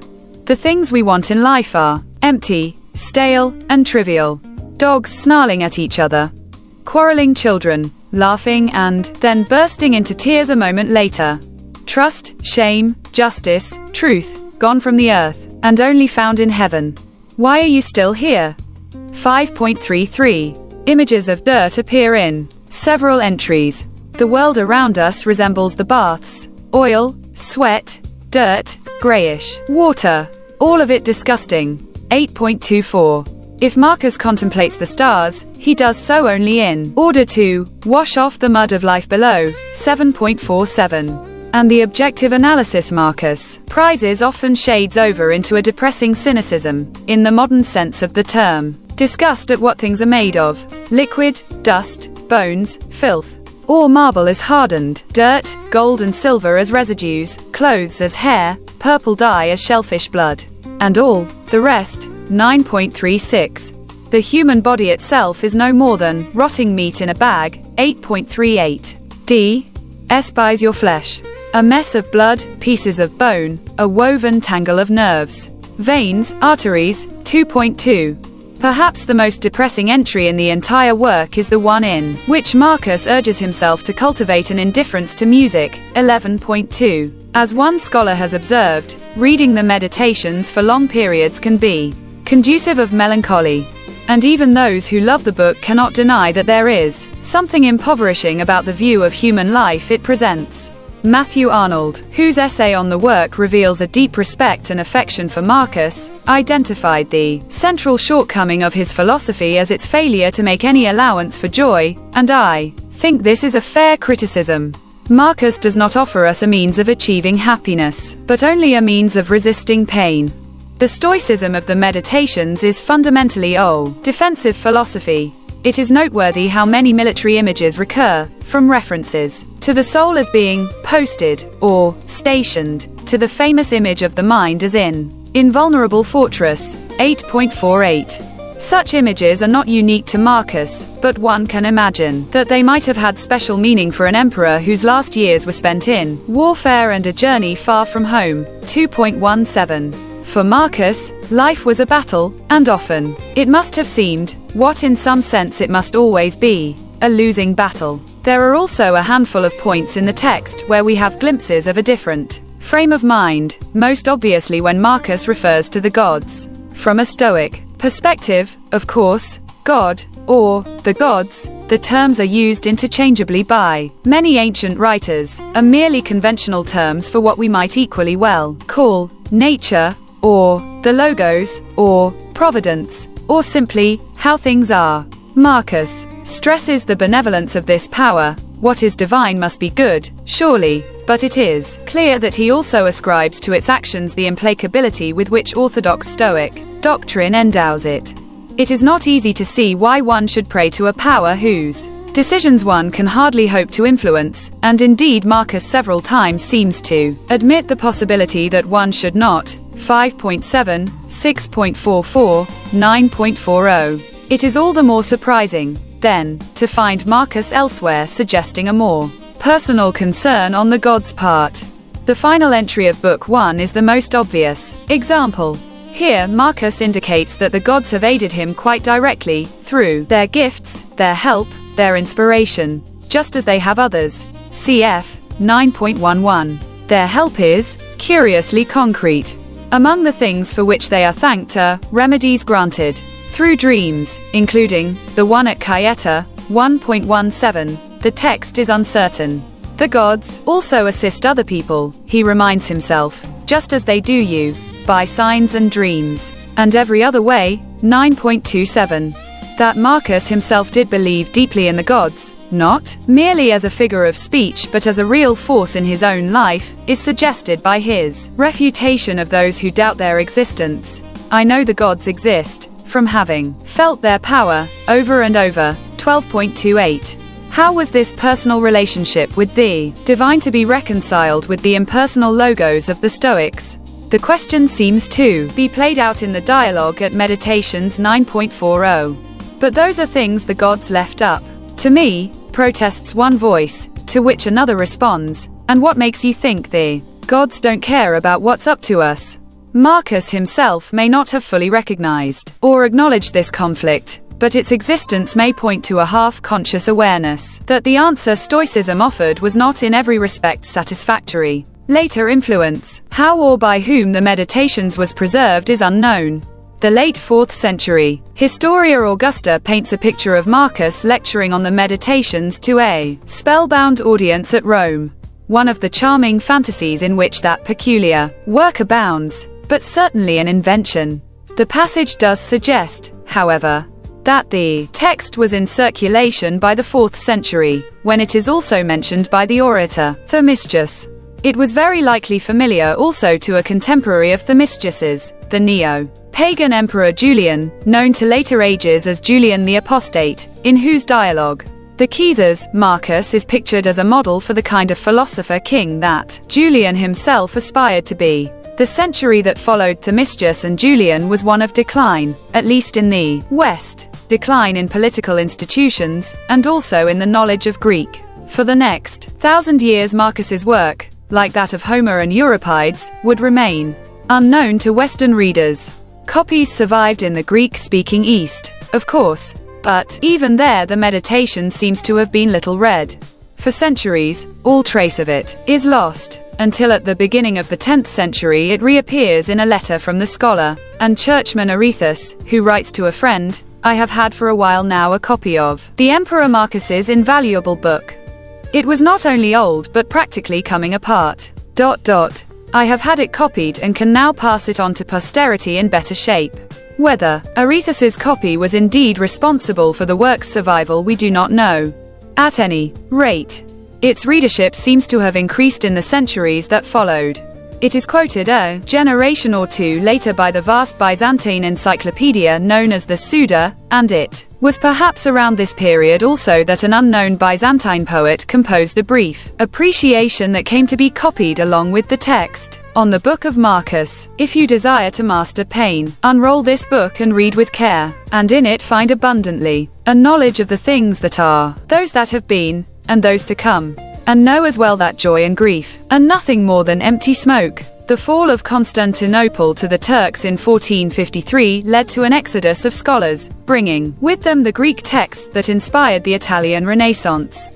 The things we want in life are empty, stale, and trivial. Dogs snarling at each other, quarreling children, laughing and then bursting into tears a moment later. Trust, shame, justice, truth, gone from the earth, and only found in heaven. Why are you still here? 5.33. Images of dirt appear in several entries. The world around us resembles the baths: oil, sweat, dirt, grayish, water, all of it disgusting. 8.24. If Marcus contemplates the stars, he does so only in order to wash off the mud of life below. 7.47. And the objective analysis Marcus prizes often shades over into a depressing cynicism, in the modern sense of the term. Disgust at what things are made of: liquid, dust, bones, filth. Or marble as hardened, dirt, gold and silver as residues, clothes as hair, purple dye as shellfish blood. And all the rest. 9.36. The human body itself is no more than rotting meat in a bag. 8.38. D. Despise your flesh. A mess of blood, pieces of bone, a woven tangle of nerves, veins, arteries. 2.2. Perhaps the most depressing entry in the entire work is the one in which Marcus urges himself to cultivate an indifference to music. 11.2. As one scholar has observed, reading the Meditations for long periods can be conducive of melancholy. And even those who love the book cannot deny that there is something impoverishing about the view of human life it presents. Matthew Arnold, whose essay on the work reveals a deep respect and affection for Marcus, identified the central shortcoming of his philosophy as its failure to make any allowance for joy, and I think this is a fair criticism. Marcus does not offer us a means of achieving happiness, but only a means of resisting pain. The Stoicism of the Meditations is fundamentally defensive philosophy. It is noteworthy how many military images recur, from references to the soul as being posted or stationed, to the famous image of the mind as in invulnerable fortress. 8.48. Such images are not unique to Marcus, but one can imagine that they might have had special meaning for an emperor whose last years were spent in warfare and a journey far from home. 2.17. For Marcus, life was a battle, and often, it must have seemed, what in some sense it must always be, a losing battle. There are also a handful of points in the text where we have glimpses of a different frame of mind, most obviously when Marcus refers to the gods. From a Stoic perspective, of course, God, or the gods, the terms are used interchangeably by many ancient writers, are merely conventional terms for what we might equally well call nature, or the logos, or providence, or simply how things are. Marcus stresses the benevolence of this power. What is divine must be good, surely, but it is clear that he also ascribes to its actions the implacability with which orthodox Stoic doctrine endows it. It is not easy to see why one should pray to a power whose decisions one can hardly hope to influence, and indeed Marcus several times seems to admit the possibility that one should not. 5.7, 6.44, 9.40. It is all the more surprising, then, to find Marcus elsewhere suggesting a more personal concern on the gods' part. The final entry of Book 1 is the most obvious example. Here, Marcus indicates that the gods have aided him quite directly, through their gifts, their help, their inspiration, just as they have others. Cf. 9.11. Their help is, curiously concrete. Among the things for which they are thanked are remedies granted through dreams, including the one at Cayeta, 1.17. The text is uncertain. The gods also assist other people, he reminds himself, just as they do you, by signs and dreams, and every other way. 9.27. That Marcus himself did believe deeply in the gods, not merely as a figure of speech but as a real force in his own life, is suggested by his refutation of those who doubt their existence. I know the gods exist, from having felt their power, over and over. 12.28. How was this personal relationship with the divine to be reconciled with the impersonal logos of the Stoics? The question seems to be played out in the dialogue at Meditations 9.40. But those are things the gods left up to me, protests one voice, to which another responds, and what makes you think the gods don't care about what's up to us? Marcus himself may not have fully recognized or acknowledged this conflict, but its existence may point to a half-conscious awareness that the answer Stoicism offered was not in every respect satisfactory. Later influence, how or by whom the Meditations was preserved, is unknown. The late 4th century Historia Augusta paints a picture of Marcus lecturing on the Meditations to a spellbound audience at Rome. One of the charming fantasies in which that peculiar work abounds, but certainly an invention. The passage does suggest, however, that the text was in circulation by the 4th century, when it is also mentioned by the orator Themistius. It was very likely familiar also to a contemporary of Themistius's, the neo-pagan emperor Julian, known to later ages as Julian the Apostate, in whose dialogue the Caesars, Marcus is pictured as a model for the kind of philosopher-king that Julian himself aspired to be. The century that followed Themistius and Julian was one of decline, at least in the West, decline in political institutions, and also in the knowledge of Greek. For the next 1,000 years Marcus's work, like that of Homer and Euripides, would remain unknown to Western readers. Copies survived in the Greek-speaking East, of course, but even there the Meditation seems to have been little read. For centuries, all trace of it is lost, until at the beginning of the 10th century it reappears in a letter from the scholar and churchman Aurelius, who writes to a friend, "I have had for a while now a copy of the Emperor Marcus's invaluable book. It was not only old but practically coming apart. I have had it copied and can now pass it on to posterity in better shape." Whether Aurelius's copy was indeed responsible for the work's survival we do not know. At any rate, its readership seems to have increased in the centuries that followed. It is quoted a generation or two later by the vast Byzantine encyclopedia known as the Suda, and it was perhaps around this period also that an unknown Byzantine poet composed a brief appreciation that came to be copied along with the text. On the Book of Marcus, if you desire to master pain, unroll this book and read with care, and in it find abundantly a knowledge of the things that are, those that have been, and those to come. And know as well that joy and grief are nothing more than empty smoke. The fall of Constantinople to the Turks in 1453 led to an exodus of scholars, bringing with them the Greek texts that inspired the Italian Renaissance.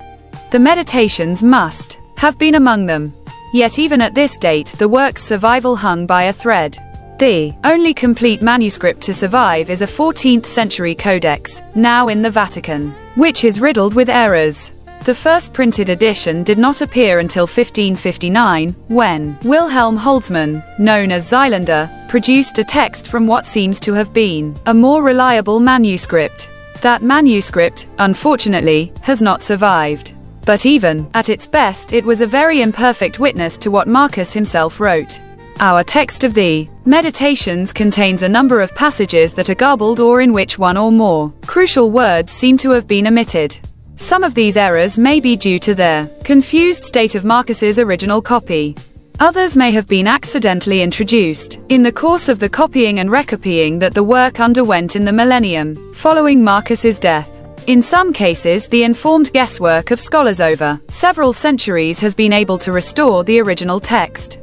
The Meditations must have been among them. Yet even at this date the work's survival hung by a thread. The only complete manuscript to survive is a 14th century codex, now in the Vatican, which is riddled with errors. The first printed edition did not appear until 1559, when Wilhelm Holtzmann, known as Xylander, produced a text from what seems to have been a more reliable manuscript. That manuscript, unfortunately, has not survived. But even at its best it was a very imperfect witness to what Marcus himself wrote. Our text of the Meditations contains a number of passages that are garbled or in which one or more crucial words seem to have been omitted. Some of these errors may be due to the confused state of Marcus's original copy. Others may have been accidentally introduced in the course of the copying and recopying that the work underwent in the millennium following Marcus's death. In some cases, the informed guesswork of scholars over several centuries has been able to restore the original text.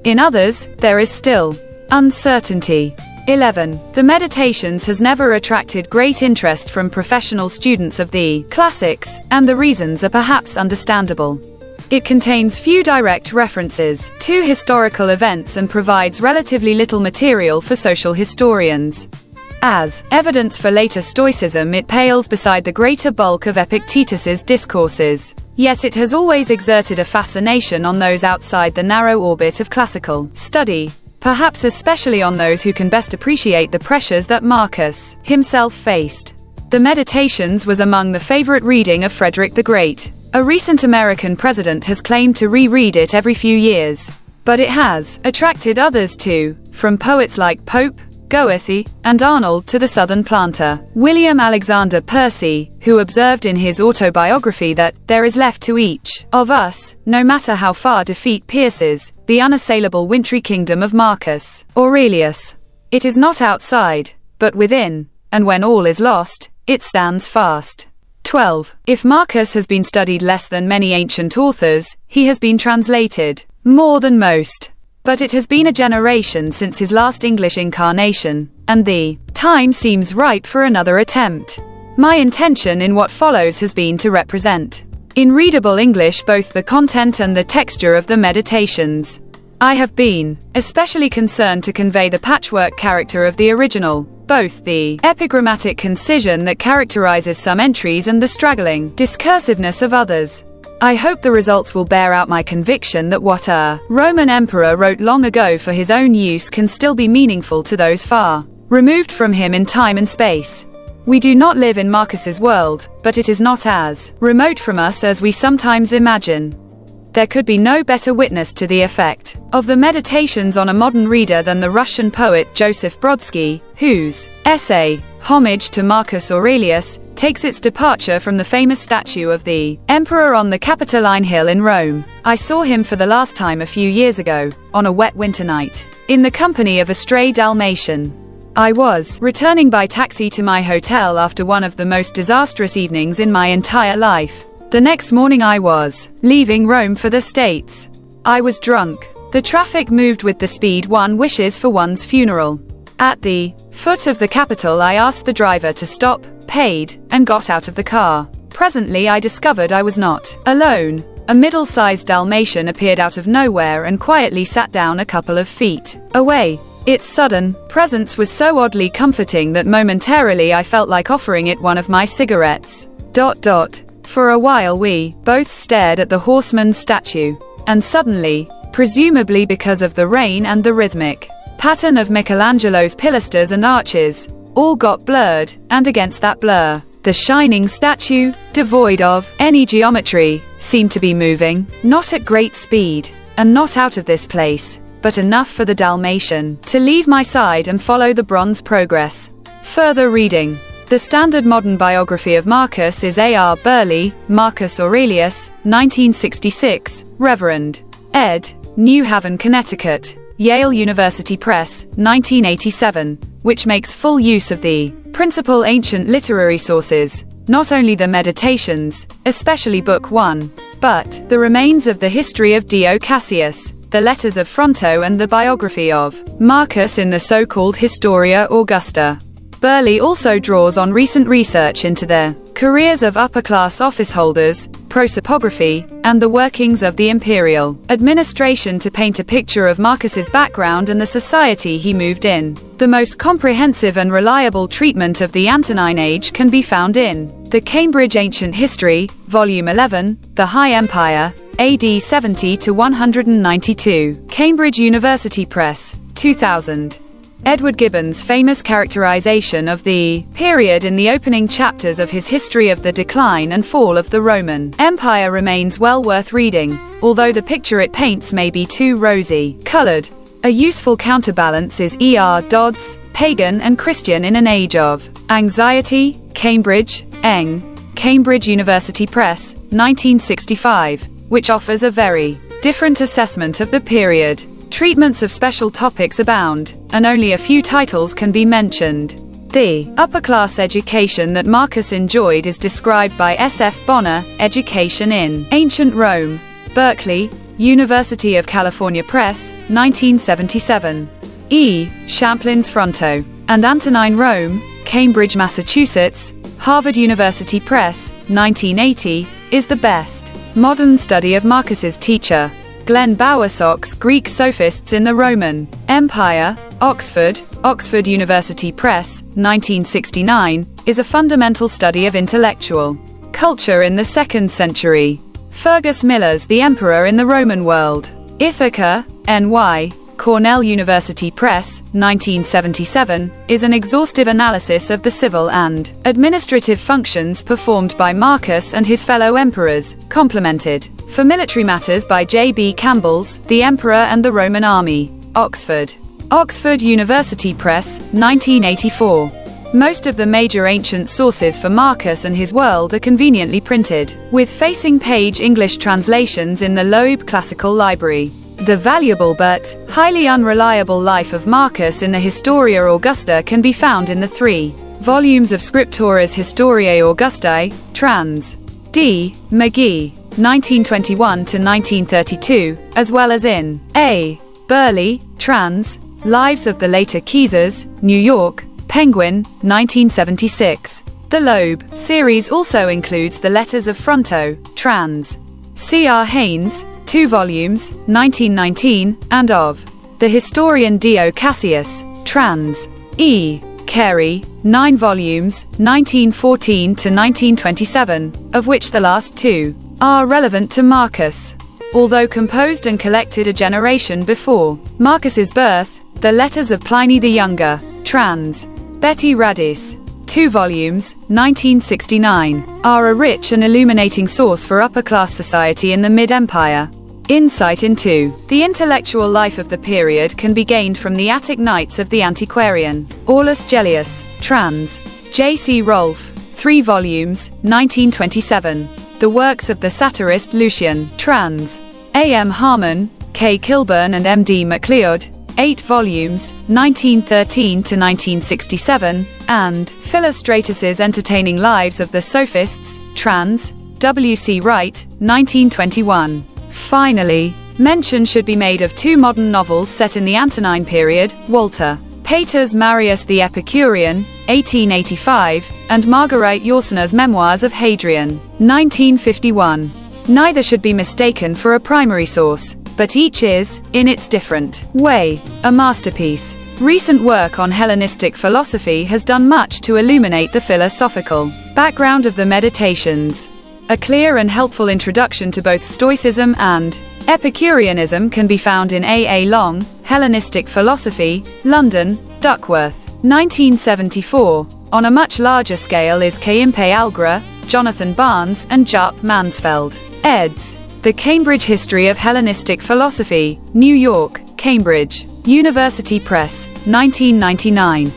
In others, there is still uncertainty. 11. The Meditations has never attracted great interest from professional students of the classics, and the reasons are perhaps understandable. It contains few direct references to historical events and provides relatively little material for social historians. As evidence for later Stoicism, it pales beside the greater bulk of Epictetus's discourses. Yet it has always exerted a fascination on those outside the narrow orbit of classical study, perhaps especially on those who can best appreciate the pressures that Marcus himself faced. The Meditations was among the favorite reading of Frederick the Great. A recent American president has claimed to reread it every few years. But it has attracted others too, from poets like Pope, Goethe, and Arnold to the Southern planter, William Alexander Percy, who observed in his autobiography that there is left to each of us, no matter how far defeat pierces, the unassailable wintry kingdom of Marcus Aurelius. It is not outside, but within, and when all is lost, it stands fast. 12. If Marcus has been studied less than many ancient authors, he has been translated more than most. But it has been a generation since his last English incarnation, and the time seems ripe for another attempt. My intention in what follows has been to represent, in readable English, both the content and the texture of the Meditations. I have been especially concerned to convey the patchwork character of the original, both the epigrammatic concision that characterizes some entries and the straggling discursiveness of others. I hope the results will bear out my conviction that what a Roman emperor wrote long ago for his own use can still be meaningful to those far removed from him in time and space. We do not live in Marcus's world, but it is not as remote from us as we sometimes imagine. There could be no better witness to the effect of the Meditations on a modern reader than the Russian poet Joseph Brodsky, whose essay, Homage to Marcus Aurelius, takes its departure from the famous statue of the emperor on the Capitoline Hill in Rome. I saw him for the last time a few years ago, on a wet winter night, in the company of a stray Dalmatian. I was returning by taxi to my hotel after one of the most disastrous evenings in my entire life. The next morning I was leaving Rome for the States. I was drunk. The traffic moved with the speed one wishes for one's funeral. At the foot of the Capitol, I asked the driver to stop, paid, and got out of the car. Presently I discovered I was not alone. A middle-sized Dalmatian appeared out of nowhere and quietly sat down a couple of feet away. Its sudden presence was so oddly comforting that momentarily I felt like offering it one of my cigarettes. For a while we both stared at the horseman's statue, and suddenly, presumably because of the rain and the rhythmic pattern of Michelangelo's pilasters and arches, all got blurred, and against that blur, the shining statue, devoid of any geometry, seemed to be moving, not at great speed, and not out of this place, but enough for the Dalmatian to leave my side and follow the bronze progress. Further reading. The standard modern biography of Marcus is A.R. Burleigh, Marcus Aurelius, 1966, Reverend. ed. New Haven, Connecticut, Yale University Press, 1987, which makes full use of the principal ancient literary sources, not only the Meditations, especially Book 1, but the remains of the history of Dio Cassius, the letters of Fronto, and the biography of Marcus in the so-called Historia Augusta. Burleigh also draws on recent research into the careers of upper-class office holders, prosopography, and the workings of the imperial administration to paint a picture of Marcus's background and the society he moved in. The most comprehensive and reliable treatment of the Antonine Age can be found in the Cambridge Ancient History, Volume 11, The High Empire, AD 70 to 192, Cambridge University Press, 2000. Edward Gibbon's famous characterization of the period in the opening chapters of his History of the Decline and Fall of the Roman Empire remains well worth reading, although the picture it paints may be too rosy-colored. A useful counterbalance is E.R. Dodd's Pagan and Christian in an Age of Anxiety, Cambridge, Cambridge University Press, 1965, which offers a very different assessment of the period. Treatments of special topics abound, and only a few titles can be mentioned. The upper-class education that Marcus enjoyed is described by S.F. Bonner, Education in Ancient Rome, Berkeley, University of California Press, 1977. E. Champlin's Fronto and Antonine Rome, Cambridge, Massachusetts, Harvard University Press, 1980, is the best modern study of Marcus's teacher, Glenn Bowersock's Greek sophists in the Roman Empire, Oxford, Oxford University Press, 1969, is a fundamental study of intellectual culture in the 2nd century. Fergus Miller's The Emperor in the Roman World, Ithaca, NY, Cornell University Press, 1977, is an exhaustive analysis of the civil and administrative functions performed by Marcus and his fellow emperors, complemented, for military matters, by J.B. Campbell's The Emperor and the Roman Army, Oxford. Oxford University Press, 1984. Most of the major ancient sources for Marcus and his world are conveniently printed, with facing page English translations in the Loeb Classical Library. The valuable but highly unreliable life of Marcus in the Historia Augusta can be found in the 3 volumes of Scriptura's Historiae Augustae, trans. D. McGee, 1921–1932, as well as in A. Burley, trans. Lives of the Later Caesars, New York, Penguin, 1976. The Loeb series also includes the Letters of Fronto, trans. C.R. Haynes, 2 volumes, 1919, and of the historian Dio Cassius, trans. E. Carey, 9 volumes, 1914–1927, of which the last 2 are relevant to Marcus. Although composed and collected a generation before Marcus's birth, the Letters of Pliny the Younger, trans. Betty Radis, 2 volumes, 1969, are a rich and illuminating source for upper-class society in the mid-empire. Insight into the intellectual life of the period can be gained from the Attic Nights of the Antiquarian, Aulus Gellius, trans. J.C. Rolfe, 3 volumes, 1927. The works of the satirist Lucian, trans. A.M. Harmon, K. Kilburn and M.D. MacLeod, 8 volumes, 1913–1967, and Philostratus's Entertaining Lives of the Sophists, trans. W.C. Wright, 1921. Finally, mention should be made of 2 modern novels set in the Antonine period, Walter Pater's Marius the Epicurean, 1885, and Marguerite Yourcener's Memoirs of Hadrian, 1951. Neither should be mistaken for a primary source, but each is, in its different way, a masterpiece. Recent work on Hellenistic philosophy has done much to illuminate the philosophical background of the Meditations. A clear and helpful introduction to both Stoicism and Epicureanism can be found in A. A. Long, Hellenistic Philosophy, London, Duckworth, 1974. On a much larger scale is Kayimpe Algra, Jonathan Barnes and Jupp Mansfeld, eds. The Cambridge History of Hellenistic Philosophy, New York, Cambridge University Press, 1999.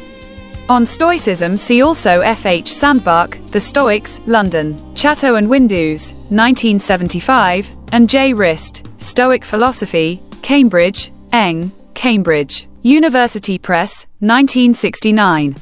On Stoicism see also F. H. Sandbach, The Stoics, London, Chatto and Windus, 1975, and J. Rist, Stoic Philosophy, Cambridge, Eng, Cambridge University Press, 1969.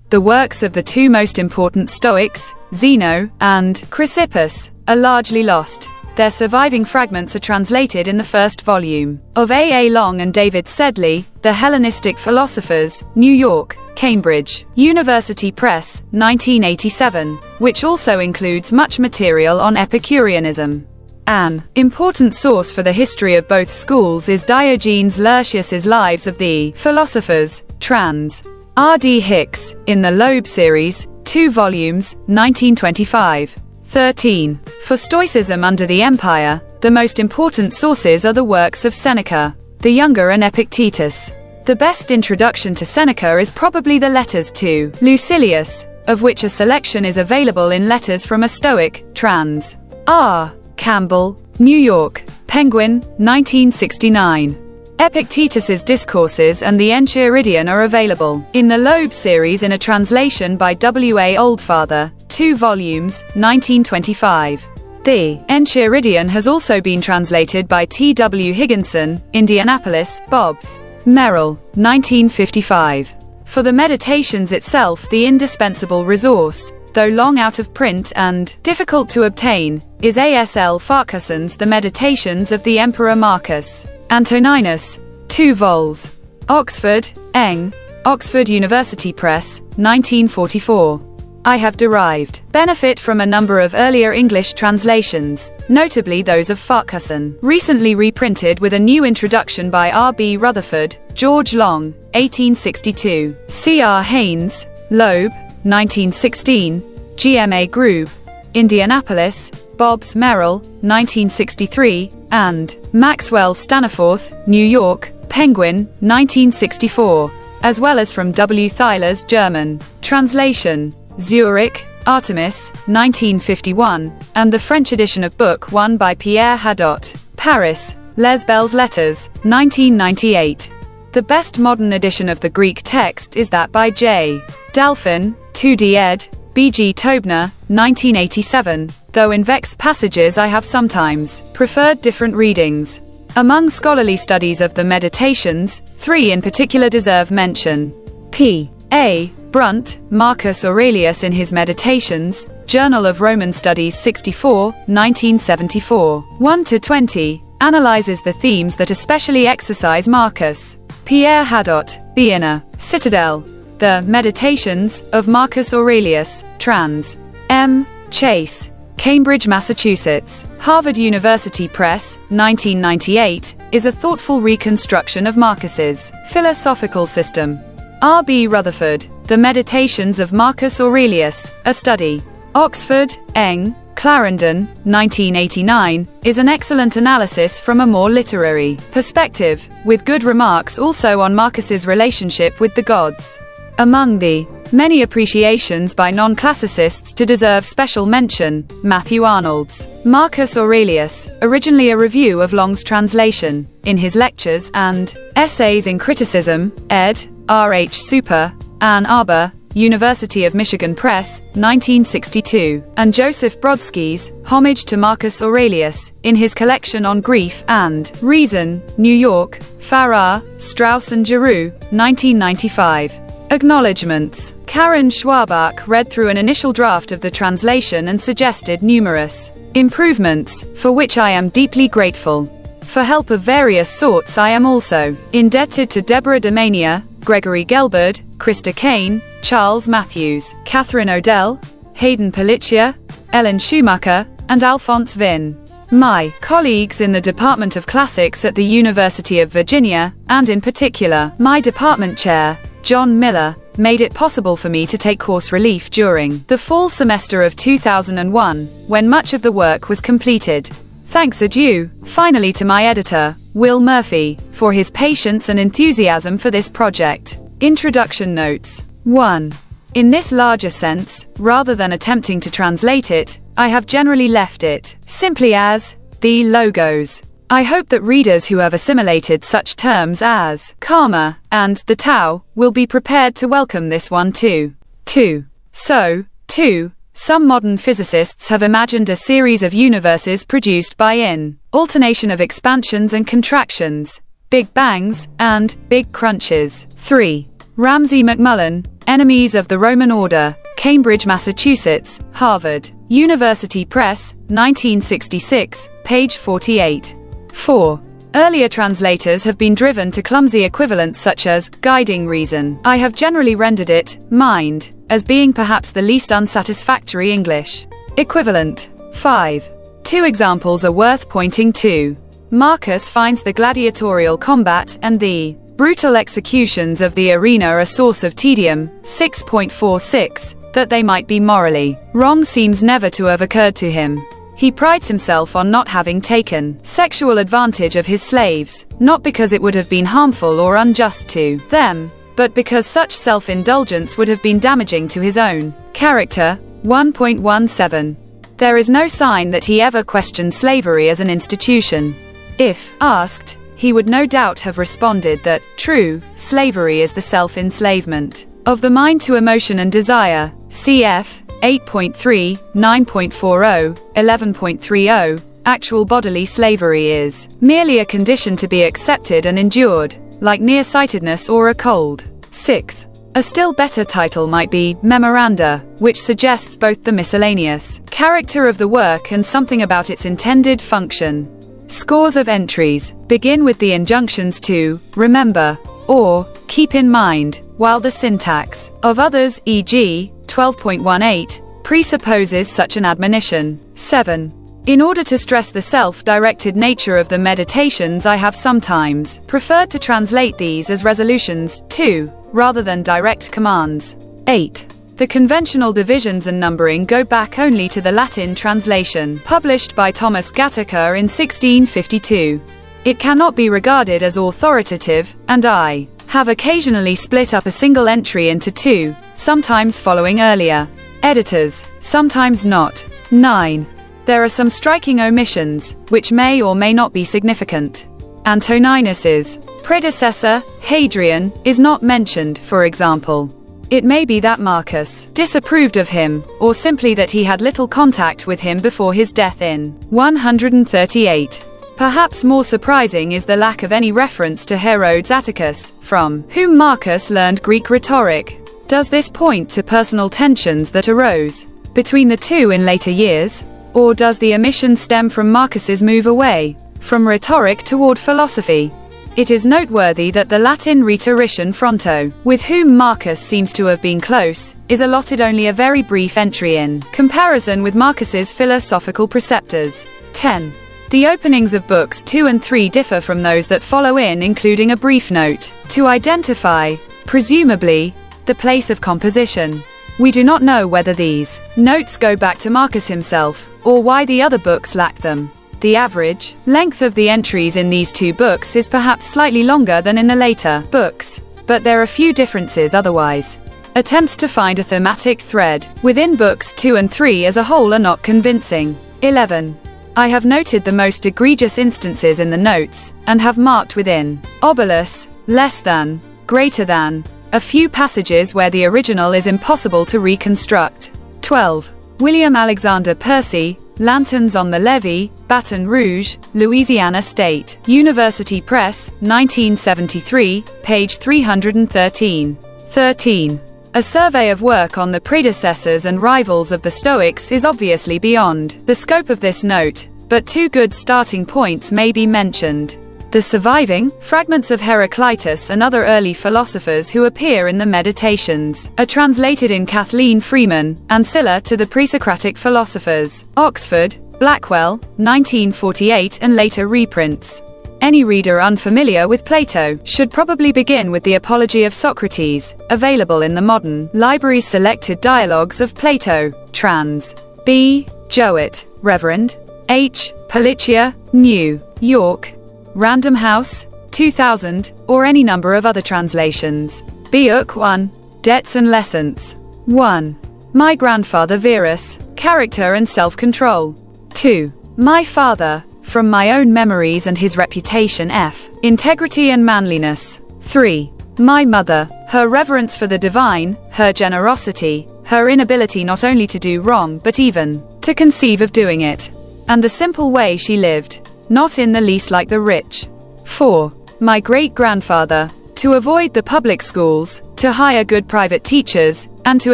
The works of the 2 most important Stoics, Zeno and Chrysippus, are largely lost. Their surviving fragments are translated in the 1st volume of A. A. Long and David Sedley, The Hellenistic Philosophers, New York, Cambridge University Press, 1987, which also includes much material on Epicureanism. An important source for the history of both schools is Diogenes Laertius's Lives of the Philosophers, trans. R. D. Hicks, in the Loeb series, 2 volumes, 1925. 13. For Stoicism under the Empire, the most important sources are the works of Seneca the Younger and Epictetus. The best introduction to Seneca is probably the Letters to Lucilius, of which a selection is available in Letters from a Stoic, trans. R. Campbell, New York, Penguin, 1969. Epictetus's Discourses and the Enchiridion are available in the Loeb series in a translation by W. A. Oldfather, 2 volumes, 1925. The Enchiridion has also been translated by T. W. Higginson, Indianapolis, Bobbs, Merrill, 1955. For the Meditations itself, the indispensable resource, though long out of print and difficult to obtain, is A. S. L. Farquharson's The Meditations of the Emperor Marcus Antoninus, 2 vols. Oxford, Eng, Oxford University Press, 1944. I have derived benefit from a number of earlier English translations, notably those of Farquharson, recently reprinted with a new introduction by R. B. Rutherford, George Long, 1862, C. R. Haynes, Loeb, 1916, G. M. A. Grube, Indianapolis, Bobbs Merrill, 1963, and Maxwell Staniforth, New York, Penguin, 1964, as well as from W. Thiler's German translation, Zurich, Artemis, 1951, and the French edition of Book 1 by Pierre Hadot, Paris, Les Belles Lettres, 1998. The best modern edition of the Greek text is that by J. Dalphin, 2d ed., B. G. Tobner, 1987, though in Vex passages I have sometimes preferred different readings. Among scholarly studies of the Meditations, 3 in particular deserve mention. P. A. Brunt, Marcus Aurelius in his Meditations, Journal of Roman Studies 64, 1974, 1-20, analyzes the themes that especially exercise Marcus. Pierre Hadot, The Inner Citadel, The Meditations of Marcus Aurelius, trans. M. Chase, Cambridge, Massachusetts, Harvard University Press, 1998, is a thoughtful reconstruction of Marcus's philosophical system. R. B. Rutherford, The Meditations of Marcus Aurelius, a Study. Oxford, Eng, Clarendon, 1989, is an excellent analysis from a more literary perspective, with good remarks also on Marcus's relationship with the gods. Among the many appreciations by non-classicists to deserve special mention, Matthew Arnold's Marcus Aurelius, originally a review of Long's translation, in his Lectures and Essays in Criticism, ed. R. H. Super, Ann Arbor, University of Michigan Press, 1962, and Joseph Brodsky's Homage to Marcus Aurelius, in his collection on Grief and Reason, New York, Farrar, Straus and Giroux, 1995. Acknowledgements. Karen Schwabach read through an initial draft of the translation and suggested numerous improvements, for which I am deeply grateful. For help of various sorts I am also indebted to Deborah Demania, Gregory Gelbard, Krista Kane, Charles Matthews, Catherine Odell, Hayden Palicia, Ellen Schumacher, and Alphonse Vinn. My colleagues in the Department of Classics at the University of Virginia, and in particular, my department chair, John Miller, made it possible for me to take course relief during the fall semester of 2001, when much of the work was completed. Thanks are due, finally, to my editor, Will Murphy, for his patience and enthusiasm for this project. Introduction notes. 1. In this larger sense, rather than attempting to translate it, I have generally left it simply as the logos. I hope that readers who have assimilated such terms as karma and the Tao will be prepared to welcome this one too. 2. So, too, some modern physicists have imagined a series of universes produced by an alternation of expansions and contractions, big bangs, and big crunches. 3. Ramsay MacMullen, Enemies of the Roman Order, Cambridge, Massachusetts, Harvard University Press, 1966, page 48. 4. Earlier translators have been driven to clumsy equivalents such as guiding reason. I have generally rendered it mind, as being perhaps the least unsatisfactory English equivalent. 5. 2 examples are worth pointing to. Marcus finds the gladiatorial combat and the brutal executions of the arena a source of tedium. 6.46. That they might be morally wrong seems never to have occurred to him. He prides himself on not having taken sexual advantage of his slaves, not because it would have been harmful or unjust to them, but because such self-indulgence would have been damaging to his own character. 1.17. There is no sign that he ever questioned slavery as an institution. If asked, he would no doubt have responded that, true, slavery is the self-enslavement of the mind to emotion and desire, cf. 8.3, 9.40, 11.30, actual bodily slavery is merely a condition to be accepted and endured, like nearsightedness or a cold. 6. A still better title might be Memoranda, which suggests both the miscellaneous character of the work and something about its intended function. Scores of entries begin with the injunctions to remember, or keep in mind, while the syntax of others, e.g., 12.18, presupposes such an admonition. 7. In order to stress the self-directed nature of the meditations, I have sometimes preferred to translate these as resolutions, too, rather than direct commands. 8. The conventional divisions and numbering go back only to the Latin translation, published by Thomas Gattaker in 1652. It cannot be regarded as authoritative, and I have occasionally split up a single entry into two, sometimes following earlier editors, sometimes not. 9. There are some striking omissions, which may or may not be significant. Antoninus's predecessor, Hadrian, is not mentioned, for example. It may be that Marcus disapproved of him, or simply that he had little contact with him before his death in 138. Perhaps more surprising is the lack of any reference to Herodes Atticus, from whom Marcus learned Greek rhetoric. Does this point to personal tensions that arose between the two in later years? Or does the omission stem from Marcus's move away from rhetoric toward philosophy? It is noteworthy that the Latin rhetorician Fronto, with whom Marcus seems to have been close, is allotted only a very brief entry in comparison with Marcus's philosophical preceptors. 10. The openings of books 2 and 3 differ from those that follow in, including a brief note to identify, presumably, the place of composition. We do not know whether these notes go back to Marcus himself, or why the other books lack them. The average length of the entries in these two books is perhaps slightly longer than in the later books, but there are few differences otherwise. Attempts to find a thematic thread within books 2 and 3 as a whole are not convincing. 11. I have noted the most egregious instances in the notes, and have marked within obelus, less than, greater than, a few passages where the original is impossible to reconstruct. 12. William Alexander Percy, Lanterns on the Levee, Baton Rouge, Louisiana State University Press, 1973, page 313. 13. A survey of work on the predecessors and rivals of the Stoics is obviously beyond the scope of this note, but two good starting points may be mentioned. The surviving fragments of Heraclitus and other early philosophers who appear in the Meditations are translated in Kathleen Freeman, Ancilla to the Pre-Socratic Philosophers, Oxford, Blackwell, 1948, and later reprints. Any reader unfamiliar with Plato should probably begin with the Apology of Socrates, available in the Modern Library's Selected Dialogues of Plato, trans. B. Jowett, Reverend. H. Policia, New York. Random House, 2000, or any number of other translations. Book 1. Debts and Lessons. 1. My Grandfather Verus, Character and Self-Control. 2. My Father, From My Own Memories and His Reputation F. Integrity and Manliness. 3. My Mother, Her Reverence for the Divine, Her Generosity, Her Inability not only to do wrong but even to conceive of doing it, and the simple way she lived, not in the least like the rich. 4. My great-grandfather, to avoid the public schools, to hire good private teachers, and to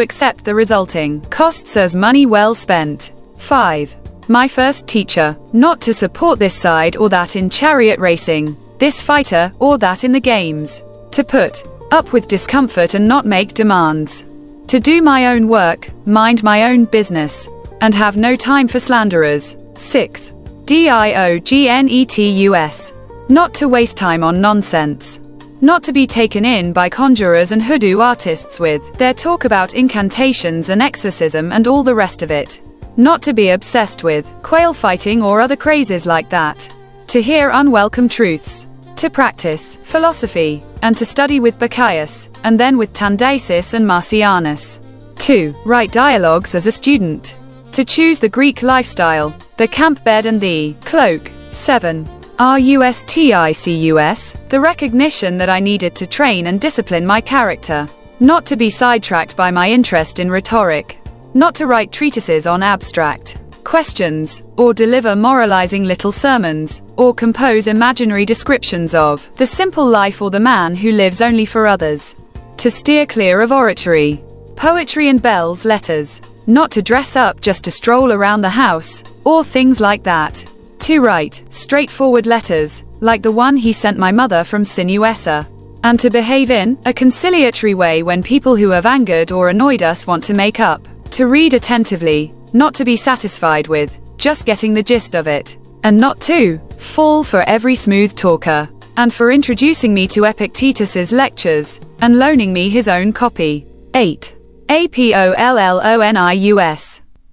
accept the resulting costs as money well spent. 5. My first teacher, not to support this side or that in chariot racing, this fighter or that in the games. To put up with discomfort and not make demands. To do my own work, mind my own business, and have no time for slanderers. 6. Diogenetus. Not to waste time on nonsense. Not to be taken in by conjurers and hoodoo artists with their talk about incantations and exorcism and all the rest of it. Not to be obsessed with quail fighting or other crazes like that. To hear unwelcome truths. To practice philosophy, and to study with Bacchius, and then with Tandasis and Marcianus. 2. Write dialogues as a student. To choose the Greek lifestyle, the camp bed and the cloak. 7. Rusticus, the recognition that I needed to train and discipline my character. Not to be sidetracked by my interest in rhetoric. Not to write treatises on abstract questions, or deliver moralizing little sermons, or compose imaginary descriptions of the simple life or the man who lives only for others. To steer clear of oratory, poetry and belles letters. Not to dress up just to stroll around the house, or things like that. To write straightforward letters, like the one he sent my mother from Sinuessa, and to behave in a conciliatory way when people who have angered or annoyed us want to make up, to read attentively, not to be satisfied with just getting the gist of it, and not to fall for every smooth talker, and for introducing me to Epictetus's lectures, and loaning me his own copy. 8. APOLLONIUS.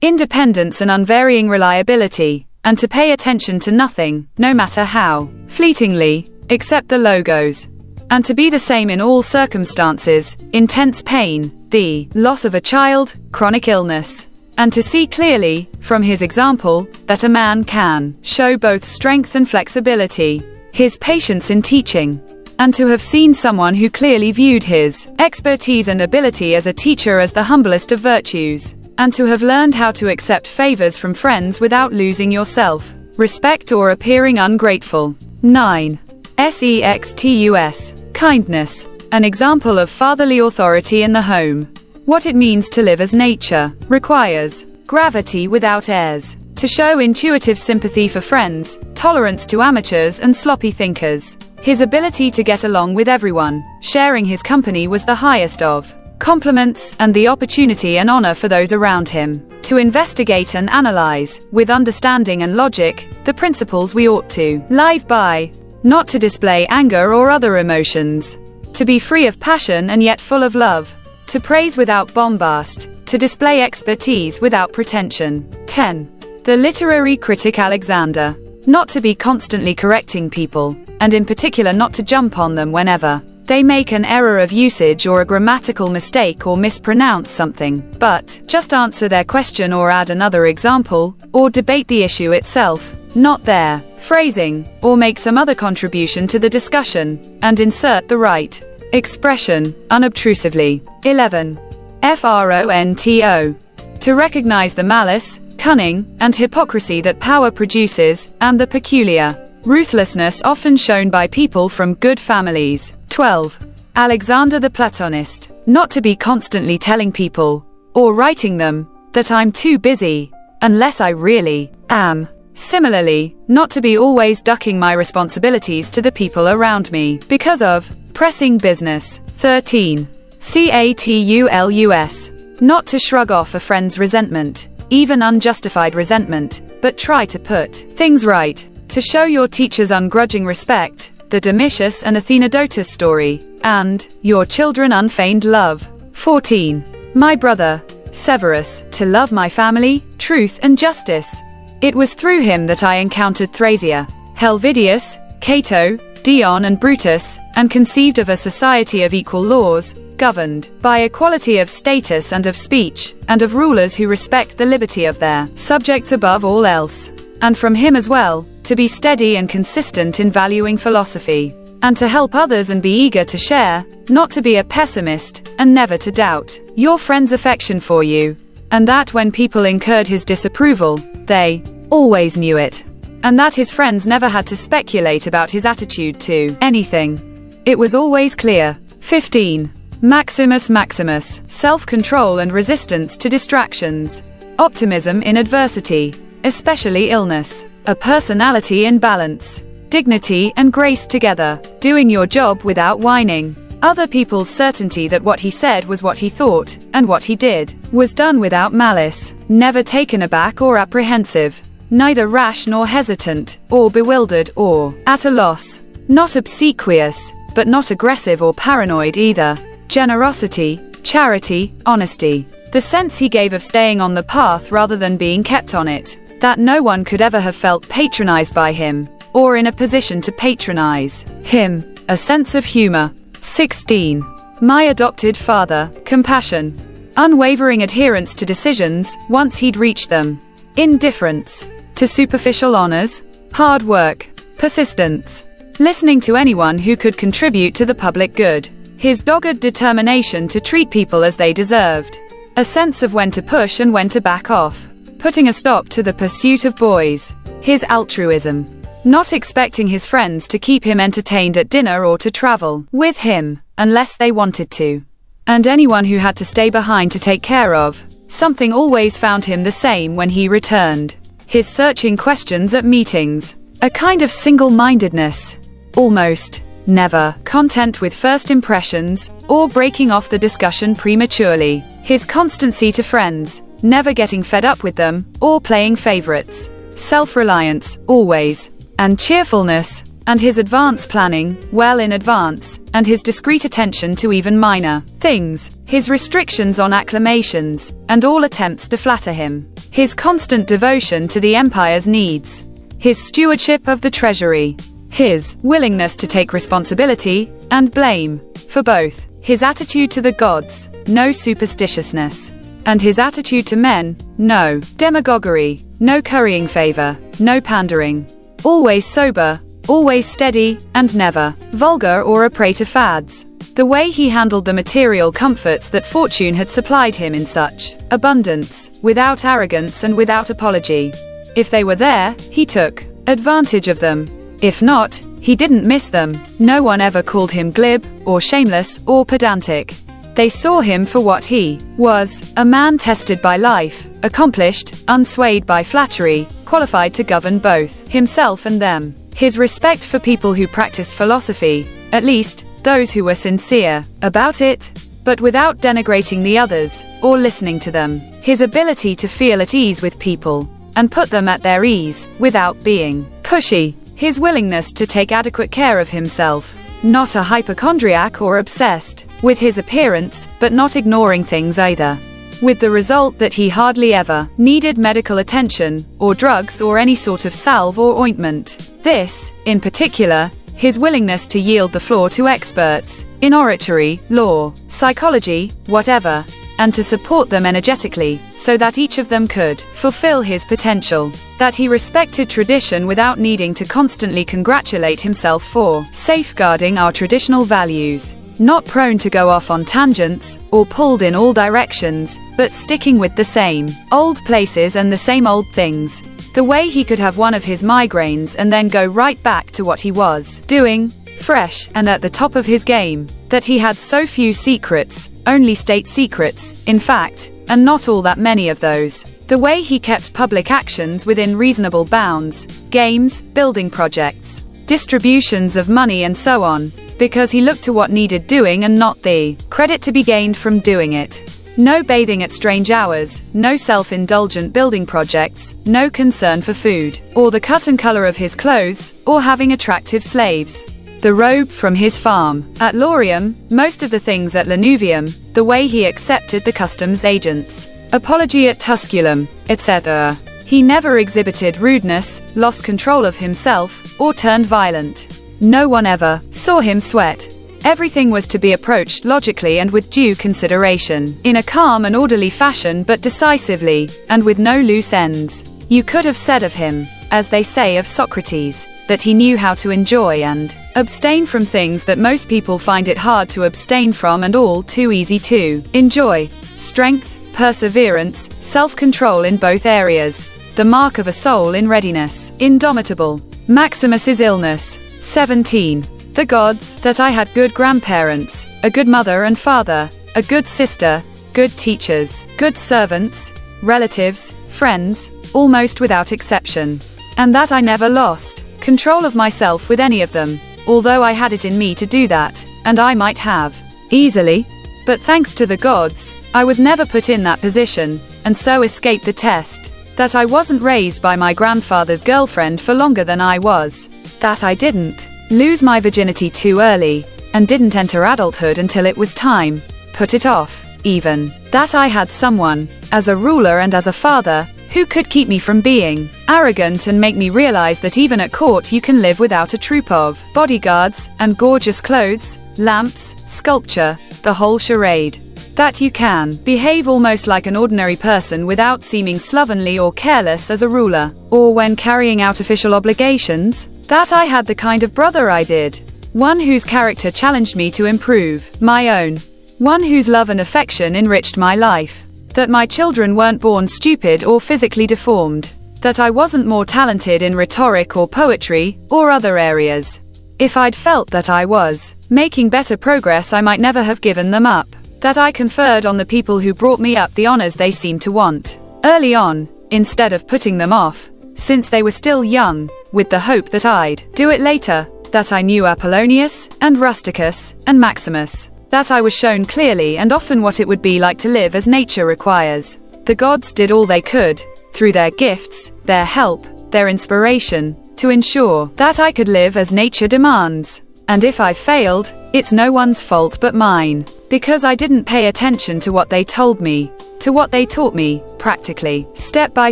Independence and unvarying reliability, and to pay attention to nothing, no matter how fleetingly, except the logos. And to be the same in all circumstances, intense pain, the loss of a child, chronic illness. And to see clearly, from his example, that a man can show both strength and flexibility, his patience in teaching, and to have seen someone who clearly viewed his expertise and ability as a teacher as the humblest of virtues, and to have learned how to accept favors from friends without losing yourself, respect or appearing ungrateful. 9. SEXTUS. Kindness. An example of fatherly authority in the home. What it means to live as nature requires gravity without airs, to show intuitive sympathy for friends, tolerance to amateurs and sloppy thinkers. His ability to get along with everyone, sharing his company was the highest of compliments, and the opportunity and honor for those around him, to investigate and analyze, with understanding and logic, the principles we ought to live by, not to display anger or other emotions, to be free of passion and yet full of love, to praise without bombast, to display expertise without pretension. 10. The literary critic Alexander. Not to be constantly correcting people, and in particular not to jump on them whenever they make an error of usage or a grammatical mistake or mispronounce something, but just answer their question or add another example, or debate the issue itself, not their phrasing, or make some other contribution to the discussion, and insert the right expression, unobtrusively. 11. FRONTO. To recognize the malice, cunning, and hypocrisy that power produces, and the peculiar ruthlessness often shown by people from good families. 12. Alexander the Platonist. Not to be constantly telling people, or writing them, that I'm too busy, unless I really am. Similarly, not to be always ducking my responsibilities to the people around me, because of pressing business. 13. CATULUS. Not to shrug off a friend's resentment, even unjustified resentment, but try to put things right, to show your teachers ungrudging respect, the Domitius and Athenodotus story, and your children unfeigned love. 14. My brother, Severus, to love my family, truth and justice. It was through him that I encountered Thrasea, Helvidius, Cato, Dion and Brutus, and conceived of a society of equal laws, governed by equality of status and of speech, and of rulers who respect the liberty of their subjects above all else. And from him as well, to be steady and consistent in valuing philosophy, and to help others and be eager to share, not to be a pessimist, and never to doubt your friend's affection for you, and that when people incurred his disapproval, they always knew it, and that his friends never had to speculate about his attitude to anything. It was always clear. 15. Maximus Maximus. Self-control and resistance to distractions. Optimism in adversity, especially illness. A personality in balance. Dignity and grace together. Doing your job without whining. Other people's certainty that what he said was what he thought, and what he did was done without malice. Never taken aback or apprehensive. Neither rash nor hesitant, or bewildered or at a loss. Not obsequious, but not aggressive or paranoid either. Generosity, charity, honesty. The sense he gave of staying on the path rather than being kept on it. That no one could ever have felt patronized by him, or in a position to patronize him. A sense of humor. 16. My adopted father, compassion. Unwavering adherence to decisions, once he'd reached them. Indifference to superficial honors. Hard work. Persistence. Listening to anyone who could contribute to the public good. His dogged determination to treat people as they deserved. A sense of when to push and when to back off. Putting a stop to the pursuit of boys. His altruism. Not expecting his friends to keep him entertained at dinner or to travel with him, unless they wanted to. And anyone who had to stay behind to take care of something always found him the same when he returned. His searching questions at meetings. A kind of single-mindedness. Almost never content with first impressions, or breaking off the discussion prematurely. His constancy to friends, never getting fed up with them, or playing favorites. Self-reliance, always. And cheerfulness. And his advance planning, well in advance, and his discreet attention to even minor things. His restrictions on acclamations, and all attempts to flatter him. His constant devotion to the empire's needs. His stewardship of the treasury. His willingness to take responsibility and blame for both. His attitude to the gods, no superstitiousness. And his attitude to men, no demagoguery, no currying favor, no pandering. Always sober, always steady, and never vulgar or a prey to fads. The way he handled the material comforts that fortune had supplied him in such abundance, without arrogance and without apology. If they were there, he took advantage of them. If not, he didn't miss them. No one ever called him glib, or shameless, or pedantic. They saw him for what he was, a man tested by life, accomplished, unswayed by flattery, qualified to govern both himself and them. His respect for people who practiced philosophy, at least, those who were sincere about it, but without denigrating the others, or listening to them. His ability to feel at ease with people, and put them at their ease, without being pushy. His willingness to take adequate care of himself, not a hypochondriac or obsessed with his appearance, but not ignoring things either. With the result that he hardly ever needed medical attention, or drugs or any sort of salve or ointment. This, in particular, his willingness to yield the floor to experts, in oratory, law, psychology, whatever, and to support them energetically, so that each of them could fulfill his potential. That he respected tradition without needing to constantly congratulate himself for safeguarding our traditional values. Not prone to go off on tangents, or pulled in all directions, but sticking with the same old places and the same old things. The way he could have one of his migraines and then go right back to what he was doing, fresh and at the top of his game. That he had so few secrets, only state secrets, in fact, and not all that many of those. The way he kept public actions within reasonable bounds, games, building projects, distributions of money and so on, because he looked to what needed doing and not the credit to be gained from doing it. No bathing at strange hours, no self-indulgent building projects, no concern for food, or the cut and color of his clothes, or having attractive slaves. The robe from his farm at Laurium, most of the things at Lanuvium, the way he accepted the customs agents' apology at Tusculum, etc. He never exhibited rudeness, lost control of himself, or turned violent. No one ever saw him sweat. Everything was to be approached logically and with due consideration, in a calm and orderly fashion but decisively, and with no loose ends. You could have said of him, as they say of Socrates, that he knew how to enjoy and abstain from things that most people find it hard to abstain from and all too easy to enjoy. Strength, perseverance, self-control in both areas. The mark of a soul in readiness. Indomitable. Maximus's illness. 17. The gods, that I had good grandparents, a good mother and father, a good sister, good teachers, good servants, relatives, friends, almost without exception. And that I never lost control of myself with any of them, although I had it in me to do that, and I might have easily. But thanks to the gods, I was never put in that position, and so escaped the test. That I wasn't raised by my grandfather's girlfriend for longer than I was. That I didn't lose my virginity too early, and didn't enter adulthood until it was time. Put it off, even. That I had someone, as a ruler and as a father, who could keep me from being arrogant and make me realize that even at court you can live without a troop of bodyguards, and gorgeous clothes, lamps, sculpture, the whole charade. That you can behave almost like an ordinary person without seeming slovenly or careless as a ruler, or when carrying out official obligations. That I had the kind of brother I did. One whose character challenged me to improve my own. One whose love and affection enriched my life. That my children weren't born stupid or physically deformed. That I wasn't more talented in rhetoric or poetry, or other areas. If I'd felt that I was making better progress, I might never have given them up. That I conferred on the people who brought me up the honors they seemed to want early on, instead of putting them off, since they were still young, with the hope that I'd do it later. that I knew Apollonius, and Rusticus, and Maximus, that I was shown clearly and often what it would be like to live as nature requires. The gods did all they could, through their gifts, their help, their inspiration, to ensure that I could live as nature demands. And if I failed, it's no one's fault but mine, because I didn't pay attention to what they told me, to what they taught me, practically, step by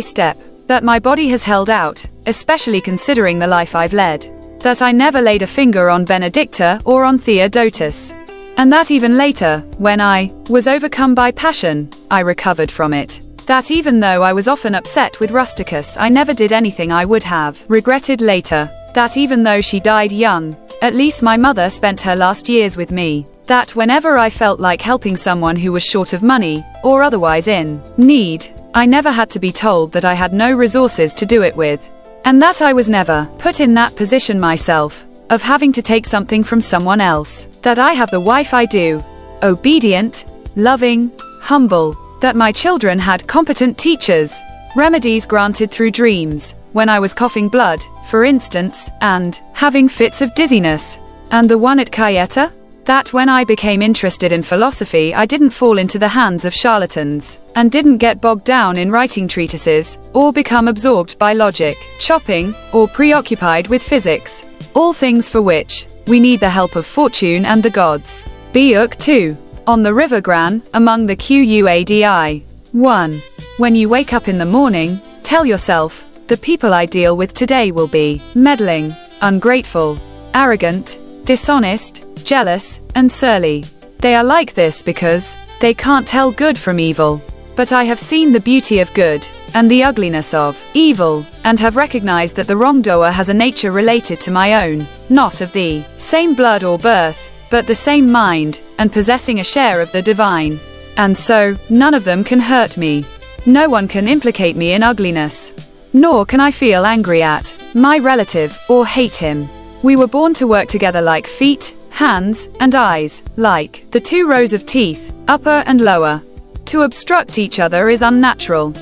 step, that my body has held out, especially considering the life I've led, that I never laid a finger on Benedicta or on Theodotus, and that even later, when I was overcome by passion, I recovered from it. That even though I was often upset with Rusticus, I never did anything I would have regretted later. That even though she died young, at least my mother spent her last years with me. That whenever I felt like helping someone who was short of money, or otherwise in need, I never had to be told that I had no resources to do it with. And that I was never put in that position myself, of having to take something from someone else. That I have the wife I do, obedient, loving, humble. That my children had competent teachers, remedies granted through dreams, when I was coughing blood, for instance, and having fits of dizziness. And the one at Cayeta? That when I became interested in philosophy, I didn't fall into the hands of charlatans, and didn't get bogged down in writing treatises, or become absorbed by logic, chopping, or preoccupied with physics, all things for which we need the help of fortune and the gods. Book 2. On the River Gran, among the Quadi. 1. When you wake up in the morning, tell yourself, the people I deal with today will be meddling, ungrateful, arrogant, dishonest, jealous, and surly. They are like this because they can't tell good from evil. But I have seen the beauty of good, and the ugliness of evil, and have recognized that the wrongdoer has a nature related to my own, not of the same blood or birth, but the same mind, and possessing a share of the divine. And so, none of them can hurt me. No one can implicate me in ugliness. Nor can I feel angry at my relative, or hate him. We were born to work together like feet, hands, and eyes, like the two rows of teeth, upper and lower. To obstruct each other is unnatural.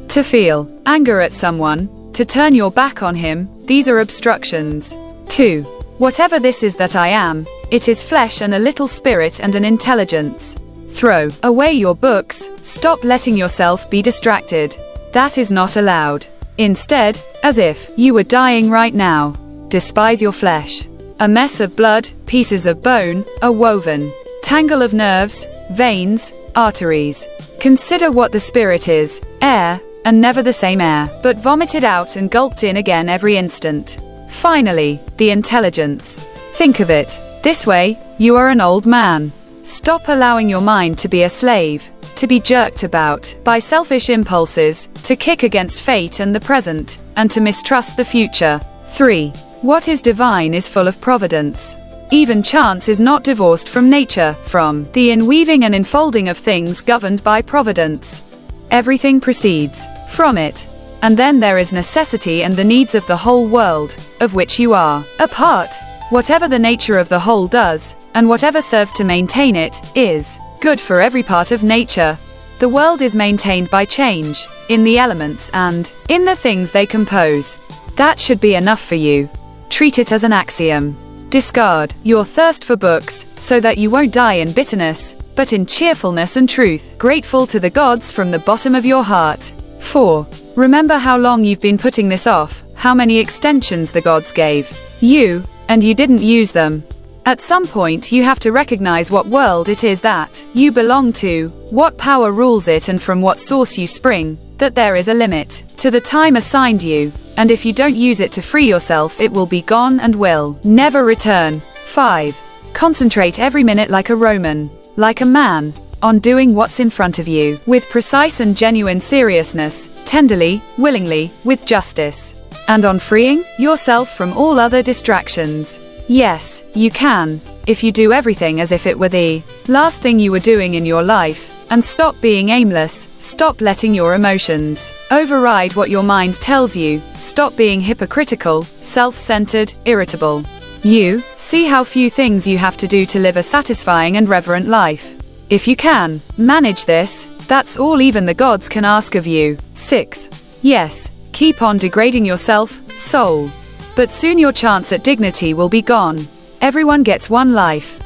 To feel anger at someone, to turn your back on him, these are obstructions. 2. Whatever this is that I am, it is flesh and a little spirit and an intelligence. Throw away your books, stop letting yourself be distracted. That is not allowed. Instead, as if you were dying right now, despise your flesh. A mess of blood, pieces of bone, a woven tangle of nerves, veins, arteries. Consider what the spirit is, air, and never the same air, but vomited out and gulped in again every instant. Finally, the intelligence. Think of it this way: you are an old man. Stop allowing your mind to be a slave, to be jerked about by selfish impulses, to kick against fate and the present, and to mistrust the future. 3. What is divine is full of providence. Even chance is not divorced from nature, from the inweaving and enfolding of things governed by providence. Everything proceeds from it. And then there is necessity and the needs of the whole world, of which you are a part. Whatever the nature of the whole does, and whatever serves to maintain it, is good for every part of nature. The world is maintained by change, in the elements and in the things they compose. That should be enough for you. Treat it as an axiom. Discard your thirst for books, so that you won't die in bitterness, but in cheerfulness and truth, grateful to the gods from the bottom of your heart. 4. Remember how long you've been putting this off, how many extensions the gods gave you, and you didn't use them. At some point you have to recognize what world it is that you belong to, what power rules it and from what source you spring, that there is a limit to the time assigned you, and if you don't use it to free yourself it will be gone and will never return. 5. Concentrate every minute like a Roman, like a man, on doing what's in front of you, with precise and genuine seriousness, tenderly, willingly, with justice, and on freeing yourself from all other distractions. Yes, you can, if you do everything as if it were the last thing you were doing in your life, and stop being aimless, stop letting your emotions override what your mind tells you, stop being hypocritical, self-centered, irritable. You see how few things you have to do to live a satisfying and reverent life. If you can manage this, that's all even the gods can ask of you. 6. Yes, keep on degrading yourself, soul. But soon your chance at dignity will be gone. Everyone gets one life.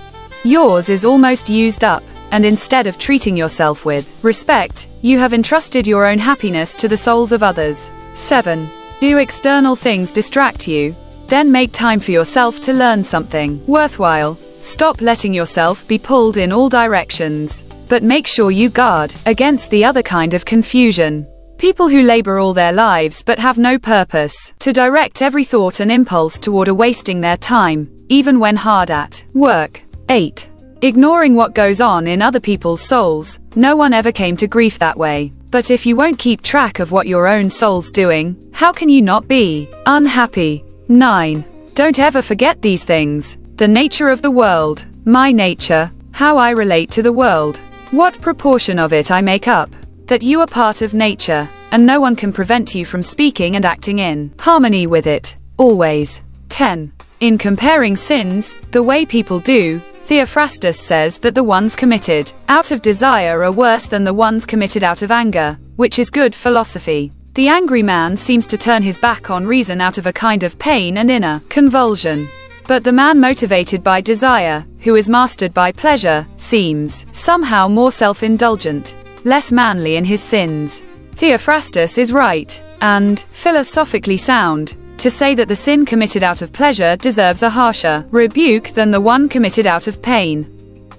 Yours is almost used up, and instead of treating yourself with respect, you have entrusted your own happiness to the souls of others. 7. Do external things distract you? Then make time for yourself to learn something worthwhile. Stop letting yourself be pulled in all directions. But make sure you guard against the other kind of confusion. People who labor all their lives but have no purpose to direct every thought and impulse toward wasting their time, even when hard at work. 8. Ignoring what goes on in other people's souls. No one ever came to grief that way. But if you won't keep track of what your own soul's doing, how can you not be unhappy? 9. Don't ever forget these things. The nature of the world, my nature, how I relate to the world, what proportion of it I make up, that you are part of nature, and no one can prevent you from speaking and acting in harmony with it, always. 10. In comparing sins, the way people do, Theophrastus says that the ones committed out of desire are worse than the ones committed out of anger, which is good philosophy. The angry man seems to turn his back on reason out of a kind of pain and inner convulsion. But the man motivated by desire, who is mastered by pleasure, seems somehow more self-indulgent, less manly in his sins. Theophrastus is right, and philosophically sound, to say that the sin committed out of pleasure deserves a harsher rebuke than the one committed out of pain.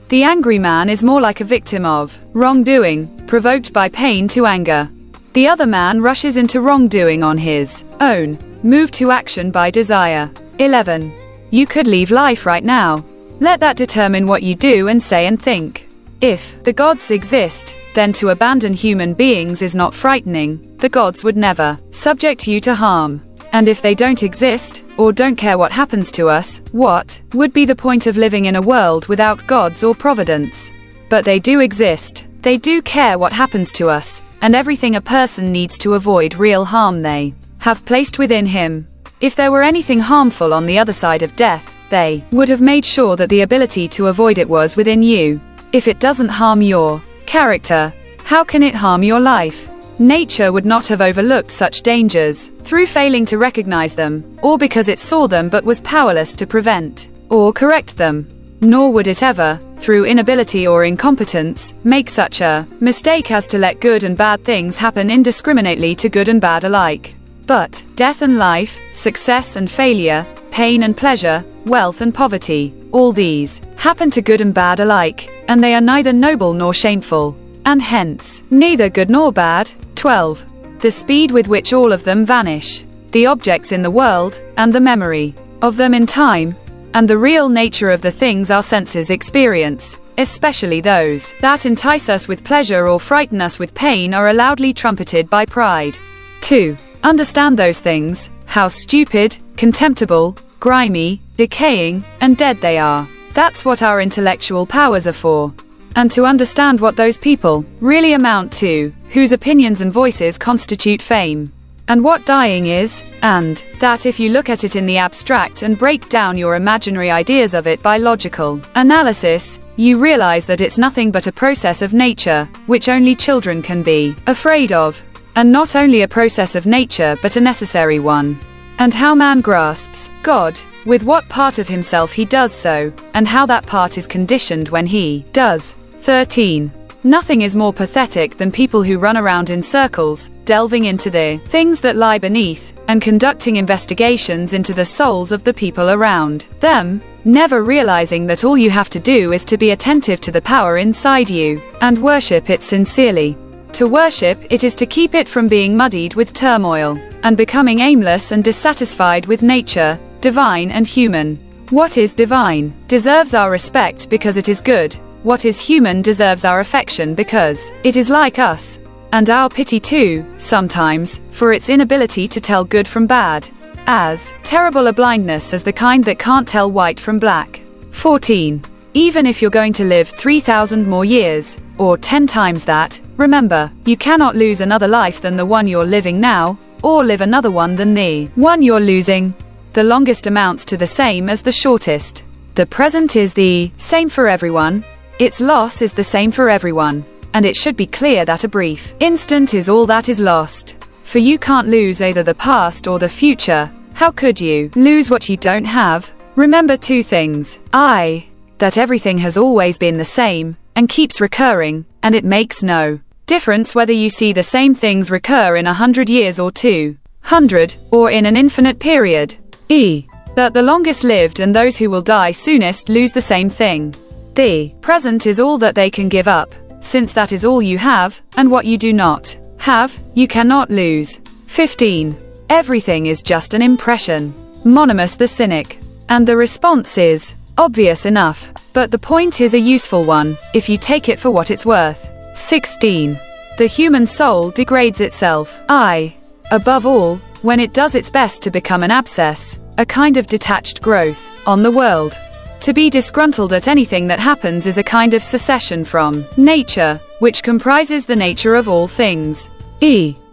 The angry man is more like a victim of wrongdoing, provoked by pain to anger. The other man rushes into wrongdoing on his own, moved to action by desire. 11. You could leave life right now. Let that determine what you do and say and think. If the gods exist, then to abandon human beings is not frightening. The gods would never subject you to harm. And if they don't exist, or don't care what happens to us, what would be the point of living in a world without gods or providence? But they do exist. They do care what happens to us, and everything a person needs to avoid real harm they have placed within him. If there were anything harmful on the other side of death, they would have made sure that the ability to avoid it was within you. If it doesn't harm your character, how can it harm your life? Nature would not have overlooked such dangers, through failing to recognize them, or because it saw them but was powerless to prevent or correct them. Nor would it ever, through inability or incompetence, make such a mistake as to let good and bad things happen indiscriminately to good and bad alike. But death and life, success and failure, pain and pleasure, wealth and poverty, all these happen to good and bad alike, and they are neither noble nor shameful, and hence neither good nor bad. 12. The speed with which all of them vanish, the objects in the world, and the memory of them in time, and the real nature of the things our senses experience, especially those that entice us with pleasure or frighten us with pain, are loudly trumpeted by pride. 2. Understand those things, how stupid, contemptible, grimy, decaying, and dead they are. That's what our intellectual powers are for. And to understand what those people really amount to, whose opinions and voices constitute fame, and what dying is, and that if you look at it in the abstract and break down your imaginary ideas of it by logical analysis, you realize that it's nothing but a process of nature, which only children can be afraid of. And not only a process of nature but a necessary one. And how man grasps God, with what part of himself he does so, and how that part is conditioned when he does. 13. Nothing is more pathetic than people who run around in circles, delving into the things that lie beneath, and conducting investigations into the souls of the people around them, never realizing that all you have to do is to be attentive to the power inside you, and worship it sincerely. To worship it is to keep it from being muddied with turmoil, and becoming aimless and dissatisfied with nature, divine and human. What is divine deserves our respect because it is good. What is human deserves our affection because it is like us. And our pity too, sometimes, for its inability to tell good from bad. As terrible a blindness as the kind that can't tell white from black. 14. Even if you're going to live 3,000 more years, or 10 times that, remember, you cannot lose another life than the one you're living now, or live another one than the one you're losing. The longest amounts to the same as the shortest. The present is the same for everyone. Its loss is the same for everyone. And it should be clear that a brief instant is all that is lost. For you can't lose either the past or the future. How could you lose what you don't have? Remember two things. That everything has always been the same, and keeps recurring, and it makes no difference whether you see the same things recur in 100 years or 200, or in an infinite period. That the longest lived and those who will die soonest lose the same thing. The present is all that they can give up, since that is all you have, and what you do not have, you cannot lose. 15. Everything is just an impression. Monimus the cynic. And the response is obvious enough, but the point is a useful one, if you take it for what it's worth. 16. The human soul degrades itself. Above all, when it does its best to become an abscess, a kind of detached growth, on the world. To be disgruntled at anything that happens is a kind of secession from nature, which comprises the nature of all things.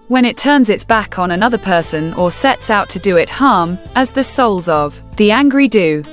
When it turns its back on another person or sets out to do it harm, as the souls of the angry do.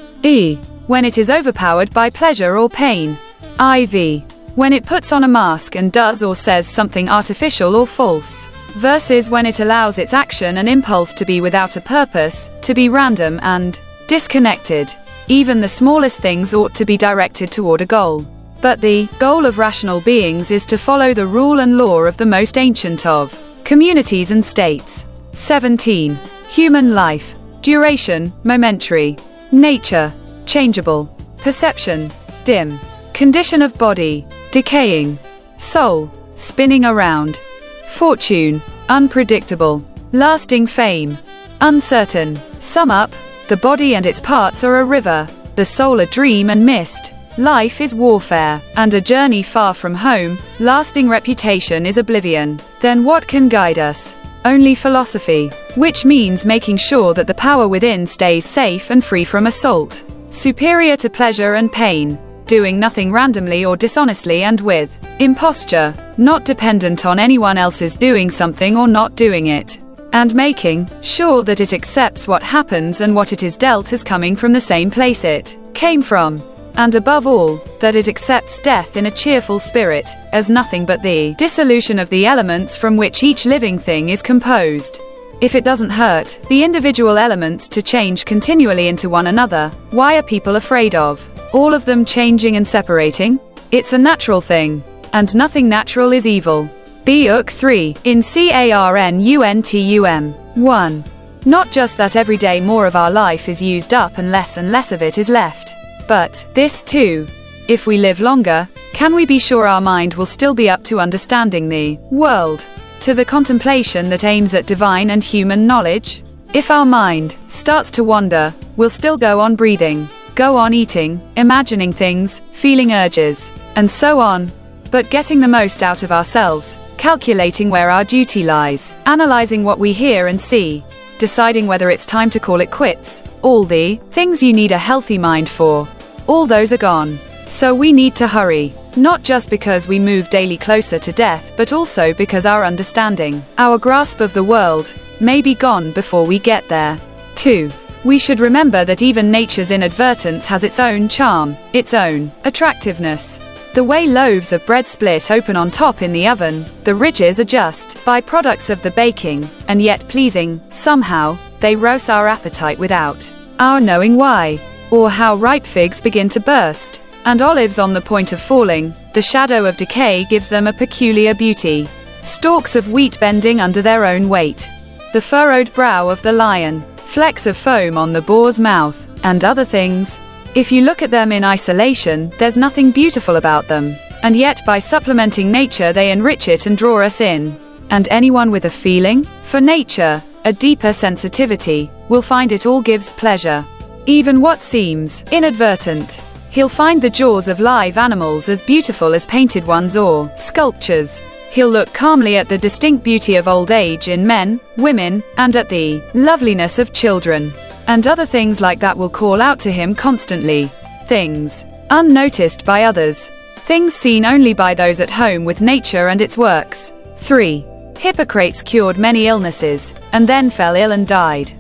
When it is overpowered by pleasure or pain. When it puts on a mask and does or says something artificial or false. Versus when it allows its action and impulse to be without a purpose, to be random and disconnected. Even the smallest things ought to be directed toward a goal. But the goal of rational beings is to follow the rule and law of the most ancient of communities and states. 17. Human life. Duration, momentary. Nature, changeable. Perception, dim. Condition of body, decaying. Soul, spinning around. Fortune, unpredictable. Lasting fame, uncertain. Sum up, the body and its parts are a river, the soul a dream and mist. Life is warfare, and a journey far from home. Lasting reputation is oblivion. Then what can guide us? Only philosophy, which means making sure that the power within stays safe and free from assault. Superior to pleasure and pain. Doing nothing randomly or dishonestly and with imposture, not dependent on anyone else's doing something or not doing it. And making sure that it accepts what happens and what it is dealt as coming from the same place it came from. And above all, that it accepts death in a cheerful spirit, as nothing but the dissolution of the elements from which each living thing is composed. If it doesn't hurt the individual elements to change continually into one another, why are people afraid of all of them changing and separating? It's a natural thing, and nothing natural is evil. Book 3, in Carnuntum. 1. Not just that every day more of our life is used up and less of it is left. But, this too. If we live longer, can we be sure our mind will still be up to understanding the world? To the contemplation that aims at divine and human knowledge? If our mind starts to wander, we'll still go on breathing, go on eating, imagining things, feeling urges, and so on. But getting the most out of ourselves, calculating where our duty lies, analyzing what we hear and see, deciding whether it's time to call it quits. All the things you need a healthy mind for. All those are gone. So we need to hurry. Not just because we move daily closer to death, but also because our understanding, our grasp of the world, may be gone before we get there. 2. We should remember that even nature's inadvertence has its own charm, its own attractiveness. The way loaves of bread split open on top in the oven, the ridges are just byproducts of the baking, and yet pleasing. Somehow, they rouse our appetite without our knowing why. Or how ripe figs begin to burst, and olives on the point of falling, the shadow of decay gives them a peculiar beauty. Stalks of wheat bending under their own weight. The furrowed brow of the lion, flecks of foam on the boar's mouth, and other things. If you look at them in isolation, there's nothing beautiful about them. And yet by supplementing nature they enrich it and draw us in. And anyone with a feeling for nature, a deeper sensitivity, will find it all gives pleasure. Even what seems inadvertent. He'll find the jaws of live animals as beautiful as painted ones or sculptures. He'll look calmly at the distinct beauty of old age in men, women, and at the loveliness of children. And other things like that will call out to him constantly. Things unnoticed by others. Things seen only by those at home with nature and its works. 3. Hippocrates cured many illnesses, and then fell ill and died.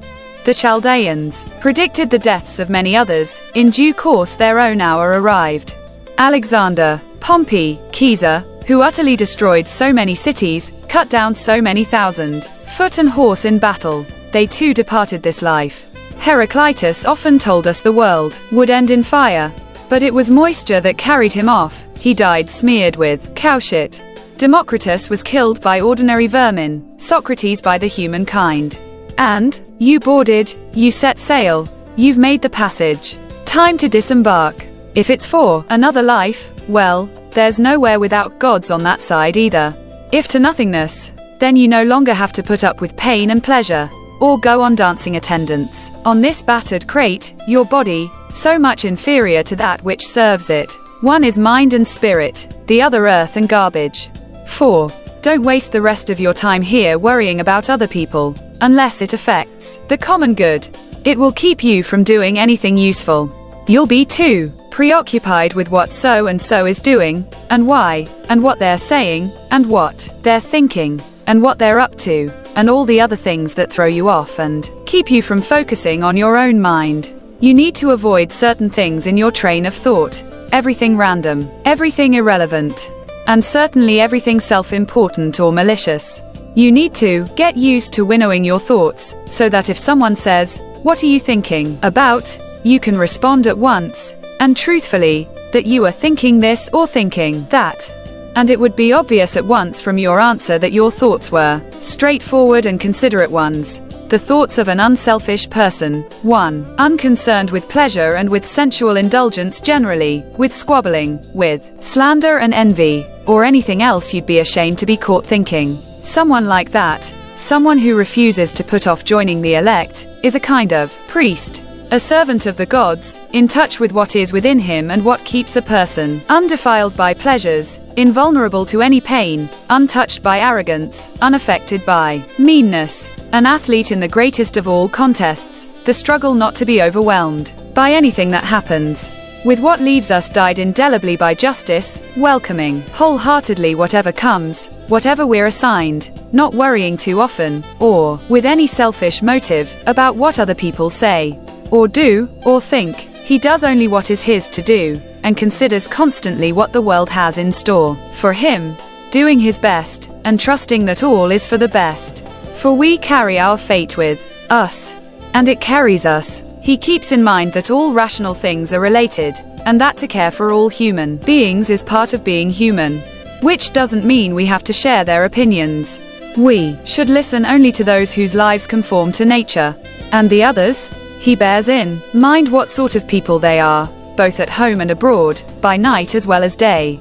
The Chaldeans predicted the deaths of many others. In due course their own hour arrived. Alexander, Pompey, Caesar, who utterly destroyed so many cities, cut down so many thousand, foot and horse in battle. they too departed this life. Heraclitus often told us the world would end in fire, but it was moisture that carried him off. He died smeared with cow shit. Democritus was killed by ordinary vermin, Socrates by the humankind. And you boarded, you set sail, you've made the passage. Time to disembark. If it's for another life, well, there's nowhere without gods on that side either. If to nothingness, then you no longer have to put up with pain and pleasure, or go on dancing attendance on this battered crate, your body, so much inferior to that which serves it. One is mind and spirit, the other earth and garbage. 4. Don't waste the rest of your time here worrying about other people, unless it affects the common good. It will keep you from doing anything useful. You'll be too preoccupied with what so and so is doing, and why, and what they're saying, and what they're thinking, and what they're up to, and all the other things that throw you off and keep you from focusing on your own mind. You need to avoid certain things in your train of thought. Everything random, everything irrelevant, and certainly everything self-important or malicious. You need to get used to winnowing your thoughts, so that if someone says, "What are you thinking about?" you can respond at once, and truthfully, that you are thinking this or thinking that. And it would be obvious at once from your answer that your thoughts were straightforward and considerate ones. The thoughts of an unselfish person. 1. Unconcerned with pleasure and with sensual indulgence generally, with squabbling, with slander and envy, or anything else you'd be ashamed to be caught thinking. Someone like that, someone who refuses to put off joining the elect, is a kind of priest, a servant of the gods, in touch with what is within him and what keeps a person undefiled by pleasures, invulnerable to any pain, untouched by arrogance, unaffected by meanness, an athlete in the greatest of all contests, the struggle not to be overwhelmed by anything that happens, with what leaves us dyed indelibly by justice, welcoming wholeheartedly whatever comes, whatever we're assigned, not worrying too often, or with any selfish motive, about what other people say, or do, or think. He does only what is his to do, and considers constantly what the world has in store for him, doing his best, and trusting that all is for the best. For we carry our fate with us, and it carries us. He keeps in mind that all rational things are related, and that to care for all human beings is part of being human. Which doesn't mean we have to share their opinions. We should listen only to those whose lives conform to nature, and the others, he bears in mind what sort of people they are, both at home and abroad, by night as well as day,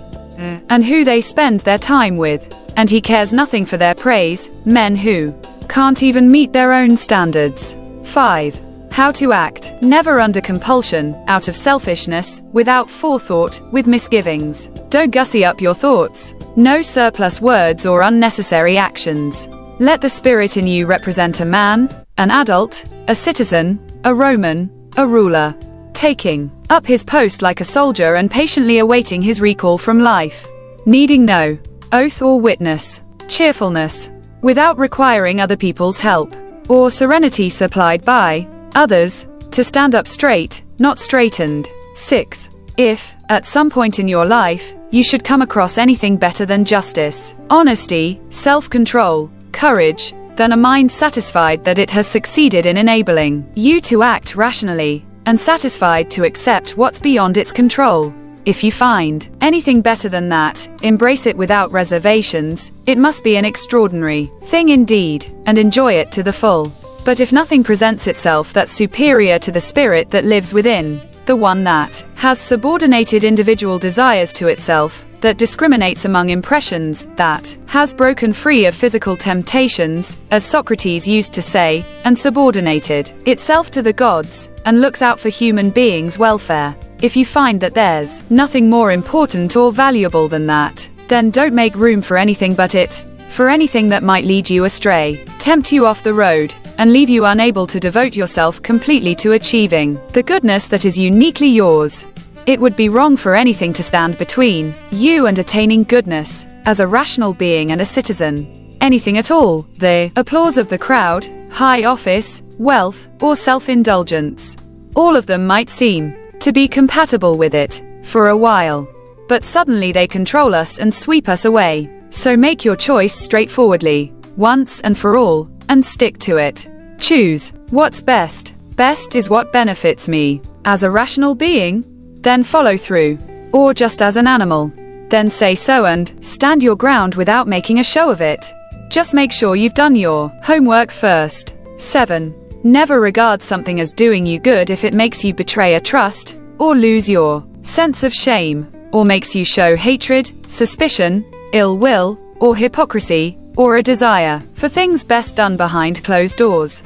and who they spend their time with, and he cares nothing for their praise, men who can't even meet their own standards. 5. How to act, never under compulsion, out of selfishness, without forethought, with misgivings. Don't gussy up your thoughts. No surplus words or unnecessary actions. Let the spirit in you represent a man, an adult, a citizen, a Roman, a ruler, taking up his post like a soldier and patiently awaiting his recall from life, needing no oath or witness, cheerfulness, without requiring other people's help, or serenity supplied by others, to stand up straight, not straightened. 6. If, at some point in your life, you should come across anything better than justice, honesty, self-control, courage, then a mind satisfied that it has succeeded in enabling you to act rationally, and satisfied to accept what's beyond its control. If you find anything better than that, embrace it without reservations. It must be an extraordinary thing indeed, and enjoy it to the full. But if nothing presents itself that's superior to the spirit that lives within, the one that has subordinated individual desires to itself, that discriminates among impressions, that has broken free of physical temptations, as Socrates used to say, and subordinated itself to the gods, and looks out for human beings' welfare. If you find that there's nothing more important or valuable than that, then don't make room for anything but it, for anything that might lead you astray, tempt you off the road, and leave you unable to devote yourself completely to achieving the goodness that is uniquely yours. It would be wrong for anything to stand between you and attaining goodness, as a rational being and a citizen. Anything at all, the applause of the crowd, high office, wealth, or self-indulgence. All of them might seem to be compatible with it, for a while. But suddenly they control us and sweep us away. So make your choice straightforwardly, once and for all, and stick to it. Choose what's best. Best is what benefits me. As a rational being, then follow through. Or just as an animal, then say so and stand your ground without making a show of it. Just make sure you've done your homework first. 7. Never regard something as doing you good if it makes you betray a trust, or lose your sense of shame, or makes you show hatred, suspicion, ill will, or hypocrisy, or a desire for things best done behind closed doors.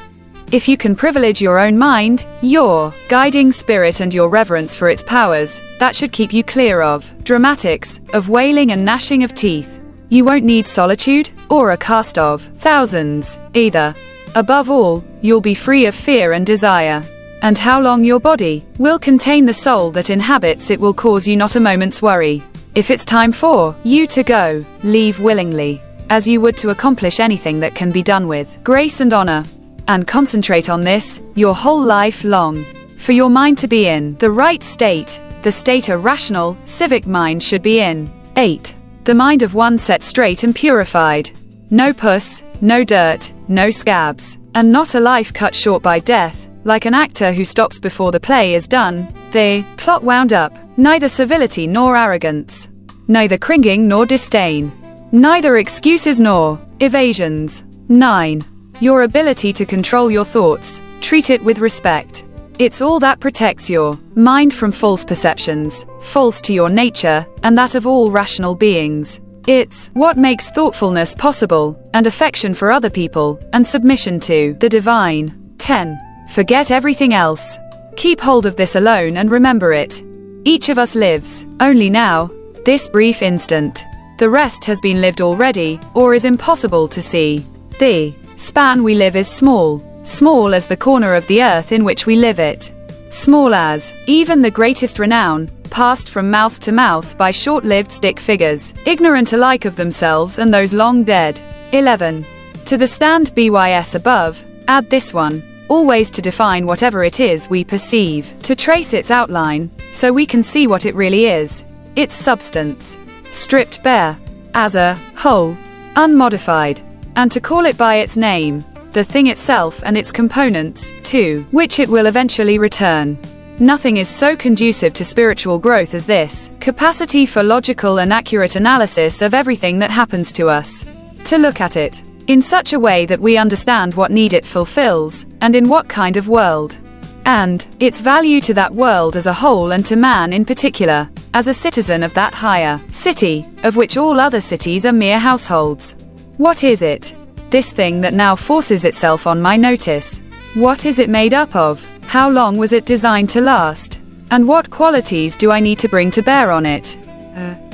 If you can privilege your own mind, your guiding spirit and your reverence for its powers, that should keep you clear of dramatics, of wailing and gnashing of teeth. You won't need solitude, or a cast of thousands, either. Above all, you'll be free of fear and desire. And how long your body will contain the soul that inhabits it will cause you not a moment's worry. If it's time for you to go, leave willingly, as you would to accomplish anything that can be done with grace and honor. And concentrate on this your whole life long. For your mind to be in the right state, the state a rational, civic mind should be in. 8. The mind of one set straight and purified. No puss, no dirt, no scabs, and not a life cut short by death, like an actor who stops before the play is done, the plot wound up. Neither servility nor arrogance, neither cringing nor disdain, neither excuses nor evasions. 9. Your ability to control your thoughts, treat it with respect. It's all that protects your mind from false perceptions, false to your nature, and that of all rational beings. It's what makes thoughtfulness possible, and affection for other people, and submission to the divine. 10. Forget everything else. Keep hold of this alone and remember it. Each of us lives, only now, this brief instant. The rest has been lived already, or is impossible to see. The span we live is small, small as the corner of the earth in which we live it. Small as even the greatest renown, passed from mouth to mouth by short-lived stick figures, ignorant alike of themselves and those long dead. 11. To the stand bys above, add this one. Always to define whatever it is we perceive, to trace its outline, so we can see what it really is, its substance, stripped bare, as a whole, unmodified, and to call it by its name, the thing itself and its components, to which it will eventually return. Nothing is so conducive to spiritual growth as this capacity for logical and accurate analysis of everything that happens to us. To look at it in such a way that we understand what need it fulfills, and in what kind of world, and its value to that world as a whole and to man in particular, as a citizen of that higher city, of which all other cities are mere households. What is it? This thing that now forces itself on my notice. What is it made up of? How long was it designed to last? And what qualities do I need to bring to bear on it?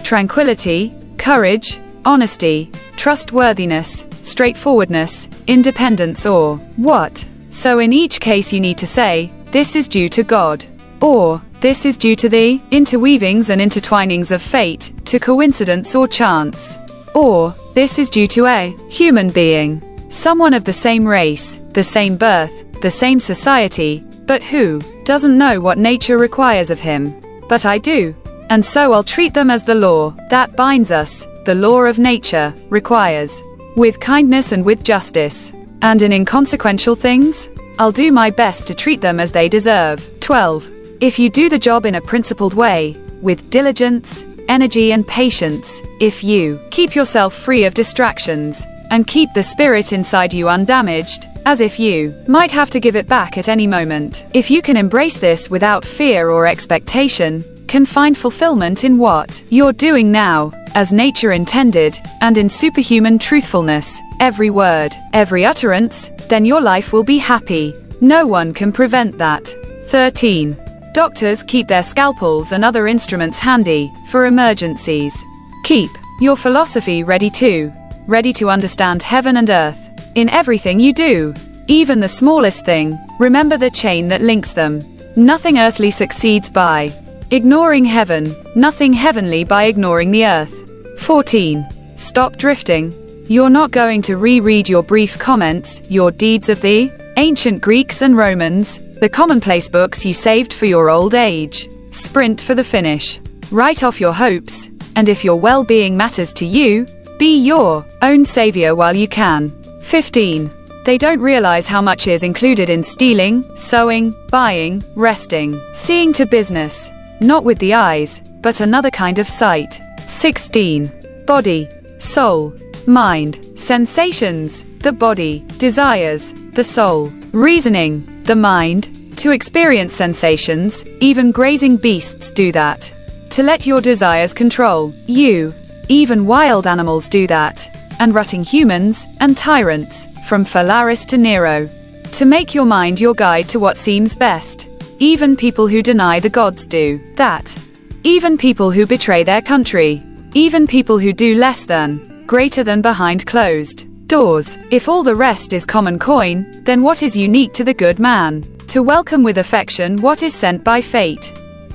Tranquility, courage, honesty, trustworthiness, straightforwardness, independence, or what? So in each case you need to say, this is due to God, or this is due to the interweavings and intertwinings of fate, to coincidence or chance, or this is due to a human being, someone of the same race, the same birth, the same society, but who doesn't know what nature requires of him. But I do, and so I'll treat them as the law that binds us, the law of nature, requires, with kindness and with justice. And in inconsequential things, I'll do my best to treat them as they deserve. 12. If you do the job in a principled way, with diligence, energy and patience, if you keep yourself free of distractions, and keep the spirit inside you undamaged, as if you might have to give it back at any moment, if you can embrace this without fear or expectation, can find fulfillment in what you're doing now, as nature intended, and in superhuman truthfulness, every word, every utterance, then your life will be happy. No one can prevent that. 13. Doctors keep their scalpels and other instruments handy, for emergencies. Keep your philosophy ready to understand heaven and earth. In everything you do, even the smallest thing, remember the chain that links them. Nothing earthly succeeds by ignoring heaven, nothing heavenly by ignoring the earth. 14. Stop drifting. You're not going to reread your brief comments, your deeds of the ancient Greeks and Romans, the commonplace books you saved for your old age. Sprint for the finish. Write off your hopes, and if your well-being matters to you, be your own savior while you can. 15. They don't realize how much is included in stealing, sewing, buying, resting, seeing to business. Not with the eyes, but another kind of sight. 16. Body, soul, mind, sensations, the body, desires, the soul, reasoning, the mind, to experience sensations. Even grazing beasts do that. To let your desires control you. Even wild animals do that. And rutting humans, and tyrants, from Phalaris to Nero. To make your mind your guide to what seems best. Even people who deny the gods do that. Even people who betray their country. Even people who do less than, greater than behind closed doors. If all the rest is common coin, then what is unique to the good man? To welcome with affection what is sent by fate.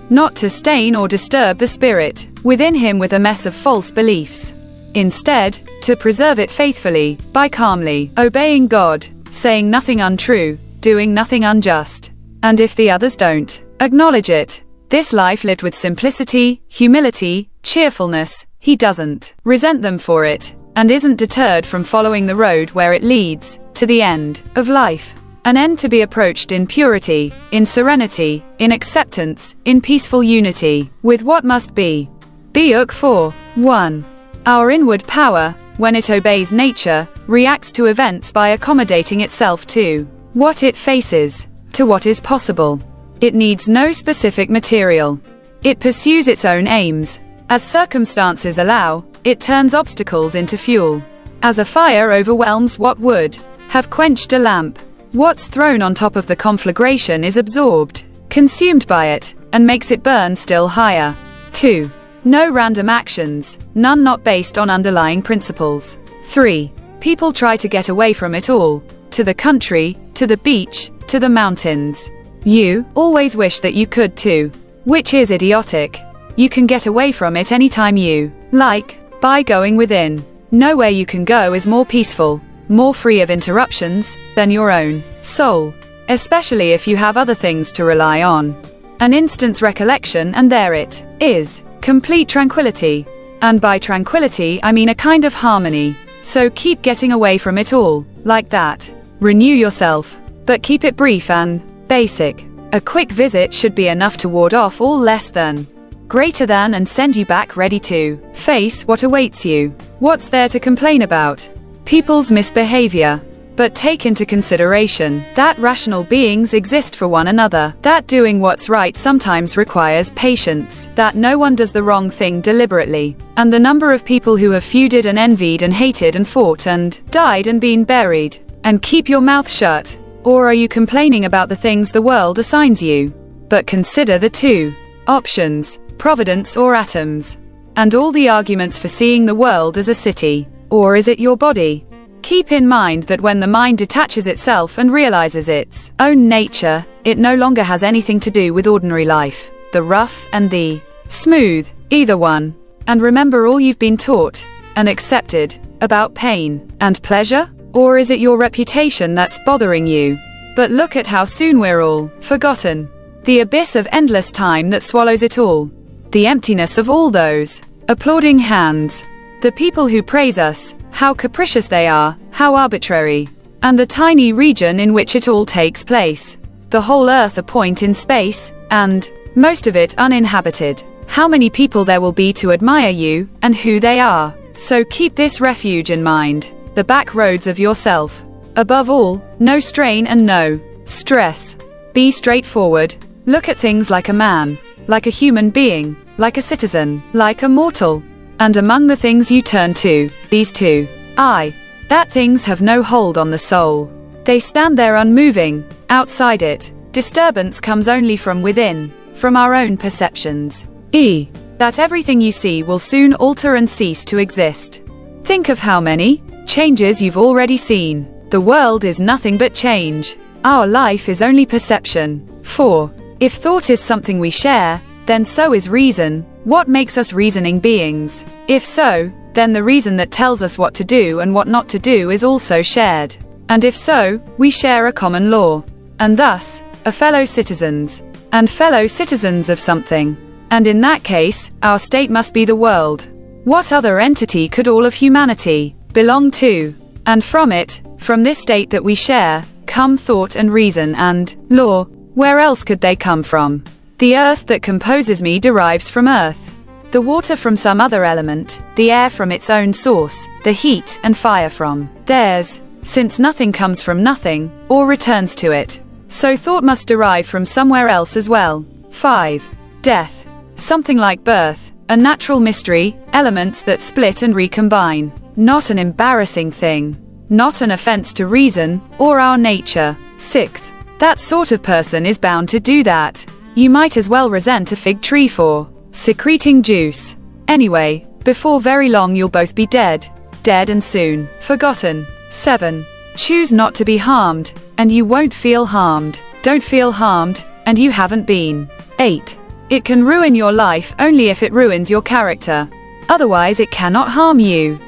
Not to stain or disturb the spirit within him with a mess of false beliefs. Instead, to preserve it faithfully, by calmly obeying God, saying nothing untrue, doing nothing unjust. And if the others don't acknowledge it, this life lived with simplicity, humility, cheerfulness, he doesn't resent them for it, and isn't deterred from following the road where it leads to the end of life. An end to be approached in purity, in serenity, in acceptance, in peaceful unity, with what must be. Book 4. 1. Our inward power, when it obeys nature, reacts to events by accommodating itself to what it faces, to what is possible. It needs no specific material. It pursues its own aims. As circumstances allow, it turns obstacles into fuel. As a fire overwhelms what would have quenched a lamp, what's thrown on top of the conflagration is absorbed, consumed by it, and makes it burn still higher. 2. No random actions, none not based on underlying principles. 3. People try to get away from it all, to the country, to the beach, to the mountains. You always wish that you could too, which is idiotic. You can get away from it anytime you like, by going within. Nowhere you can go is more peaceful, more free of interruptions, than your own soul, especially if you have other things to rely on. An instant's recollection and there it is. Complete tranquility. And by tranquility I mean a kind of harmony. So keep getting away from it all, like that. Renew yourself, but keep it brief and basic. A quick visit should be enough to ward off all less than, greater than, and send you back ready to face what awaits you. What's there to complain about? People's misbehavior. But take into consideration that rational beings exist for one another, that doing what's right sometimes requires patience, that no one does the wrong thing deliberately, and the number of people who have feuded and envied and hated and fought and died and been buried. And keep your mouth shut. Or are you complaining about the things the world assigns you? But consider the two options, providence or atoms, and all the arguments for seeing the world as a city. Or is it your body? Keep in mind that when the mind detaches itself and realizes its own nature, it no longer has anything to do with ordinary life, the rough and the smooth, either one. And remember all you've been taught and accepted about pain and pleasure? Or is it your reputation that's bothering you? But look at how soon we're all forgotten. The abyss of endless time that swallows it all. The emptiness of all those applauding hands. The people who praise us, how capricious they are, how arbitrary. And the tiny region in which it all takes place. The whole earth a point in space, and most of it uninhabited. How many people there will be to admire you, and who they are. So keep this refuge in mind. The back roads of yourself. Above all, no strain and no stress. Be straightforward. Look at things like a man, like a human being, like a citizen, like a mortal. And among the things you turn to, these two, that things have no hold on the soul. They stand there unmoving. Outside it, disturbance comes only from within, from our own perceptions. That everything you see will soon alter and cease to exist. Think of how many changes you've already seen. The world is nothing but change. Our life is only perception. 4. If thought is something we share, then so is reason. What makes us reasoning beings? If so, then the reason that tells us what to do and what not to do is also shared. And if so, we share a common law. And thus, are fellow citizens. And fellow citizens of something. And in that case, our state must be the world. What other entity could all of humanity belong to? And from it, from this state that we share, come thought and reason and law. Where else could they come from? The earth that composes me derives from earth. The water from some other element, the air from its own source, the heat and fire from theirs, since nothing comes from nothing, or returns to it. So thought must derive from somewhere else as well. 5. Death. Something like birth, a natural mystery, elements that split and recombine. Not an embarrassing thing. Not an offense to reason, or our nature. 6. That sort of person is bound to do that. You might as well resent a fig tree for secreting juice. Anyway, before very long you'll both be dead. Dead and soon forgotten. 7. Choose not to be harmed, and you won't feel harmed. Don't feel harmed, and you haven't been. 8. It can ruin your life only if it ruins your character. Otherwise it cannot harm you,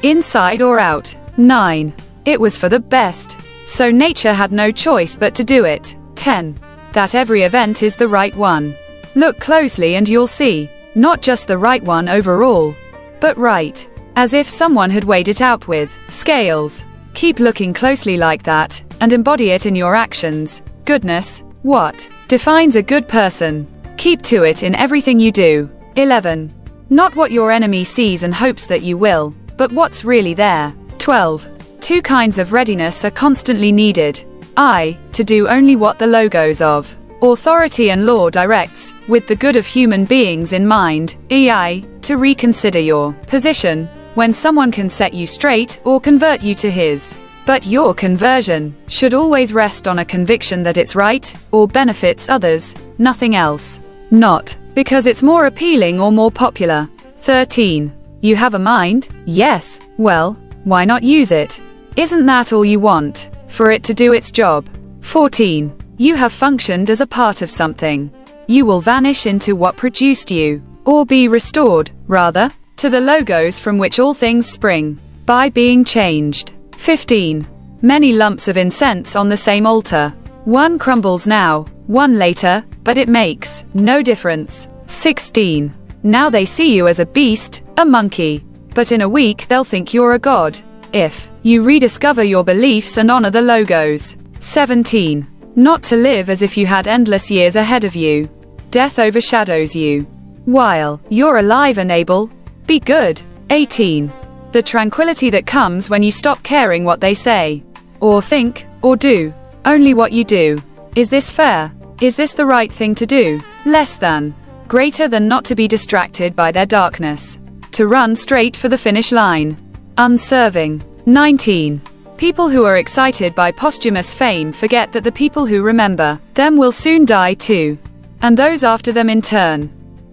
inside or out. 9. It was for the best. So nature had no choice but to do it. 10. That every event is the right one. Look closely and you'll see, not just the right one overall, but right, as if someone had weighed it out with scales. Keep looking closely like that, and embody it in your actions. Goodness, what defines a good person? Keep to it in everything you do. 11. Not what your enemy sees and hopes that you will, but what's really there. 12. Two kinds of readiness are constantly needed. I, to do only what the logos of authority and law directs, with the good of human beings in mind. I, to reconsider your position, when someone can set you straight or convert you to his. But your conversion should always rest on a conviction that it's right, or benefits others, nothing else. Not because it's more appealing or more popular. 13. You have a mind? Yes. Well, why not use it? Isn't that all you want? For it to do its job? 14. You have functioned as a part of something. You will vanish into what produced you, or be restored, rather, to the logos from which all things spring, by being changed. 15. Many lumps of incense on the same altar. One crumbles now, one later, but it makes no difference. 16. Now they see you as a beast, a monkey, but in a week they'll think you're a god, if you rediscover your beliefs and honor the logos. 17. Not to live as if you had endless years ahead of you. Death overshadows you, while you're alive and able. Be good. 18. The tranquility that comes when you stop caring what they say, or think, or do, only what you do. Is this fair? Is this the right thing to do? Less than. Greater than not to be distracted by their darkness. To run straight for the finish line. Unserving. 19. People who are excited by posthumous fame forget that the people who remember them will soon die too, and those after them in turn,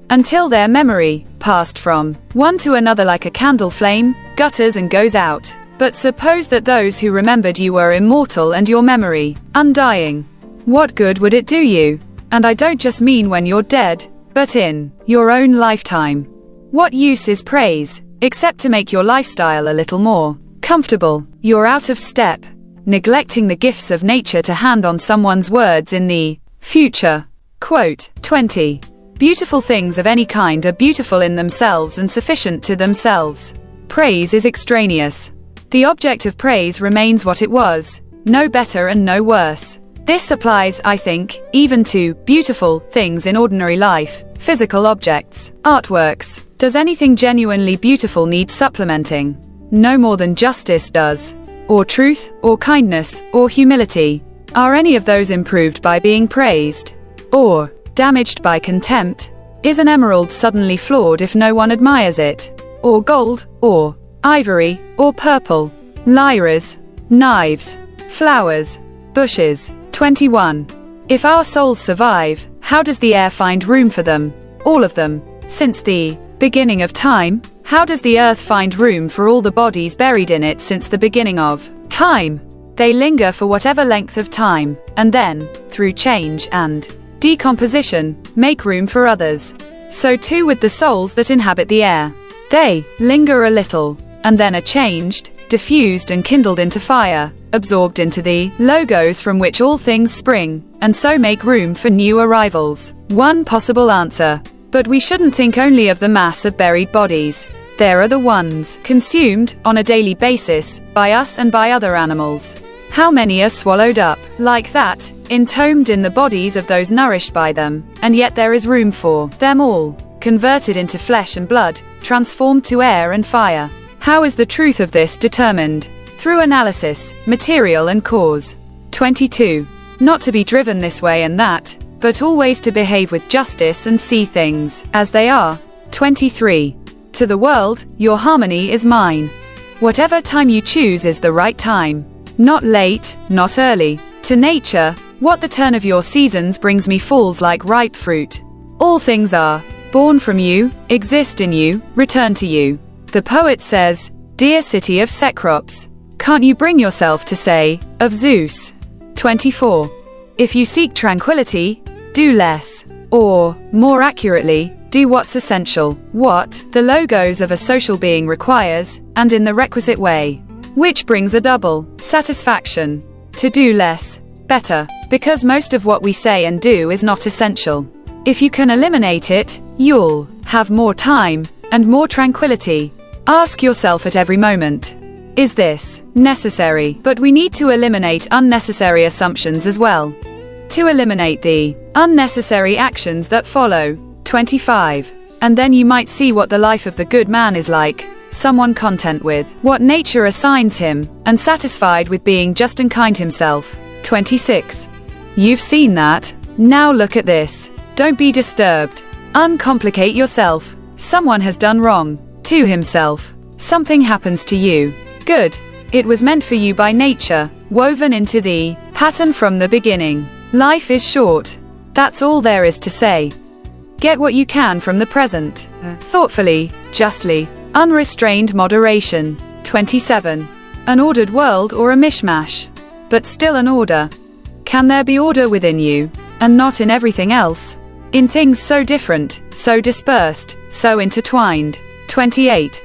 until their memory, passed from one to another like a candle flame, gutters and goes out. But suppose that those who remembered you were immortal and your memory, undying. What good would it do you? And I don't just mean when you're dead, but in your own lifetime. What use is praise, except to make your lifestyle a little more comfortable? You're out of step, neglecting the gifts of nature to hand on someone's words in the future. Quote 20. Beautiful things of any kind are beautiful in themselves and sufficient to themselves. Praise is extraneous. The object of praise remains what it was, no better and no worse. This applies, I think, even to beautiful things in ordinary life, physical objects, artworks. Does anything genuinely beautiful need supplementing? No more than justice does. Or truth, or kindness, or humility. Are any of those improved by being praised? Or damaged by contempt? Is an emerald suddenly flawed if no one admires it? Or gold, or ivory, or purple? Lyres, knives, flowers, bushes. 21. If our souls survive, how does the air find room for them? All of them. Since the beginning of time, how does the earth find room for all the bodies buried in it since the beginning of time? They linger for whatever length of time, and then, through change and decomposition, make room for others. So too with the souls that inhabit the air. They linger a little, and then are changed, diffused and kindled into fire, absorbed into the logos from which all things spring, and so make room for new arrivals. One possible answer. But we shouldn't think only of the mass of buried bodies. There are the ones consumed on a daily basis by us and by other animals. How many are swallowed up like that, entombed in the bodies of those nourished by them, and yet there is room for them all, converted into flesh and blood, transformed to air and fire. How is the truth of this determined? Through analysis, material and cause. 22. Not to be driven this way and that, but always to behave with justice and see things as they are. 23. To the world, your harmony is mine. Whatever time you choose is the right time. Not late, not early. To nature, what the turn of your seasons brings me falls like ripe fruit. All things are born from you, exist in you, return to you. The poet says, dear city of Cecrops, can't you bring yourself to say, of Zeus? 24. If you seek tranquility, do less. Or, more accurately, do what's essential, what the logos of a social being requires, and in the requisite way. Which brings a double satisfaction. To do less, better, because most of what we say and do is not essential. If you can eliminate it, you'll have more time and more tranquility. Ask yourself at every moment, is this necessary? But we need to eliminate unnecessary assumptions as well. To eliminate the unnecessary actions that follow. 25. And then you might see what the life of the good man is like. Someone content with what nature assigns him, and satisfied with being just and kind himself. 26. You've seen that. Now look at this. Don't be disturbed. Uncomplicate yourself. Someone has done wrong to himself. Something happens to you. Good. It was meant for you by nature, woven into the pattern from the beginning. Life is short. That's all there is to say. Get what you can from the present. Thoughtfully, justly, unrestrained moderation. 27. An ordered world or a mishmash. But still an order. Can there be order within you, and not in everything else? In things so different, so dispersed, so intertwined. 28.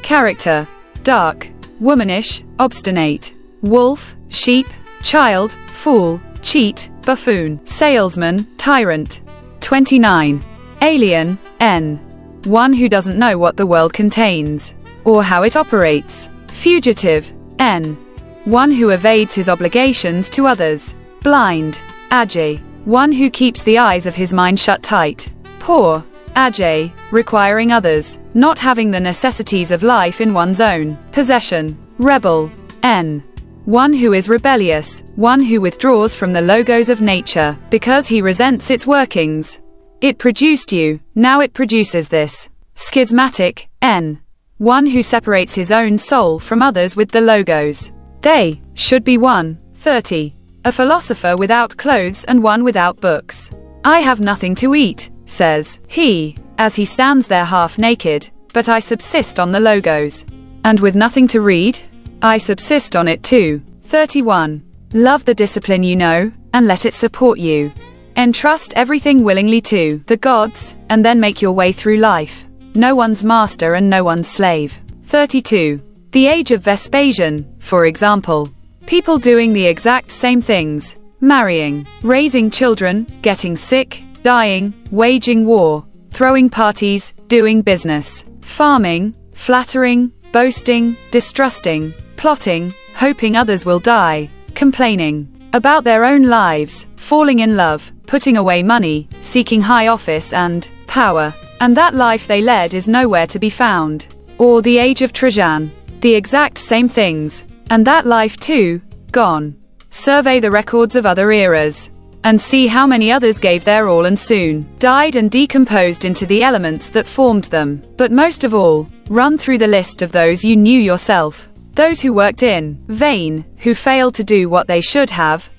Character. Dark, womanish, obstinate. Wolf, sheep, child, fool, cheat, buffoon, salesman, tyrant. 29. Alien, N. One who doesn't know what the world contains, or how it operates. Fugitive, N. One who evades his obligations to others. Blind, Ajay. One who keeps the eyes of his mind shut tight. Poor, Ajay, requiring others, not having the necessities of life in one's own possession. Rebel, N. One who is rebellious, one who withdraws from the logos of nature, because he resents its workings. It produced you, now it produces this. Schismatic, N. One who separates his own soul from others with the logos. They should be one. 30. A philosopher without clothes and one without books. I have nothing to eat, says he, as he stands there half naked, but I subsist on the logos. And with nothing to read, I subsist on it too. 31. Love the discipline you know, and let it support you. Entrust everything willingly to the gods, and then make your way through life. No one's master and no one's slave. 32. The age of Vespasian, for example. People doing the exact same things. Marrying, raising children, getting sick, dying, waging war, throwing parties, doing business, farming, flattering, boasting, distrusting, plotting, hoping others will die, complaining about their own lives, falling in love, putting away money, seeking high office and power. And that life they led is nowhere to be found. Or the age of Trajan. The exact same things. And that life too, gone. Survey the records of other eras, and see how many others gave their all and soon died and decomposed into the elements that formed them. But most of all, run through the list of those you knew yourself. Those who worked in vain, who failed to do what they should have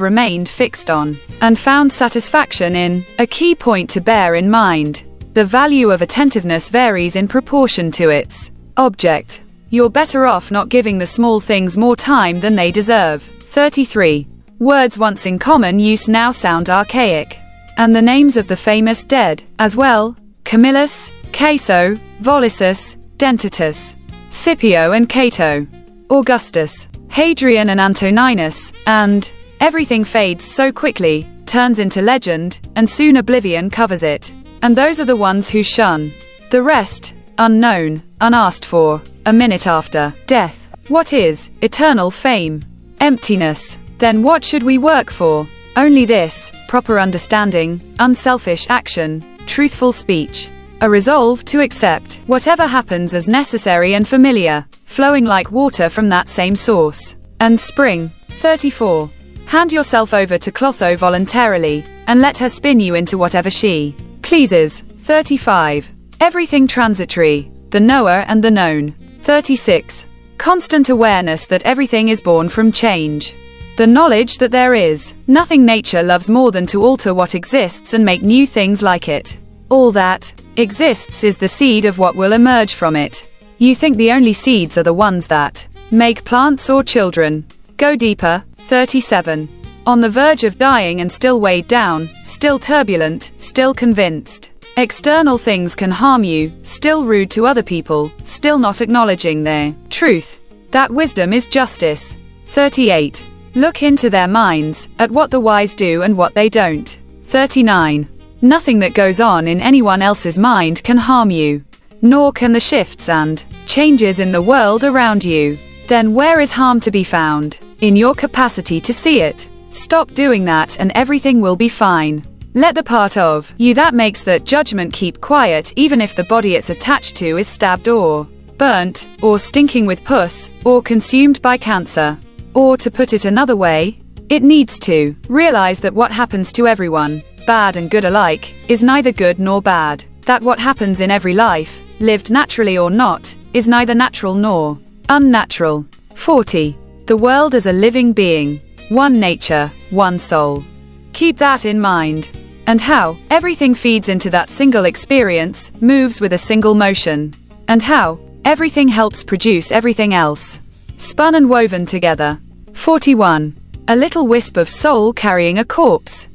remained fixed on, and found satisfaction in. A key point to bear in mind. The value of attentiveness varies in proportion to its object. You're better off not giving the small things more time than they deserve. 33. Words once in common use now sound archaic. And the names of the famous dead, as well. Camillus, Caeso, Volusus, Dentatus, Scipio and Cato, Augustus, Hadrian and Antoninus, and everything fades so quickly, turns into legend, and soon oblivion covers it. And those are the ones who shun the rest, unknown, unasked for, a minute after death. What is eternal fame? Emptiness. Then what should we work for? Only this: proper understanding, unselfish action, truthful speech. A resolve to accept whatever happens as necessary and familiar, flowing like water from that same source. And spring. 34. Hand yourself over to Clotho voluntarily, and let her spin you into whatever she pleases. 35. Everything transitory, the knower and the known. 36. Constant awareness that everything is born from change. The knowledge that there is nothing nature loves more than to alter what exists and make new things like it. All that exists is the seed of what will emerge from it. You think the only seeds are the ones that make plants or children. Go deeper. 37. On the verge of dying and still weighed down, still turbulent, still convinced. External things can harm you, still rude to other people, still not acknowledging their truth. That wisdom is justice. 38. Look into their minds, at what the wise do and what they don't. 39. Nothing that goes on in anyone else's mind can harm you, nor can the shifts and changes in the world around you. Then where is harm to be found? In your capacity to see it. Stop doing that and everything will be fine. Let the part of you that makes that judgment keep quiet, even if the body it's attached to is stabbed or burnt, or stinking with pus, or consumed by cancer. Or to put it another way, it needs to realize that what happens to everyone, bad and good alike, is neither good nor bad. That what happens in every life, lived naturally or not, is neither natural nor unnatural. 40. The world is a living being, one nature, one soul. Keep that in mind. And how everything feeds into that single experience, moves with a single motion. And how everything helps produce everything else, spun and woven together. 41. A little wisp of soul carrying a corpse.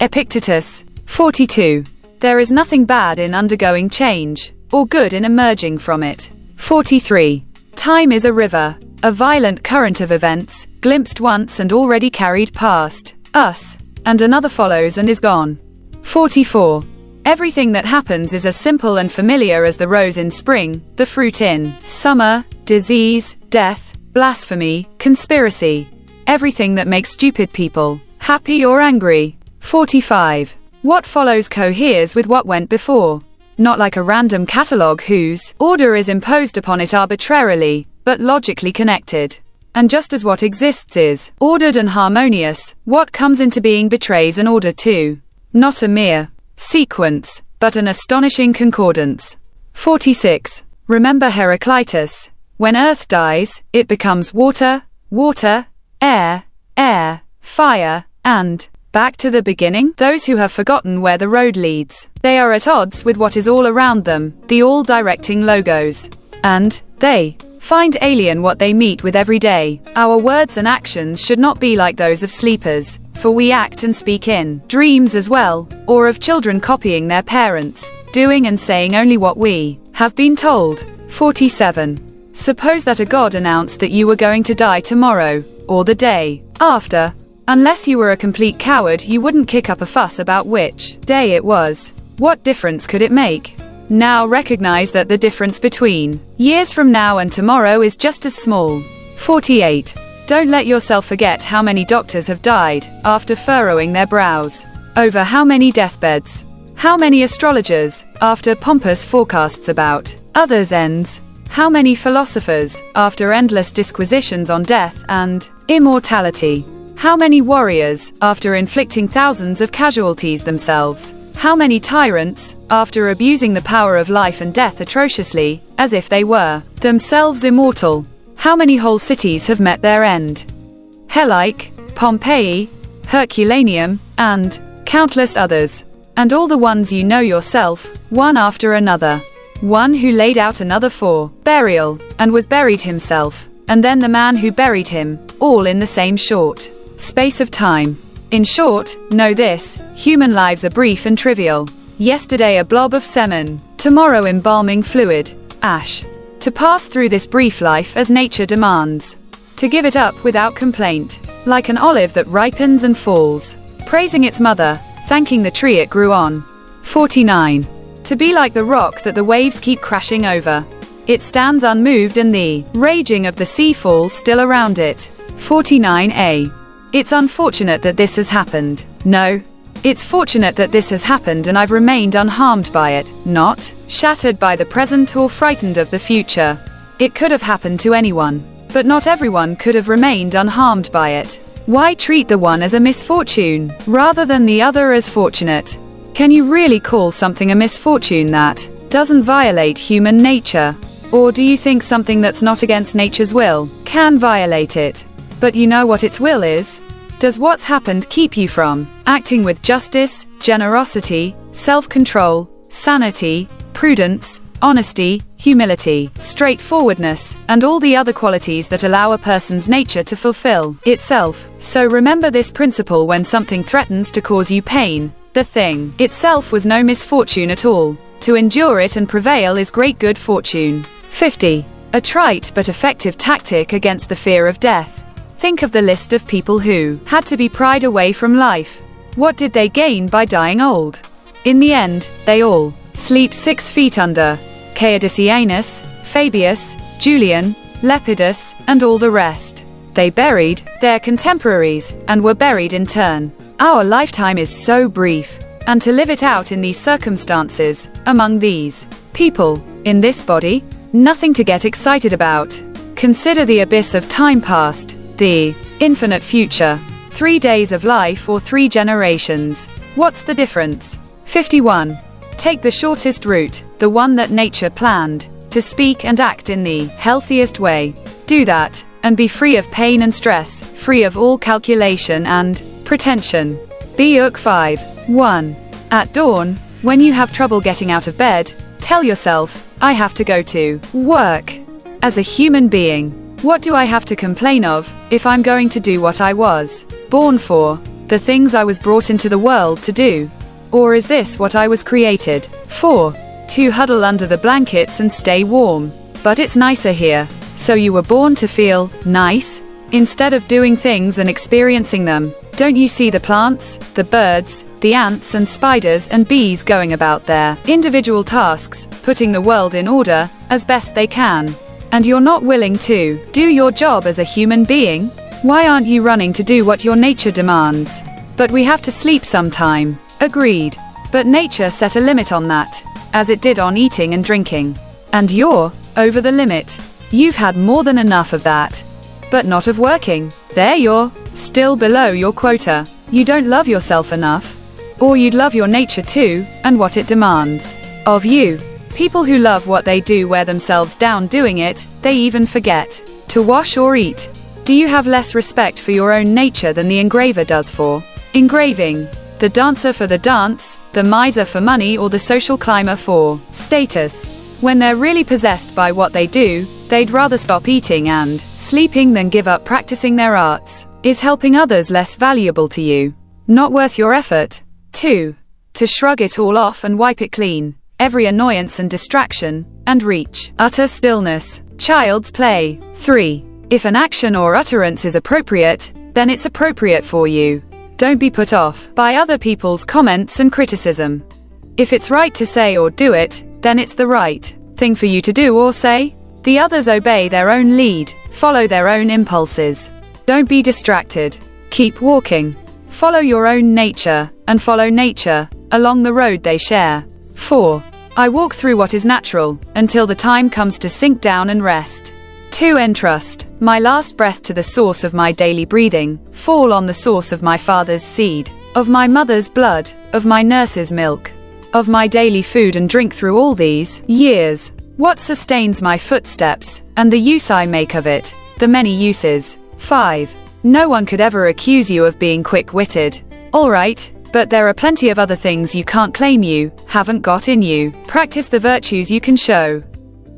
Epictetus. 42. There is nothing bad in undergoing change, or good in emerging from it. 43. Time is a river, a violent current of events, glimpsed once and already carried past us, and another follows and is gone. 44. Everything that happens is as simple and familiar as the rose in spring, the fruit in summer, disease, death, blasphemy, conspiracy. Everything that makes stupid people happy or angry. 45. What follows coheres with what went before. Not like a random catalogue whose order is imposed upon it arbitrarily, but logically connected. And just as what exists is ordered and harmonious, what comes into being betrays an order too. Not a mere sequence, but an astonishing concordance. 46. Remember Heraclitus. When earth dies, it becomes water, water, air, air, fire, and back to the beginning. Those who have forgotten where the road leads, they are at odds with what is all around them, the all-directing logos. And they find alien what they meet with every day. Our words and actions should not be like those of sleepers, for we act and speak in dreams as well, or of children copying their parents, doing and saying only what we have been told. 47. Suppose that a god announced that you were going to die tomorrow, or the day after. Unless you were a complete coward, you wouldn't kick up a fuss about which day it was. What difference could it make? Now recognize that the difference between years from now and tomorrow is just as small. 48. Don't let yourself forget how many doctors have died after furrowing their brows over how many deathbeds. How many astrologers after pompous forecasts about others' ends. How many philosophers after endless disquisitions on death and immortality. How many warriors after inflicting thousands of casualties themselves. How many tyrants after abusing the power of life and death atrociously, as if they were themselves immortal. How many whole cities have met their end. Hellike, Pompeii, Herculaneum, and countless others. And all the ones you know yourself, one after another. One who laid out another for burial, and was buried himself, and then the man who buried him, all in the same short space of time. In short, know this: human lives are brief and trivial. Yesterday a blob of semen, tomorrow embalming fluid, ash. To pass through this brief life as nature demands. To give it up without complaint, like an olive that ripens and falls, praising its mother, thanking the tree it grew on. 49. To be like the rock that the waves keep crashing over. It stands unmoved and the raging of the sea falls still around it. 49a. It's unfortunate that this has happened. No. It's fortunate that this has happened and I've remained unharmed by it, not shattered by the present or frightened of the future. It could have happened to anyone, but not everyone could have remained unharmed by it. Why treat the one as a misfortune, rather than the other as fortunate? Can you really call something a misfortune that doesn't violate human nature? Or do you think something that's not against nature's will can violate it? But you know what its will is? Does what's happened keep you from acting with justice, generosity, self-control, sanity, prudence, honesty, humility, straightforwardness, and all the other qualities that allow a person's nature to fulfill itself? So remember this principle when something threatens to cause you pain. The thing itself was no misfortune at all. To endure it and prevail is great good fortune. 50. A trite but effective tactic against the fear of death. Think of the list of people who had to be pried away from life. What did they gain by dying old? In the end, they all sleep 6 feet under. Caedicianus, Fabius, Julian, Lepidus, and all the rest. They buried their contemporaries, and were buried in turn. Our lifetime is so brief, and to live it out in these circumstances, among these people, in this body, nothing to get excited about. Consider the abyss of time past, the infinite future. 3 days of life or 3 generations. What's the difference? 51. Take the shortest route, the one that nature planned, to speak and act in the healthiest way. Do that, and be free of pain and stress, free of all calculation and pretension. Book 5. 1. At dawn, when you have trouble getting out of bed, tell yourself, I have to go to work. As a human being, what do I have to complain of, if I'm going to do what I was born for, the things I was brought into the world to do? Or is this what I was created for? To huddle under the blankets and stay warm. But it's nicer here. So you were born to feel nice? Instead of doing things and experiencing them, don't you see the plants, the birds, the ants and spiders and bees going about their individual tasks, putting the world in order, as best they can? And you're not willing to do your job as a human being? Why aren't you running to do what your nature demands? But we have to sleep sometime. Agreed. But nature set a limit on that, as it did on eating and drinking. And you're over the limit. You've had more than enough of that. But not of working. There you're still below your quota. You don't love yourself enough. Or you'd love your nature too, and what it demands of you. People who love what they do wear themselves down doing it, they even forget to wash or eat. Do you have less respect for your own nature than the engraver does for engraving? The dancer for the dance, the miser for money, or the social climber for status? When they're really possessed by what they do, they'd rather stop eating and sleeping than give up practicing their arts. Is helping others less valuable to you? Not worth your effort? 2. To shrug it all off and wipe it clean, every annoyance and distraction, and reach utter stillness, child's play. 3. If an action or utterance is appropriate, then it's appropriate for you. Don't be put off by other people's comments and criticism. If it's right to say or do it, then it's the right thing for you to do or say. The others obey their own lead, follow their own impulses. Don't be distracted. Keep walking. Follow your own nature, and follow nature along the road they share. 4. I walk through what is natural, until the time comes to sink down and rest. 2. Entrust my last breath to the source of my daily breathing, fall on the source of my father's seed, of my mother's blood, of my nurse's milk, of my daily food and drink through all these years. What sustains my footsteps, and the use I make of it, the many uses. 5. No one could ever accuse you of being quick-witted. All right, but there are plenty of other things you can't claim you haven't got in you. Practice the virtues you can show.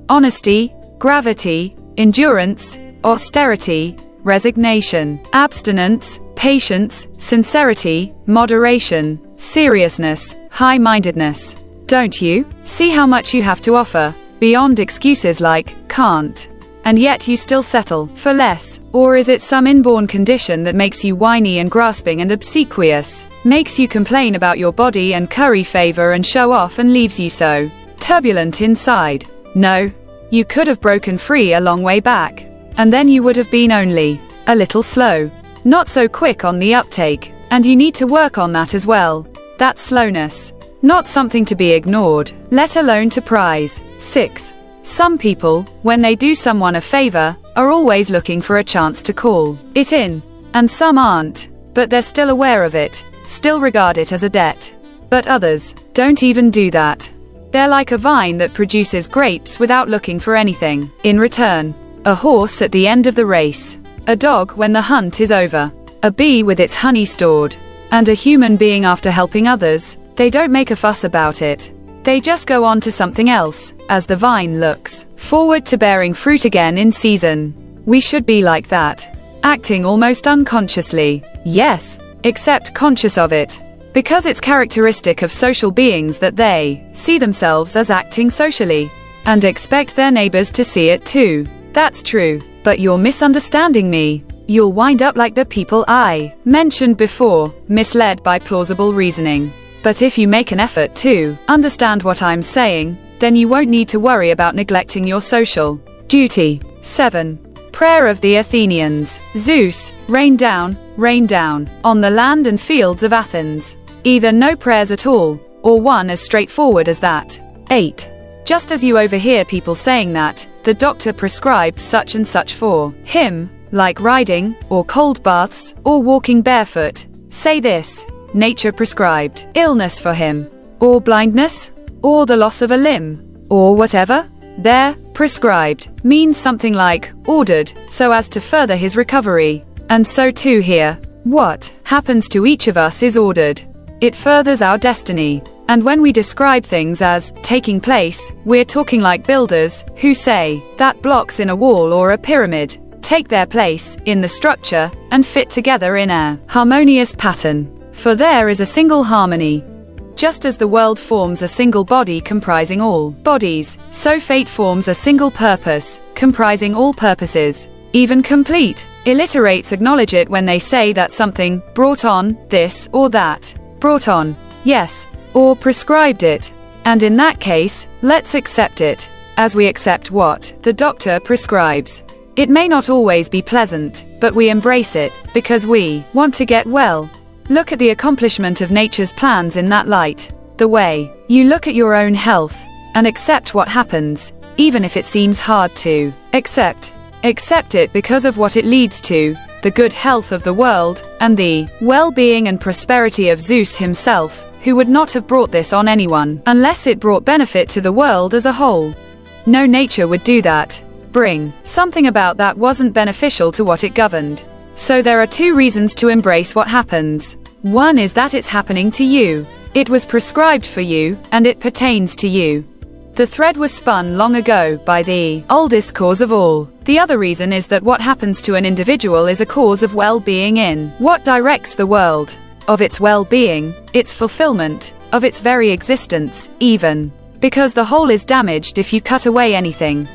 Honesty, gravity, endurance, austerity, resignation, abstinence, patience, sincerity, moderation, seriousness, high-mindedness. Don't you see how much you have to offer, beyond excuses like, can't? and yet you still settle for less? Or is it some inborn condition that makes you whiny and grasping and obsequious, makes you complain about your body and curry favor and show off and leaves you so turbulent inside? No. You could have broken free a long way back, and then you would have been only a little slow, not so quick on the uptake, and you need to work on that as well. That slowness, not something to be ignored, let alone to prize. 6. Some people, when they do someone a favor, are always looking for a chance to call it in, and some aren't, but they're still aware of it, still regard it as a debt. But others don't even do that. They're like a vine that produces grapes without looking for anything in return. A horse at the end of the race, a dog when the hunt is over, a bee with its honey stored, and a human being after helping others. They don't make a fuss about it. They just go on to something else, as the vine looks forward to bearing fruit again in season. We should be like that, acting almost unconsciously, yes, except conscious of it, because it's characteristic of social beings that they see themselves as acting socially, and expect their neighbors to see it too. That's true, but you're misunderstanding me. You'll wind up like the people I mentioned before, misled by plausible reasoning. But if you make an effort to understand what I'm saying, then you won't need to worry about neglecting your social duty. 7. Prayer of the Athenians. Zeus, rain down, on the land and fields of Athens. Either no prayers at all, or one as straightforward as that. 8. Just as you overhear people saying that the doctor prescribed such and such for him, like riding, or cold baths, or walking barefoot, say this: nature prescribed illness for him, or blindness, or the loss of a limb, or whatever. There, prescribed means something like ordered, so as to further his recovery. And so too here. What happens to each of us is ordered. It furthers our destiny. And when we describe things as taking place, we're talking like builders, who say that blocks in a wall or a pyramid take their place in the structure and fit together in a harmonious pattern. For there is a single harmony. Just as the world forms a single body comprising all bodies, so fate forms a single purpose, comprising all purposes. Even complete illiterates acknowledge it when they say that something brought on this or that. Brought on, yes, or prescribed it. And in that case, let's accept it, as we accept what the doctor prescribes. It may not always be pleasant, but we embrace it, because we want to get well. Look at the accomplishment of nature's plans in that light. The way you look at your own health, and accept what happens, even if it seems hard to accept. Accept it because of what it leads to, the good health of the world, and the well-being and prosperity of Zeus himself, who would not have brought this on anyone, unless it brought benefit to the world as a whole. No nature would do that. Bring something about that wasn't beneficial to what it governed. So there are two reasons to embrace what happens. One is that it's happening to you. It was prescribed for you, and it pertains to you. The thread was spun long ago by the oldest cause of all. The other reason is that what happens to an individual is a cause of well-being in what directs the world, of its well-being, its fulfillment, of its very existence, even. Because the whole is damaged if you cut away anything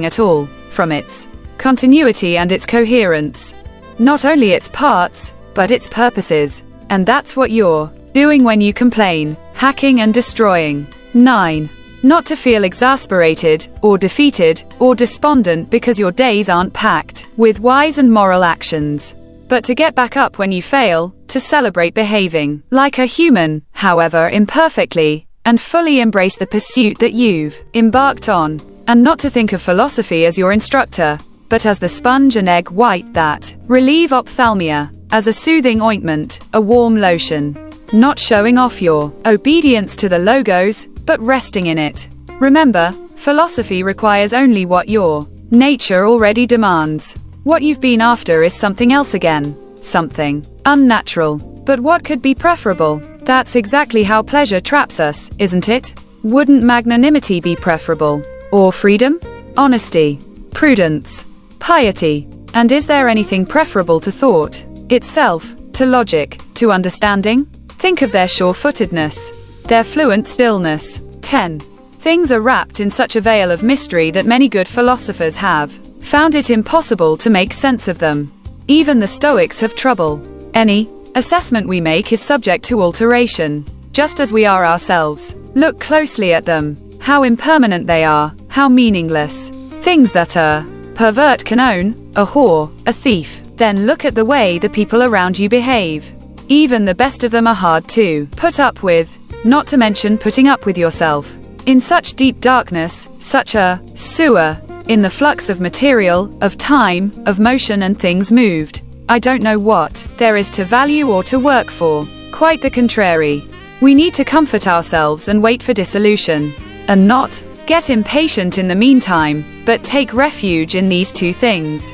at all, from its continuity and its coherence. Not only its parts, but its purposes. And that's what you're doing when you complain, hacking and destroying. 9. Not to feel exasperated, or defeated, or despondent because your days aren't packed with wise and moral actions, but to get back up when you fail, to celebrate behaving like a human, however imperfectly, and fully embrace the pursuit that you've embarked on, and not to think of philosophy as your instructor, but as the sponge and egg white that relieve ophthalmia, as a soothing ointment, a warm lotion. Not showing off your obedience to the logos, but resting in it. Remember, philosophy requires only what your nature already demands. What you've been after is something else again, something unnatural. But what could be preferable? That's exactly how pleasure traps us, isn't it? Wouldn't magnanimity be preferable? Or freedom? Honesty? Prudence? Piety? And is there anything preferable to thought itself, to logic, to understanding? Think of their sure-footedness, their fluent stillness. 10. Things are wrapped in such a veil of mystery that many good philosophers have found it impossible to make sense of them. Even the Stoics have trouble. Any assessment we make is subject to alteration, just as we are ourselves. Look closely at them. How impermanent they are, how meaningless. Things that a pervert can own, a whore, a thief. Then look at the way the people around you behave. Even the best of them are hard to put up with, not to mention putting up with yourself. In such deep darkness, such a sewer, in the flux of material, of time, of motion and things moved, I don't know what there is to value or to work for. Quite the contrary. We need to comfort ourselves and wait for dissolution. And not get impatient in the meantime, but take refuge in these two things.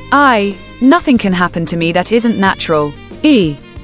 Nothing can happen to me that isn't natural.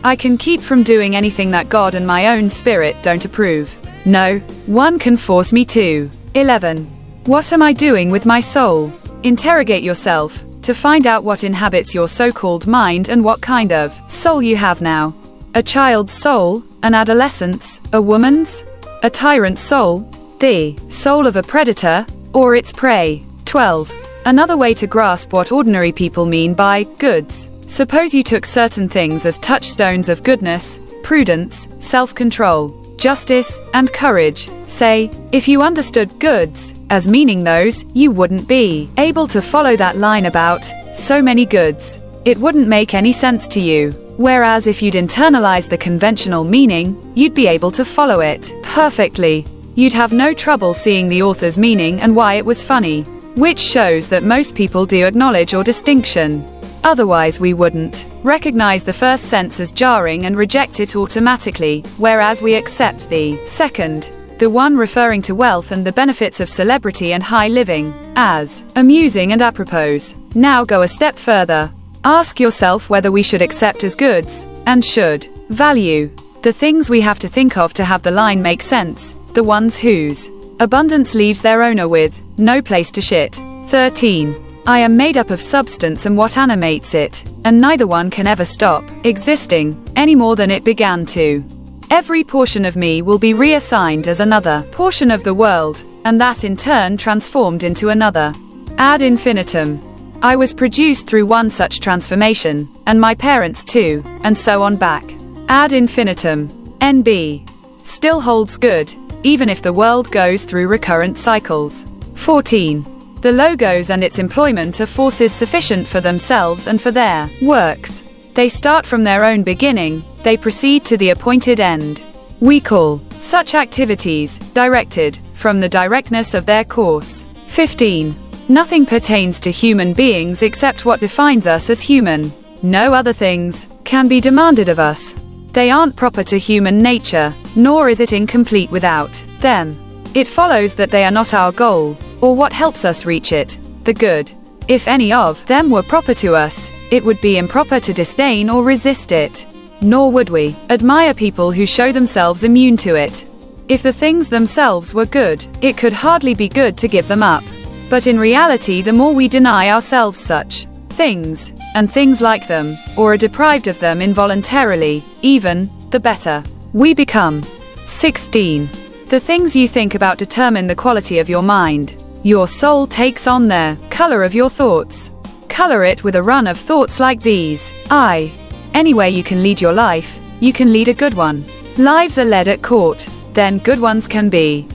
I can keep from doing anything that God and my own spirit don't approve. No one can force me to. 11. What am I doing with my soul? Interrogate yourself to find out what inhabits your so-called mind and what kind of soul you have now. A child's soul, an adolescent's, a woman's, a tyrant's soul, the soul of a predator, or its prey. 12. Another way to grasp what ordinary people mean by goods. Suppose you took certain things as touchstones of goodness, prudence, self-control, justice, and courage. Say, if you understood goods as meaning those, you wouldn't be able to follow that line about so many goods. It wouldn't make any sense to you. Whereas if you'd internalize the conventional meaning, you'd be able to follow it perfectly. You'd have no trouble seeing the author's meaning and why it was funny, which shows that most people do acknowledge or distinction. Otherwise we wouldn't recognize the first sense as jarring and reject it automatically, whereas we accept the second, the one referring to wealth and the benefits of celebrity and high living, as amusing and apropos. Now go a step further. Ask yourself whether we should accept as goods, and should value, the things we have to think of to have the line make sense, the ones whose abundance leaves their owner with no place to shit. 13. I am made up of substance and what animates it, and neither one can ever stop existing, any more than it began to. Every portion of me will be reassigned as another portion of the world, and that in turn transformed into another. Ad infinitum. I was produced through one such transformation, and my parents too, and so on back. Ad infinitum. NB. Still holds good, even if the world goes through recurrent cycles. 14. The logos and its employment are forces sufficient for themselves and for their works. They start from their own beginning, they proceed to the appointed end. We call such activities directed, from the directness of their course. 15. Nothing pertains to human beings except what defines us as human. No other things can be demanded of us. They aren't proper to human nature, nor is it incomplete without them. It follows that they are not our goal, or what helps us reach it, the good. If any of them were proper to us, it would be improper to disdain or resist it. Nor would we admire people who show themselves immune to it. If the things themselves were good, it could hardly be good to give them up. But in reality, the more we deny ourselves such things, and things like them, or are deprived of them involuntarily, even, the better we become. 16. The things you think about determine the quality of your mind. Your soul takes on the color of your thoughts. Color it with a run of thoughts like these. Any way you can lead your life, you can lead a good one. Lives are led at court, then good ones can be.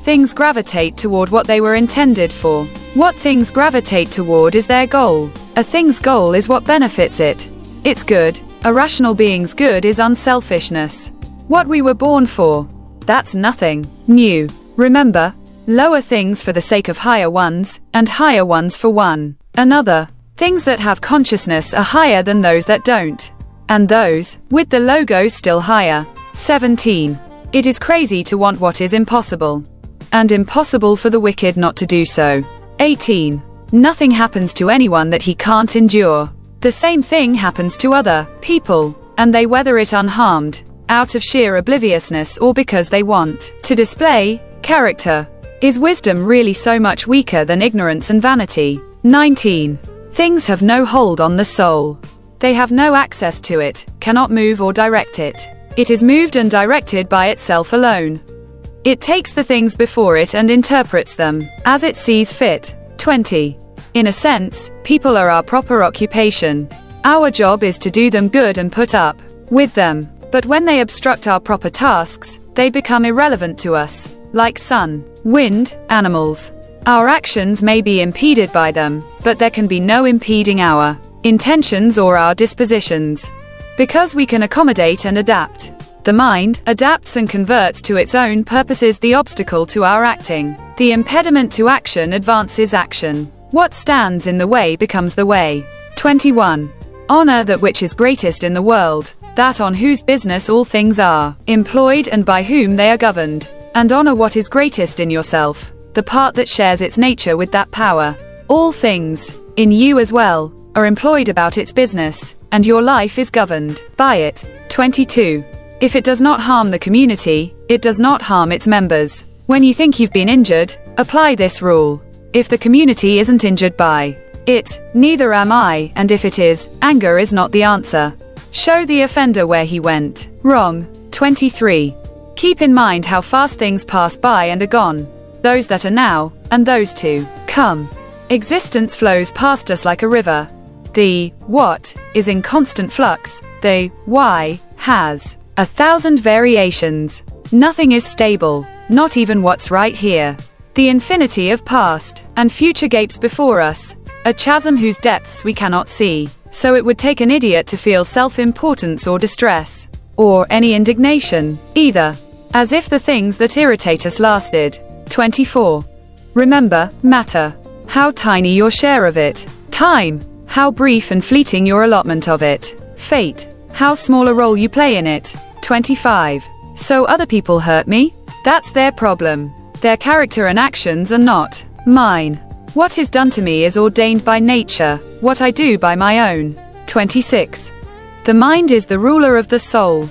Things gravitate toward what they were intended for. What things gravitate toward is their goal. A thing's goal is what benefits it. It's good. A rational being's good is unselfishness. What we were born for. That's nothing new. Remember, lower things for the sake of higher ones, and higher ones for one another. Things that have consciousness are higher than those that don't. And those, with the logos, still higher. 17. It is crazy to want what is impossible. And impossible for the wicked not to do so. 18. Nothing happens to anyone that he can't endure. The same thing happens to other people, and they weather it unharmed, out of sheer obliviousness or because they want to display character. Is wisdom really so much weaker than ignorance and vanity? 19. Things have no hold on the soul. They have no access to it, cannot move or direct it. It is moved and directed by itself alone. It takes the things before it and interprets them as it sees fit. 20. In a sense, people are our proper occupation. Our job is to do them good and put up with them. But when they obstruct our proper tasks, they become irrelevant to us, like sun, wind, animals. Our actions may be impeded by them, but there can be no impeding our intentions or our dispositions. Because we can accommodate and adapt. The mind adapts and converts to its own purposes the obstacle to our acting. The impediment to action advances action. What stands in the way becomes the way. 21. Honor that which is greatest in the world, that on whose business all things are employed and by whom they are governed. And honor what is greatest in yourself, the part that shares its nature with that power. All things, in you as well, are employed about its business, and your life is governed by it. 22. If it does not harm the community, it does not harm its members. When you think you've been injured, apply this rule. If the community isn't injured by it, neither am I, and if it is, anger is not the answer. Show the offender where he went wrong. 23. Keep in mind how fast things pass by and are gone. Those that are now, and those to come. Existence flows past us like a river. The what is in constant flux, the why has 1,000 variations. Nothing is stable, not even what's right here. The infinity of past and future gapes before us, a chasm whose depths we cannot see. So it would take an idiot to feel self-importance or distress, or any indignation, either. As if the things that irritate us lasted. 24. Remember, matter. How tiny your share of it. Time. How brief and fleeting your allotment of it. Fate. How small a role you play in it. 25. So other people hurt me? That's their problem. Their character and actions are not mine. What is done to me is ordained by nature, what I do by my own. 26. The mind is the ruler of the soul.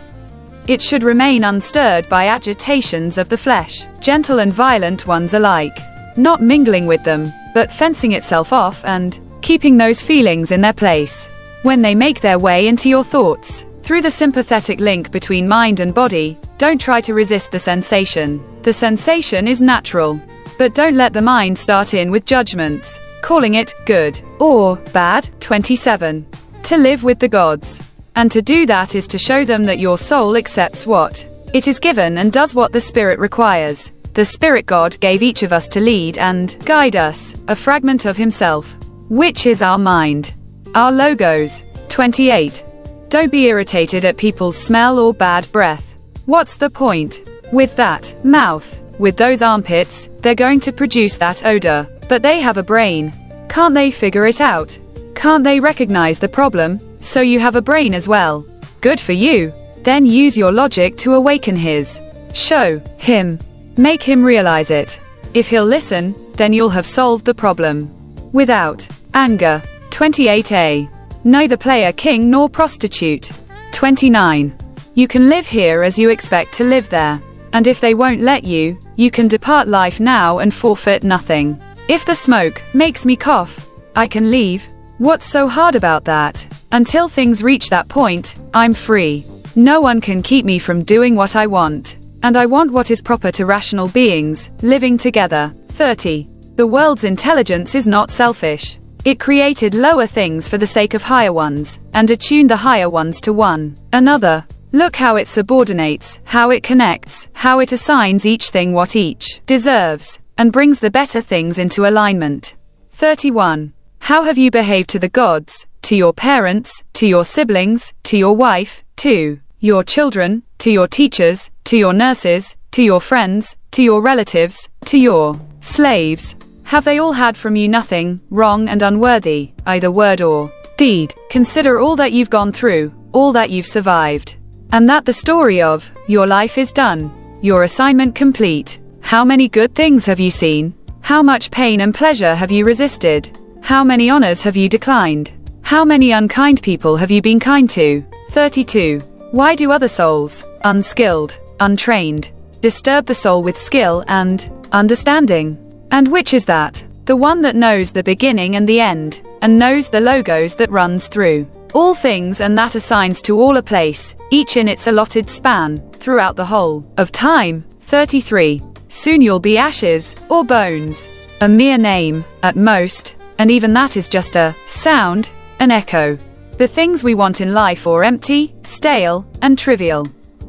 It should remain unstirred by agitations of the flesh, gentle and violent ones alike, not mingling with them, but fencing itself off and keeping those feelings in their place. When they make their way into your thoughts, through the sympathetic link between mind and body, don't try to resist the sensation. The sensation is natural. But don't let the mind start in with judgments, calling it good or bad. 27. To live with the gods. And to do that is to show them that your soul accepts what it is given and does what the Spirit requires. The Spirit God gave each of us to lead and guide us, a fragment of Himself, which is our mind. Our logos. 28. Don't be irritated at people's smell or bad breath. What's the point? With that mouth, with those armpits, they're going to produce that odor. But they have a brain. Can't they figure it out? Can't they recognize the problem? So you have a brain as well. Good for you. Then use your logic to awaken his. Show him. Make him realize it. If he'll listen, then you'll have solved the problem. Without anger. 28a. Neither play a king nor prostitute. 29. You can live here as you expect to live there. And if they won't let you, you can depart life now and forfeit nothing. If the smoke makes me cough, I can leave. What's so hard about that? Until things reach that point, I'm free. No one can keep me from doing what I want. And I want what is proper to rational beings, living together. 30. The world's intelligence is not selfish. It created lower things for the sake of higher ones, and attuned the higher ones to one another. Look how it subordinates, how it connects, how it assigns each thing what each deserves, and brings the better things into alignment. 31. How have you behaved to the gods, to your parents, to your siblings, to your wife, to your children, to your teachers, to your nurses, to your friends, to your relatives, to your slaves? Have they all had from you nothing wrong and unworthy, either word or deed? Consider all that you've gone through, all that you've survived. And that the story of your life is done, your assignment complete. How many good things have you seen? How much pain and pleasure have you resisted? How many honors have you declined? How many unkind people have you been kind to? 32. Why do other souls, unskilled, untrained, disturb the soul with skill and understanding? And which is that? The one that knows the beginning and the end, and knows the logos that runs through all things, and that assigns to all a place, each in its allotted span, throughout the whole of time. 33. Soon you'll be ashes, or bones. A mere name, at most, and even that is just a sound, an echo. The things we want in life are empty, stale, and trivial.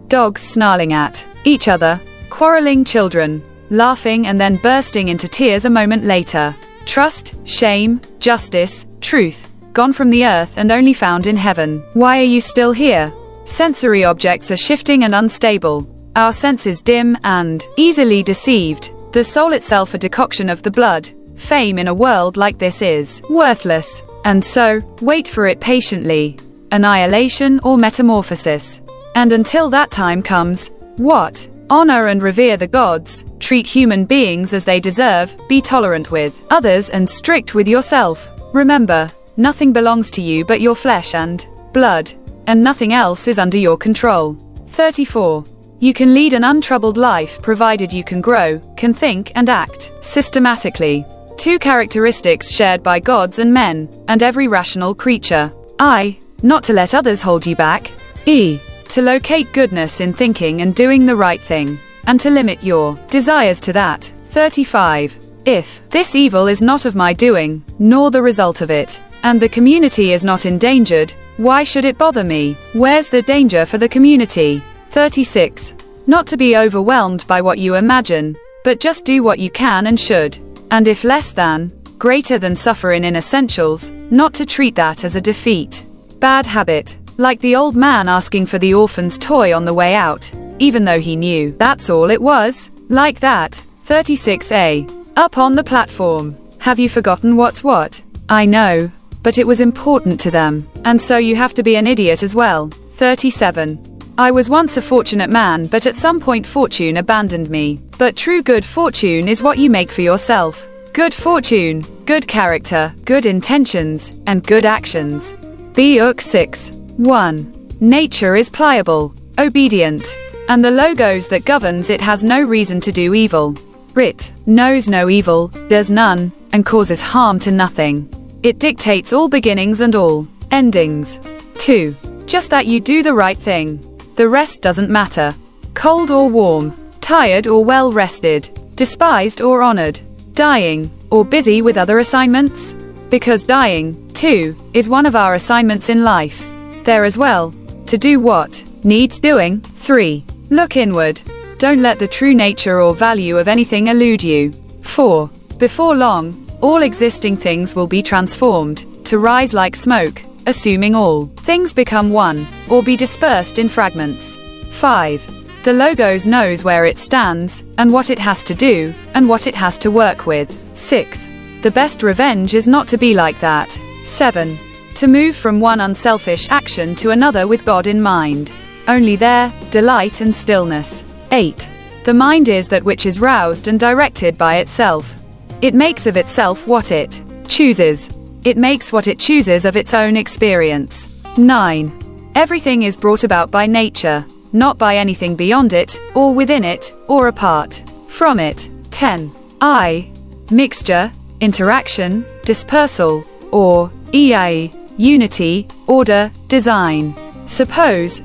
Dogs snarling at each other, quarreling children, laughing and then bursting into tears a moment later. Trust, shame, justice, truth, gone from the earth and only found in heaven. Why are you still here? Sensory objects are shifting and unstable. Our senses dim and easily deceived. The soul itself a decoction of the blood. Fame in a world like this is worthless. And so, wait for it patiently. Annihilation or metamorphosis. And until that time comes, what? Honor and revere the gods, treat human beings as they deserve, be tolerant with others and strict with yourself. Remember, nothing belongs to you but your flesh and blood, and nothing else is under your control. 34. You can lead an untroubled life provided you can grow, can think and act systematically. 2 characteristics shared by gods and men, and every rational creature. I. Not to let others hold you back. E. To locate goodness in thinking and doing the right thing, and to limit your desires to that. 35. If this evil is not of my doing, nor the result of it, and the community is not endangered, why should it bother me? Where's the danger for the community? 36. Not to be overwhelmed by what you imagine, but just do what you can and should. And if less than, greater than suffer in essentials, not to treat that as a defeat. Bad habit. Like the old man asking for the orphan's toy on the way out, even though he knew that's all it was. Like that. 36a. Up on the platform. Have you forgotten what's what? I know, but it was important to them, and so you have to be an idiot as well. 37. I was once a fortunate man, but at some point fortune abandoned me. But true good fortune is what you make for yourself. Good fortune, good character, good intentions, and good actions. Book 6. 1. Nature is pliable, obedient, and the logos that governs it has no reason to do evil. It knows no evil, does none, and causes harm to nothing. It dictates all beginnings and all endings. 2. Just that you do the right thing. The rest doesn't matter. Cold or warm, tired or well rested, despised or honored, dying, or busy with other assignments? Because dying, too, is one of our assignments in life. There as well. To do what needs doing. 3. Look inward. Don't let the true nature or value of anything elude you. 4. Before long, all existing things will be transformed, to rise like smoke, assuming all things become one, or be dispersed in fragments. 5. The logos knows where it stands, and what it has to do, and what it has to work with. 6. The best revenge is not to be like that. 7. To move from one unselfish action to another with God in mind. Only there, delight and stillness. 8. The mind is that which is roused and directed by itself. It makes of itself what it chooses. It makes what it chooses of its own experience. 9. Everything is brought about by nature, not by anything beyond it, or within it, or apart from it. 10. I. Mixture, interaction, dispersal, or EA. Unity, order, design. Suppose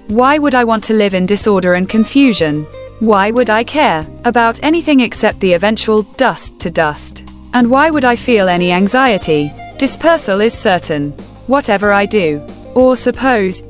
why would I want to live in disorder and confusion? Why would I care about anything except the eventual dust to dust? And why would I feel any anxiety? Dispersal is certain, whatever I do. Or suppose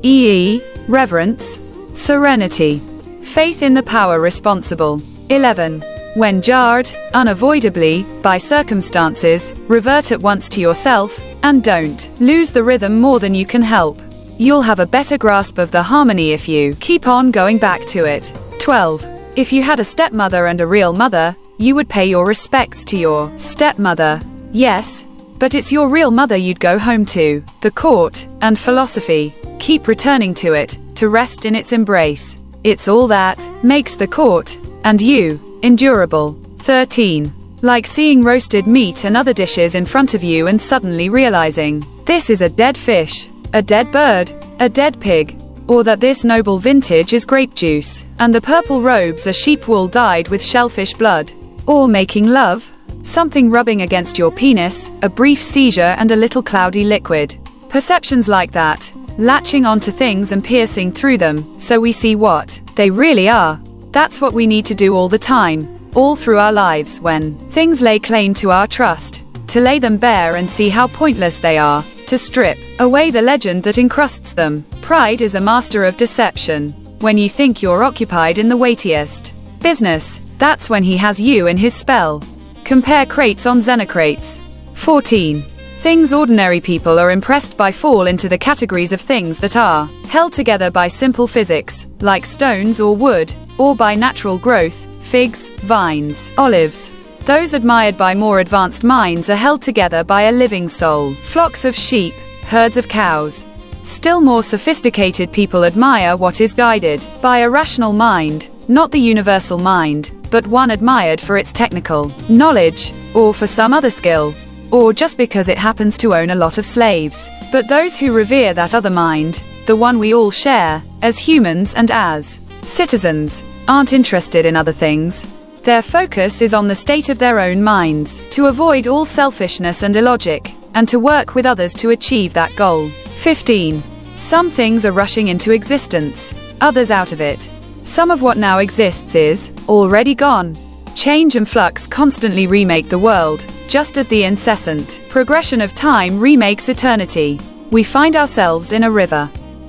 reverence, serenity, faith in the power responsible. 11. When jarred, unavoidably, by circumstances, revert at once to yourself, and don't lose the rhythm more than you can help. You'll have a better grasp of the harmony if you keep on going back to it. 12. If you had a stepmother and a real mother, you would pay your respects to your stepmother. Yes, but it's your real mother you'd go home to. The court and philosophy, keep returning to it, to rest in its embrace. It's all that makes the court and you endurable. 13. Like seeing roasted meat and other dishes in front of you and suddenly realizing this is a dead fish, a dead bird, a dead pig, or that this noble vintage is grape juice, and the purple robes are sheep wool dyed with shellfish blood, or making love, something rubbing against your penis, a brief seizure and a little cloudy liquid. Perceptions like that, latching onto things and piercing through them, so we see what they really are. That's what we need to do all the time, all through our lives when things lay claim to our trust. to lay them bare and see how pointless they are, to strip away the legend that encrusts them. Pride is a master of deception. When you think you're occupied in the weightiest business, that's when he has you in his spell. Compare crates on xenocrates. 14. Things ordinary people are impressed by fall into the categories of things that are held together by simple physics, like stones or wood, or by natural growth, figs, vines, olives. Those admired by more advanced minds are held together by a living soul, flocks of sheep, herds of cows. Still more sophisticated people admire what is guided by a rational mind, not the universal mind, but one admired for its technical knowledge, or for some other skill, or just because it happens to own a lot of slaves. But those who revere that other mind, the one we all share, as humans and as citizens, aren't interested in other things. Their focus is on the state of their own minds, to avoid all selfishness and illogic, and to work with others to achieve that goal. 15. Some things are rushing into existence, others out of it. Some of what now exists is already gone. Change and flux constantly remake the world, just as the incessant progression of time remakes eternity. We find ourselves in a river.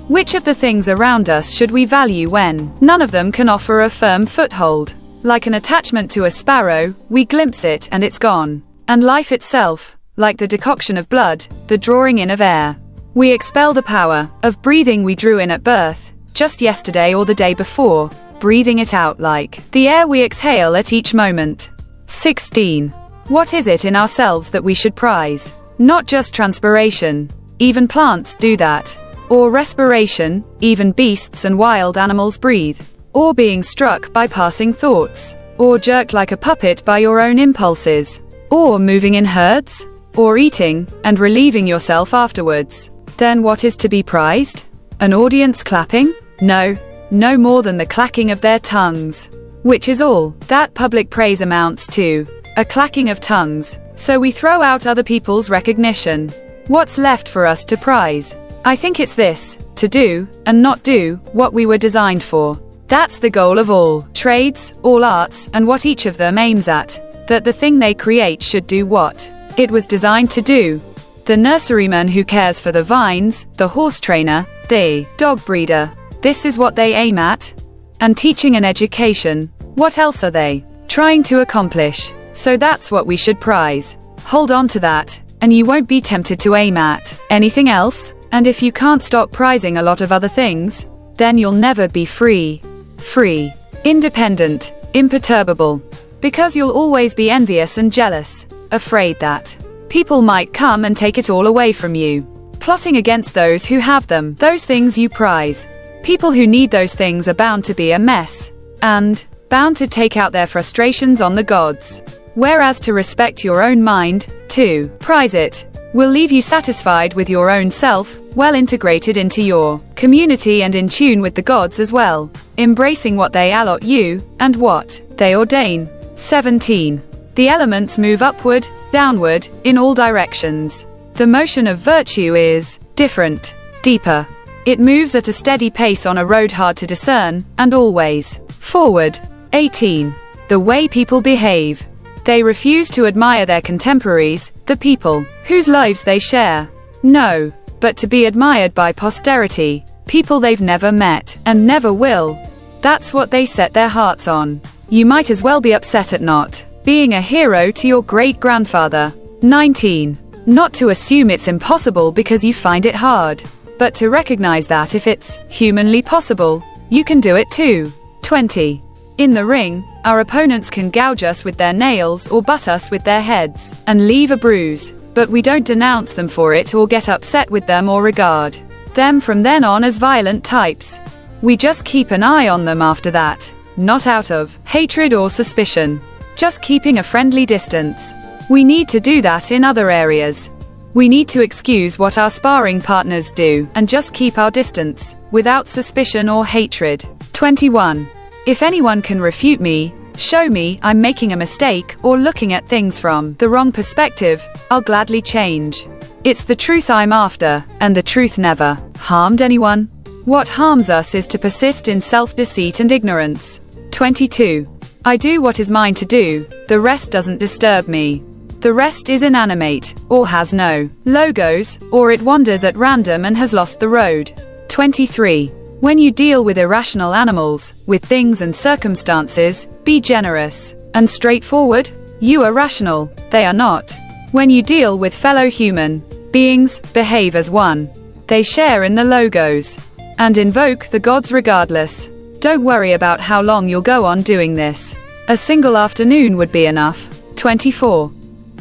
Which of the things around us should we value when none of them can offer a firm foothold? Like an attachment to a sparrow, we glimpse it and it's gone. And life itself, like the decoction of blood, the drawing in of air. We expel the power of breathing we drew in at birth, just yesterday or the day before, breathing it out like the air we exhale at each moment. 16. What is it in ourselves that we should prize? Not just transpiration. Even plants do that. Or respiration, even beasts and wild animals breathe. Or being struck by passing thoughts. Or jerked like a puppet by your own impulses. Or moving in herds. Or eating, and relieving yourself afterwards. Then what is to be prized? An audience clapping? No. No more than the clacking of their tongues. Which is all that public praise amounts to. A clacking of tongues. So we throw out other people's recognition. What's left for us to prize? I think it's this, to do, and not do, what we were designed for. That's the goal of all trades, all arts, and what each of them aims at. That the thing they create should do what it was designed to do. The nurseryman who cares for the vines, the horse trainer, the dog breeder. This is what they aim at. And teaching and education, what else are they trying to accomplish? So that's what we should prize. Hold on to that, and you won't be tempted to aim at anything else. And if you can't stop prizing a lot of other things, then you'll never be free. Free, independent, imperturbable. Because you'll always be envious and jealous, afraid that people might come and take it all away from you. Plotting against those who have them, those things you prize. People who need those things are bound to be a mess, and bound to take out their frustrations on the gods. Whereas to respect your own mind, to prize it, will leave you satisfied with your own self, well integrated into your community and in tune with the gods as well, embracing what they allot you, and what they ordain. 17. The elements move upward, downward, in all directions. The motion of virtue is different, deeper. It moves at a steady pace on a road hard to discern, and always forward. 18. The way people behave. They refuse to admire their contemporaries, the people whose lives they share. No, but to be admired by posterity, people they've never met, and never will. That's what they set their hearts on. You might as well be upset at not being a hero to your great-grandfather. 19. Not to assume it's impossible because you find it hard, but to recognize that if it's humanly possible, you can do it too. 20. In the ring, our opponents can gouge us with their nails or butt us with their heads, and leave a bruise, but we don't denounce them for it or get upset with them or regard them from then on as violent types. We just keep an eye on them after that, not out of hatred or suspicion, just keeping a friendly distance. We need to do that in other areas. We need to excuse what our sparring partners do, and just keep our distance, without suspicion or hatred. 21. If anyone can refute me, show me I'm making a mistake or looking at things from the wrong perspective, I'll gladly change. It's the truth I'm after, and the truth never harmed anyone. What harms us is to persist in self-deceit and ignorance. 22. I do what is mine to do, the rest doesn't disturb me. The rest is inanimate, or has no logos, or it wanders at random and has lost the road. 23. When you deal with irrational animals, with things and circumstances, be generous and straightforward. You are rational, they are not. When you deal with fellow human beings, behave as one. They share in the logos and invoke the gods regardless. Don't worry about how long you'll go on doing this. A single afternoon would be enough. 24.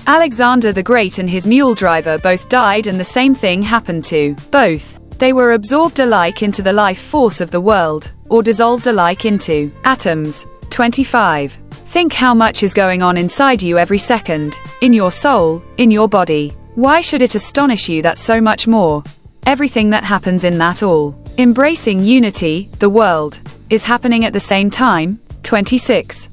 Alexander the Great and his mule driver both died, and the same thing happened to both. They were absorbed alike into the life force of the world, or dissolved alike into atoms. 25. Think how much is going on inside you every second, in your soul, in your body. Why should it astonish you that so much more? Everything that happens in that all, embracing unity, the world, is happening at the same time. 26.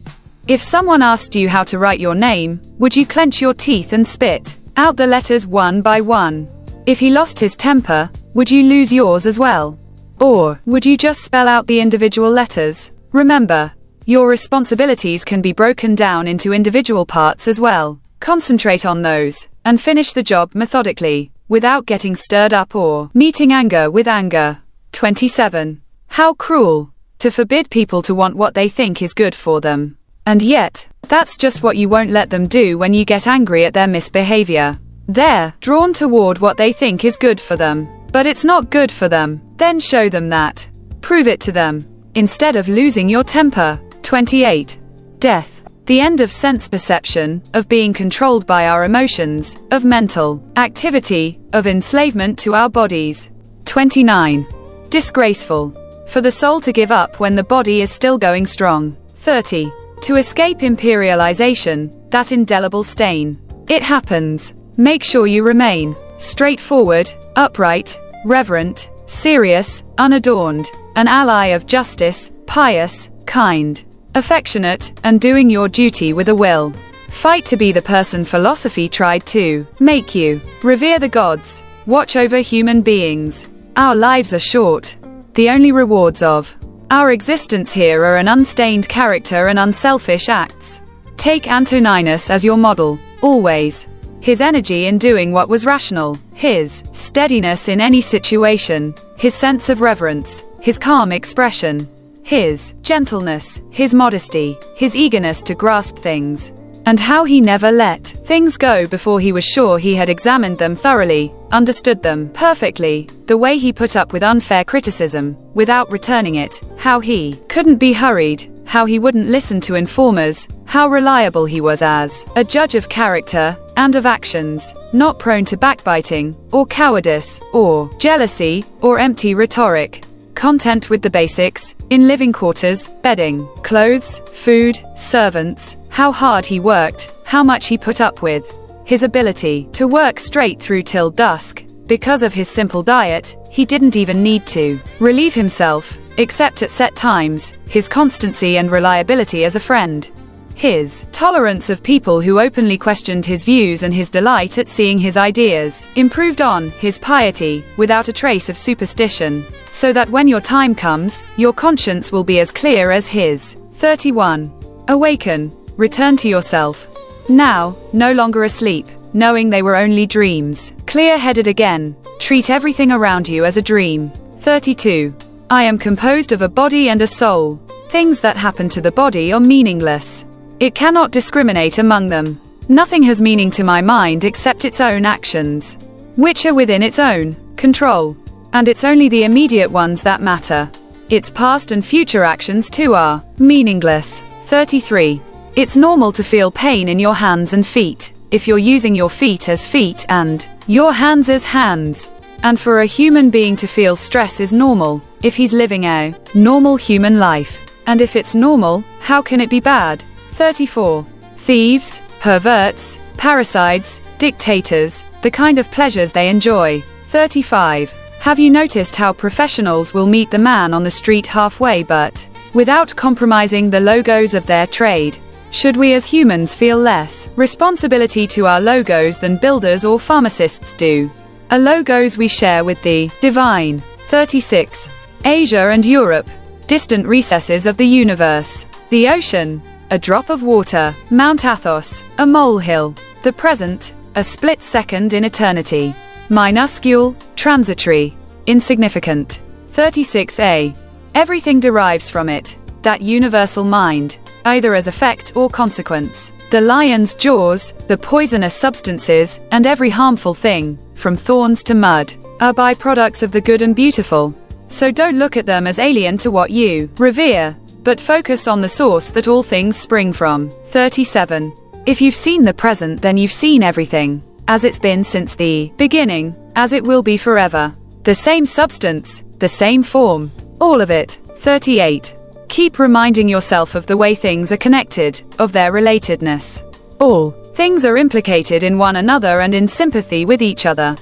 If someone asked you how to write your name, would you clench your teeth and spit out the letters one by one? If he lost his temper, would you lose yours as well? Or would you just spell out the individual letters? Remember, your responsibilities can be broken down into individual parts as well. Concentrate on those, and finish the job methodically, without getting stirred up or meeting anger with anger. 27. How cruel, to forbid people to want what they think is good for them. And yet, that's just what you won't let them do when you get angry at their misbehavior. They're drawn toward what they think is good for them, but it's not good for them. Then show them that. Prove it to them, instead of losing your temper. 28. Death. The end of sense perception, of being controlled by our emotions, of mental activity, of enslavement to our bodies. 29. Disgraceful. For the soul to give up when the body is still going strong. 30. To escape imperialization, that indelible stain. It happens. Make sure you remain straightforward, upright, reverent, serious, unadorned, an ally of justice, pious, kind, affectionate, and doing your duty with a will. Fight to be the person philosophy tried to make you. Revere the gods. Watch over human beings. Our lives are short. The only rewards of our existence here are an unstained character and unselfish acts. Take Antoninus as your model, always. His energy in doing what was rational, his steadiness in any situation, his sense of reverence, his calm expression, his gentleness, his modesty, his eagerness to grasp things, and how he never let things go before he was sure he had examined them thoroughly, understood them perfectly, the way he put up with unfair criticism, without returning it, how he couldn't be hurried, how he wouldn't listen to informers, how reliable he was as a judge of character and of actions, not prone to backbiting, or cowardice, or jealousy, or empty rhetoric. Content with the basics, in living quarters, bedding, clothes, food, servants, how hard he worked, how much he put up with. His ability to work straight through till dusk. Because of his simple diet, he didn't even need to relieve himself, except at set times, his constancy and reliability as a friend. His tolerance of people who openly questioned his views and his delight at seeing his ideas improved on his piety, without a trace of superstition, so that when your time comes, your conscience will be as clear as his. 31. Awaken, return to yourself. Now, no longer asleep, knowing they were only dreams. Clear-headed again, treat everything around you as a dream. 32. I am composed of a body and a soul. Things that happen to the body are meaningless. It cannot discriminate among them. Nothing has meaning to my mind except its own actions, which are within its own control. And it's only the immediate ones that matter. Its past and future actions too are meaningless. 33. It's normal to feel pain in your hands and feet, if you're using your feet as feet and your hands as hands. And for a human being to feel stress is normal, if he's living a normal human life. And if it's normal, how can it be bad? 34. Thieves, perverts, parasites, dictators, the kind of pleasures they enjoy. 35. Have you noticed how professionals will meet the man on the street halfway but without compromising the logos of their trade? Should we as humans feel less responsibility to our logos than builders or pharmacists do? Are logos we share with the divine. 36. Asia and Europe, distant recesses of the universe. The ocean, a drop of water. Mount Athos, a molehill. The present, a split second in eternity. Minuscule, transitory, insignificant. 36a. Everything derives from it, that universal mind, either as effect or consequence. The lion's jaws, the poisonous substances, and every harmful thing, from thorns to mud, are byproducts of the good and beautiful. So don't look at them as alien to what you revere, but focus on the source that all things spring from. 37. If you've seen the present, then you've seen everything, as it's been since the beginning, as it will be forever. The same substance, the same form, all of it. 38. Keep reminding yourself of the way things are connected, of their relatedness. All things are implicated in one another and in sympathy with each other.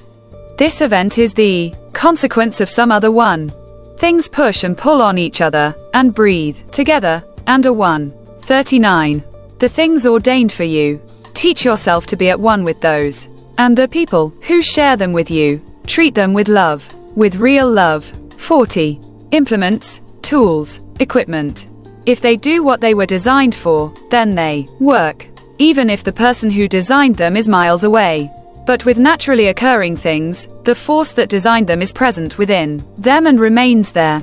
This event is the consequence of some other one. Things push and pull on each other, and breathe together, and are one. 39. The things ordained for you, teach yourself to be at one with those, and the people who share them with you, treat them with love, with real love. 40. Implements, tools, equipment. If they do what they were designed for, then they work, even if the person who designed them is miles away. But with naturally occurring things, the force that designed them is present within them and remains there.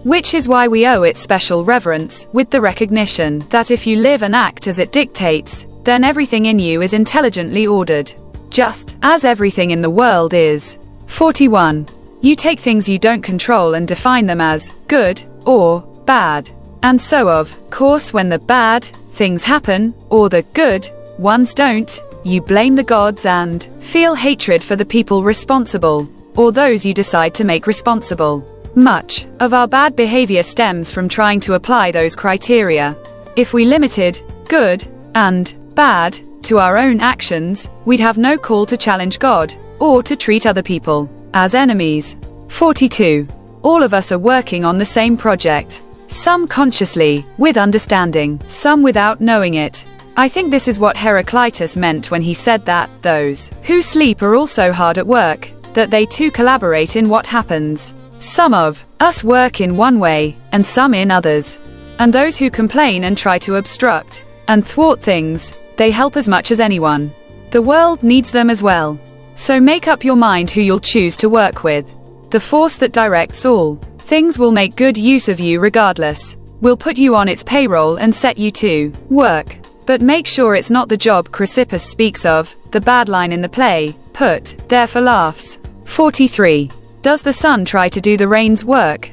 Which is why we owe it special reverence, with the recognition that if you live and act as it dictates, then everything in you is intelligently ordered, just as everything in the world is. 41. You take things you don't control and define them as good or bad. And so of course when the bad things happen, or the good ones don't, you blame the gods and feel hatred for the people responsible, or those you decide to make responsible. Much of our bad behavior stems from trying to apply those criteria. If we limited good and bad to our own actions, we'd have no call to challenge God, or to treat other people as enemies. 42. All of us are working on the same project. Some consciously, with understanding, some without knowing it. I think this is what Heraclitus meant when he said that those who sleep are also hard at work, that they too collaborate in what happens. Some of us work in one way, and some in others. And those who complain and try to obstruct and thwart things, they help as much as anyone. The world needs them as well. So make up your mind who you'll choose to work with. The force that directs all things will make good use of you regardless, will put you on its payroll and set you to work. But make sure it's not the job Chrysippus speaks of, the bad line in the play, put there for laughs. 43. Does the sun try to do the rain's work?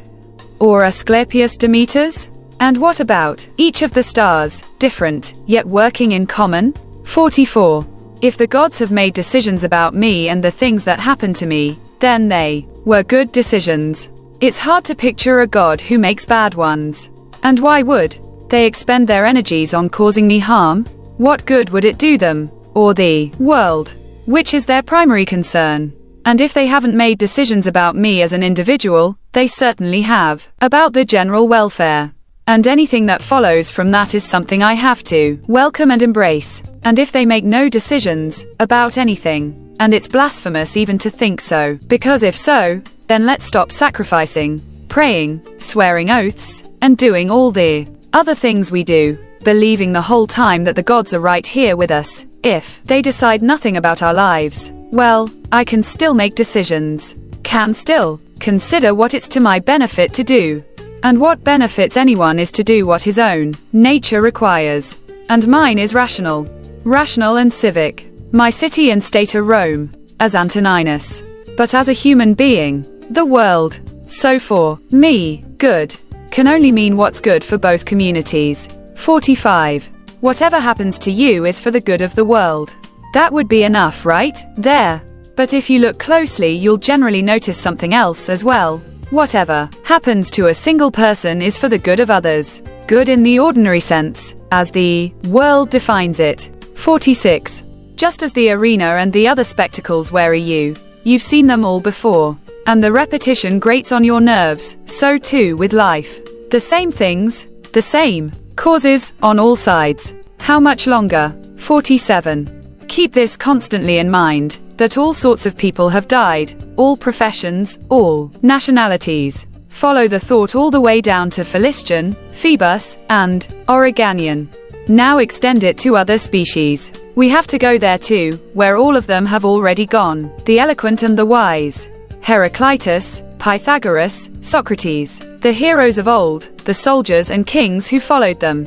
Or Asclepius Demeter's? And what about each of the stars, different, yet working in common? 44. If the gods have made decisions about me and the things that happen to me, then they were good decisions. It's hard to picture a god who makes bad ones. And why would they expend their energies on causing me harm? What good would it do them, or the world, which is their primary concern? And if they haven't made decisions about me as an individual, they certainly have, about the general welfare. And anything that follows from that is something I have to welcome and embrace. And if they make no decisions about anything, and it's blasphemous even to think so, because if so, then let's stop sacrificing, praying, swearing oaths, and doing all the other things we do, believing the whole time that the gods are right here with us. If they decide nothing about our lives, well, I can still make decisions, can still consider what it's to my benefit to do. And what benefits anyone is to do what his own nature requires. And mine is rational and civic. My city and state are Rome, as Antoninus. But as a human being, the world. So for me, good can only mean what's good for both communities. 45. Whatever happens to you is for the good of the world. That would be enough, right? There. But if you look closely, you'll generally notice something else as well. Whatever happens to a single person is for the good of others. Good in the ordinary sense, as the world defines it. 46. Just as the arena and the other spectacles weary you, you've seen them all before. And the repetition grates on your nerves, so too with life. The same things, the same causes, on all sides. How much longer? 47. Keep this constantly in mind, that all sorts of people have died, all professions, all nationalities. Follow the thought all the way down to Philistian, Phoebus, and Oregonian. Now extend it to other species. We have to go there too, where all of them have already gone. The eloquent and the wise. Heraclitus, Pythagoras, Socrates. The heroes of old, the soldiers and kings who followed them.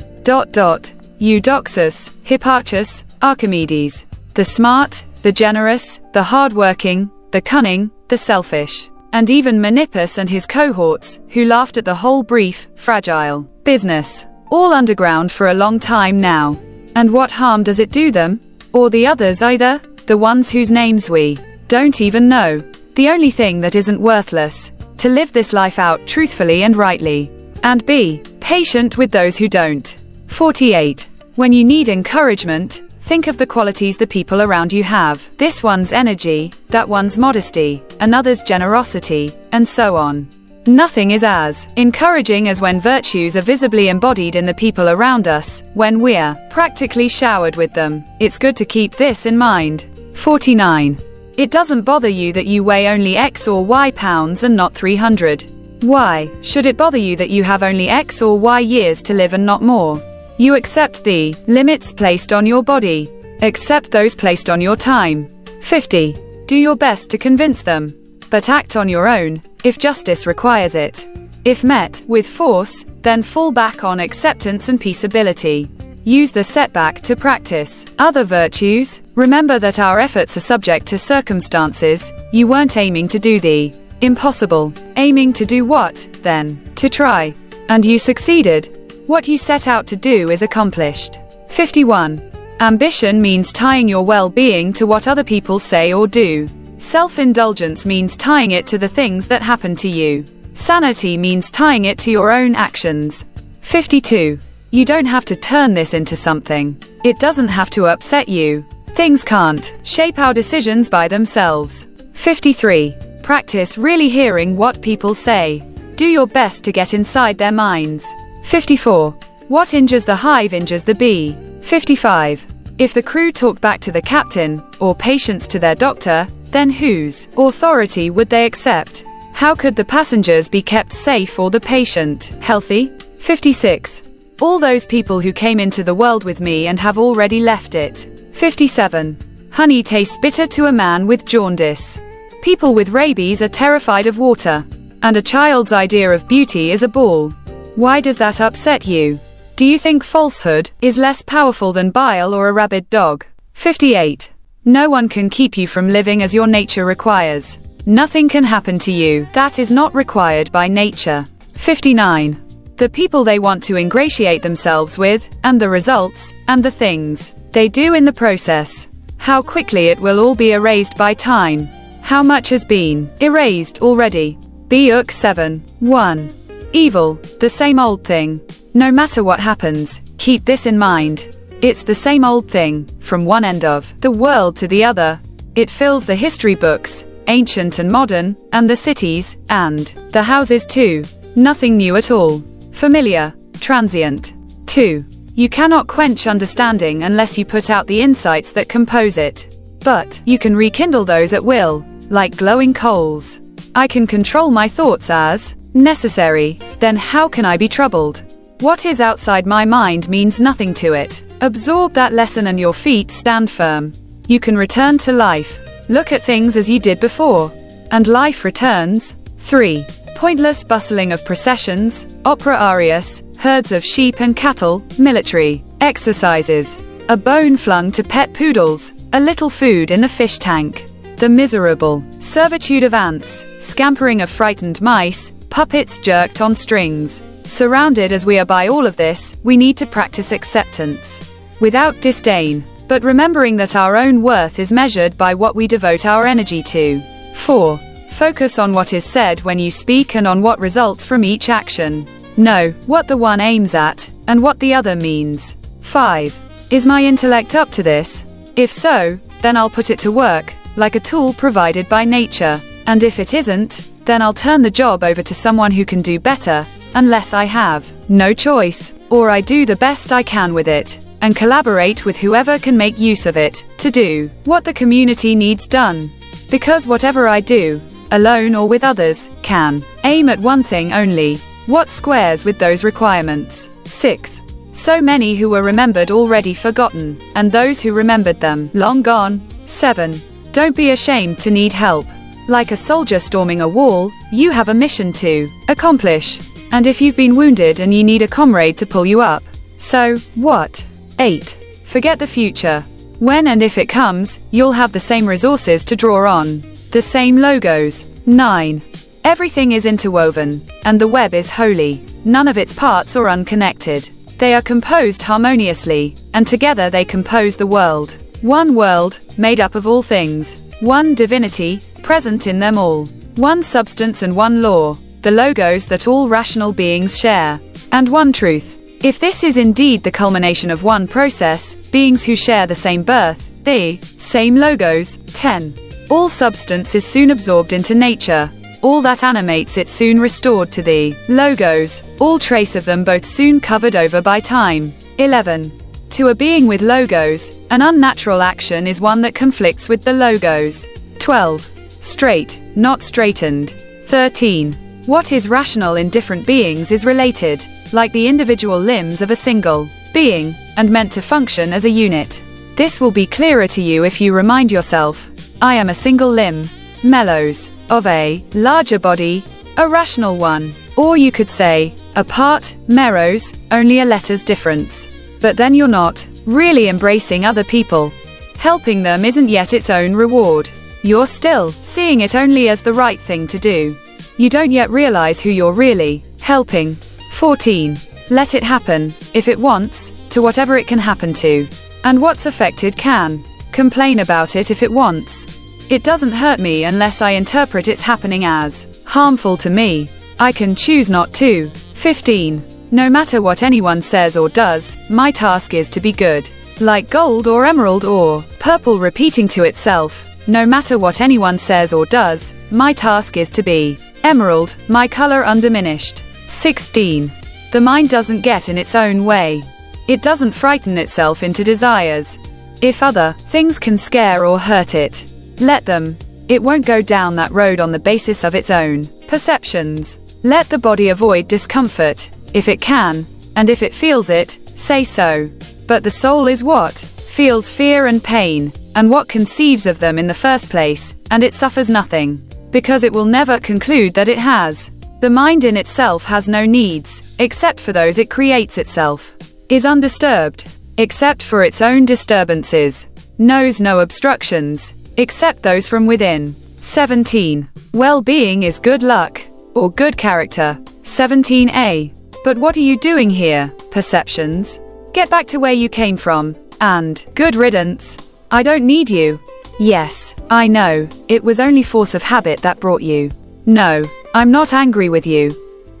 Eudoxus, Hipparchus, Archimedes. The smart, the generous, the hard-working, the cunning, the selfish. And even Menippus and his cohorts, who laughed at the whole brief, fragile business. All underground for a long time now. And what harm does it do them? Or the others either? The ones whose names we don't even know. The only thing that isn't worthless. To live this life out truthfully and rightly. And be patient with those who don't. 48. When you need encouragement, think of the qualities the people around you have. This one's energy, that one's modesty, another's generosity, and so on. Nothing is as encouraging as when virtues are visibly embodied in the people around us, when we're practically showered with them. It's good to keep this in mind. 49. It doesn't bother you that you weigh only X or Y pounds and not 300. Why should it bother you that you have only X or Y years to live and not more? You accept the limits placed on your body. Accept those placed on your time. 50. Do your best to convince them. But act on your own, if justice requires it. If met with force, then fall back on acceptance and peaceability. Use the setback to practice other virtues. Remember that our efforts are subject to circumstances. You weren't aiming to do the impossible. Aiming to do what, then? To try. And you succeeded. What you set out to do is accomplished. 51. Ambition means tying your well-being to what other people say or do. Self-indulgence means tying it to the things that happen to you. Sanity means tying it to your own actions. 52. You don't have to turn this into something. It doesn't have to upset you. Things can't shape our decisions by themselves. 53. Practice really hearing what people say. Do your best to get inside their minds. 54. What injures the hive injures the bee. 55. If the crew talked back to the captain, or patients to their doctor, then whose authority would they accept? How could the passengers be kept safe or the patient healthy? 56. All those people who came into the world with me and have already left it. 57. Honey tastes bitter to a man with jaundice. People with rabies are terrified of water. And a child's idea of beauty is a ball. Why does that upset you? Do you think falsehood is less powerful than bile or a rabid dog? 58. No one can keep you from living as your nature requires. Nothing can happen to you that is not required by nature. 59. The people they want to ingratiate themselves with, and the results, and the things they do in the process. How quickly it will all be erased by time. How much has been erased already? Book 7. 1. Evil, the same old thing. No matter what happens, keep this in mind. It's the same old thing, from one end of the world to the other. It fills the history books, ancient and modern, and the cities, and the houses too. Nothing new at all. Familiar, transient. 2. You cannot quench understanding unless you put out the insights that compose it. But you can rekindle those at will, like glowing coals. I can control my thoughts as necessary. Then how can I be troubled? What is outside my mind means nothing to it. Absorb that lesson and your feet stand firm. You can return to life. Look at things as you did before. And life returns. 3. Pointless bustling of processions, opera arias, herds of sheep and cattle, military exercises. A bone flung to pet poodles, a little food in the fish tank. The miserable servitude of ants, scampering of frightened mice, puppets jerked on strings. Surrounded as we are by all of this, we need to practice acceptance. Without disdain, but remembering that our own worth is measured by what we devote our energy to. 4. Focus on what is said when you speak and on what results from each action. Know what the one aims at, and what the other means. 5. Is my intellect up to this? If so, then I'll put it to work, like a tool provided by nature. And if it isn't, then I'll turn the job over to someone who can do better, unless I have no choice, or I do the best I can with it, and collaborate with whoever can make use of it, to do what the community needs done. Because whatever I do, alone or with others, can aim at one thing only, what squares with those requirements. 6. So many who were remembered already forgotten, and those who remembered them long gone. 7. Don't be ashamed to need help. Like a soldier storming a wall, you have a mission to accomplish. And if you've been wounded and you need a comrade to pull you up, so what? 8. Forget the future. When and if it comes, you'll have the same resources to draw on. The same logos. 9. Everything is interwoven, and the web is holy. None of its parts are unconnected. They are composed harmoniously, and together they compose the world. One world, made up of all things. One divinity, present in them all. One substance and one law, the logos that all rational beings share. And one truth. If this is indeed the culmination of one process, beings who share the same birth, the same logos. 10. All substance is soon absorbed into nature. All that animates it soon restored to the logos, all trace of them both soon covered over by time. 11. To a being with logos, an unnatural action is one that conflicts with the logos. 12. Straight, not straightened. 13. What is rational in different beings is related, like the individual limbs of a single being, and meant to function as a unit. This will be clearer to you if you remind yourself, I am a single limb, mellows, of a larger body, a rational one. Or you could say, a part, meros, only a letter's difference. But then you're not really embracing other people. Helping them isn't yet its own reward. You're still seeing it only as the right thing to do. You don't yet realize who you're really helping. 14. Let it happen, if it wants, to whatever it can happen to. And what's affected can complain about it if it wants. It doesn't hurt me unless I interpret its happening as harmful to me. I can choose not to. 15. No matter what anyone says or does, my task is to be good. Like gold or emerald or purple repeating to itself. No matter what anyone says or does, my task is to be emerald, my color undiminished. 16. The mind doesn't get in its own way. It doesn't frighten itself into desires. If other things can scare or hurt it, let them. It won't go down that road on the basis of its own perceptions. Let the body avoid discomfort, if it can, and if it feels it, say so. But the soul is what feels fear and pain, and what conceives of them in the first place, and it suffers nothing, because it will never conclude that it has. The mind in itself has no needs, except for those it creates itself, is undisturbed, except for its own disturbances, knows no obstructions, except those from within. 17. Well-being is good luck, or good character. 17a. But what are you doing here, perceptions? Get back to where you came from, and good riddance. I don't need you. Yes, I know, it was only force of habit that brought you. No, I'm not angry with you.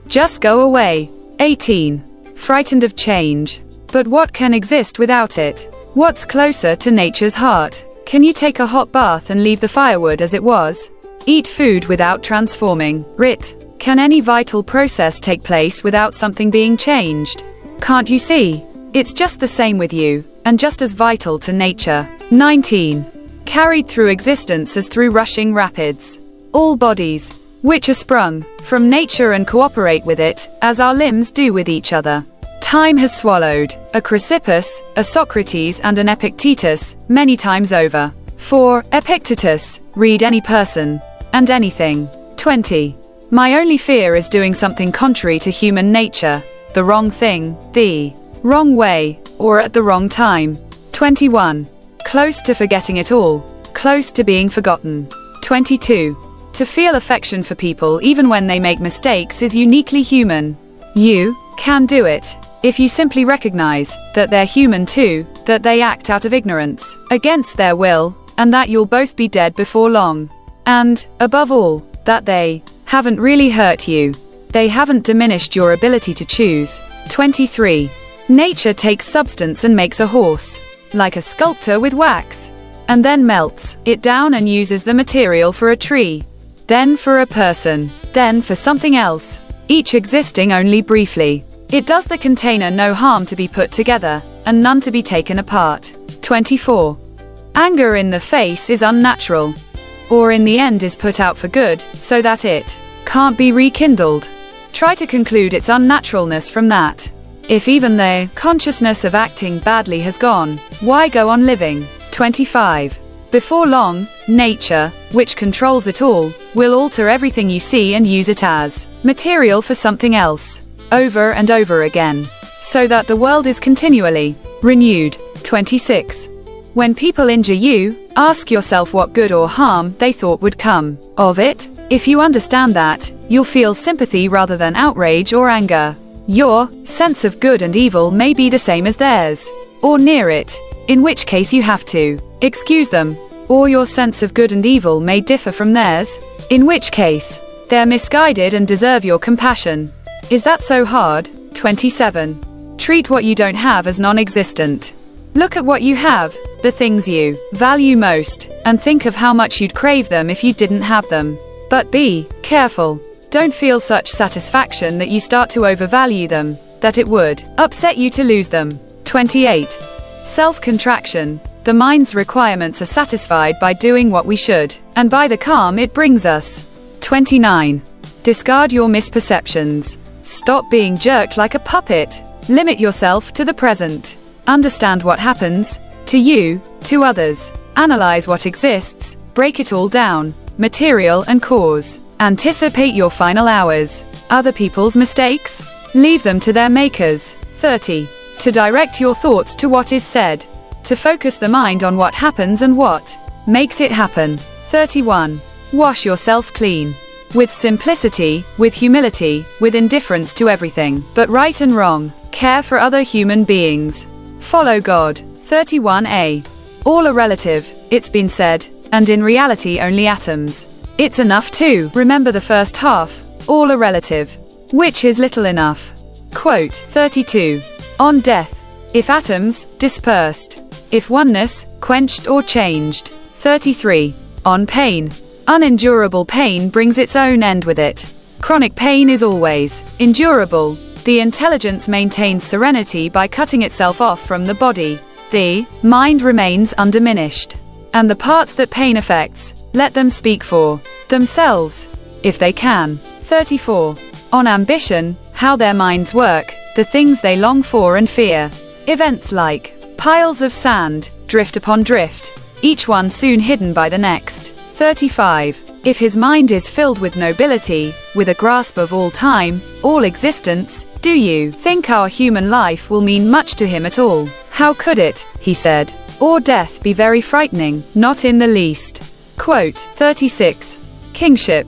Just go away. 18. Frightened of change. But what can exist without it? What's closer to nature's heart? Can you take a hot bath and leave the firewood as it was? Eat food without transforming it? Can any vital process take place without something being changed? Can't you see? It's just the same with you, and just as vital to nature. 19. Carried through existence as through rushing rapids. All bodies, which are sprung from nature and cooperate with it, as our limbs do with each other. Time has swallowed a Chrysippus, a Socrates and an Epictetus, many times over. For Epictetus, read any person, and anything. 20. My only fear is doing something contrary to human nature, the wrong thing, the wrong way, or at the wrong time. 21. Close to forgetting it all, close to being forgotten. 22. To feel affection for people even when they make mistakes is uniquely human. You can do it. If you simply recognize that they're human too, that they act out of ignorance, against their will, and that you'll both be dead before long. And, above all, that they haven't really hurt you. They haven't diminished your ability to choose. 23. Nature takes substance and makes a horse, like a sculptor with wax, and then melts it down and uses the material for a tree, then for a person, then for something else, each existing only briefly. It does the container no harm to be put together, and none to be taken apart. 24. Anger in the face is unnatural, or in the end is put out for good, so that it can't be rekindled. Try to conclude its unnaturalness from that. If even the consciousness of acting badly has gone, why go on living? 25. Before long, nature, which controls it all, will alter everything you see and use it as material for something else, over and over again, so that the world is continually renewed. 26. When people injure you, ask yourself what good or harm they thought would come of it. If you understand that, you'll feel sympathy rather than outrage or anger. Your sense of good and evil may be the same as theirs, or near it, in which case you have to excuse them, or your sense of good and evil may differ from theirs, in which case they're misguided and deserve your compassion. Is that so hard? 27. Treat what you don't have as non-existent. Look at what you have, the things you value most, and think of how much you'd crave them if you didn't have them. But be careful. Don't feel such satisfaction that you start to overvalue them, that it would upset you to lose them. 28. Self-contraction. The mind's requirements are satisfied by doing what we should, and by the calm it brings us. 29. Discard your misperceptions. Stop being jerked like a puppet. Limit yourself to the present. Understand what happens, to you, to others. Analyze what exists, break it all down, material and cause. Anticipate your final hours. Other people's mistakes? Leave them to their makers. 30. To direct your thoughts to what is said. To focus the mind on what happens and what makes it happen. 31. Wash yourself clean. With simplicity, with humility, with indifference to everything but right and wrong. Care for other human beings. Follow God. 31a. All are relative, it's been said, and in reality only atoms. It's enough to remember the first half, all are relative, which is little enough. Quote 32. On death. If atoms, dispersed. If oneness, quenched or changed. 33. On pain. Unendurable pain brings its own end with it. Chronic pain is always endurable. The intelligence maintains serenity by cutting itself off from the body. The mind remains undiminished. And the parts that pain affects, let them speak for themselves, if they can. 34. On ambition, how their minds work, the things they long for and fear. Events like piles of sand, drift upon drift, each one soon hidden by the next. 35. If his mind is filled with nobility, with a grasp of all time, all existence, do you think our human life will mean much to him at all? How could it, he said, or death be very frightening? Not in the least. Quote 36. Kingship.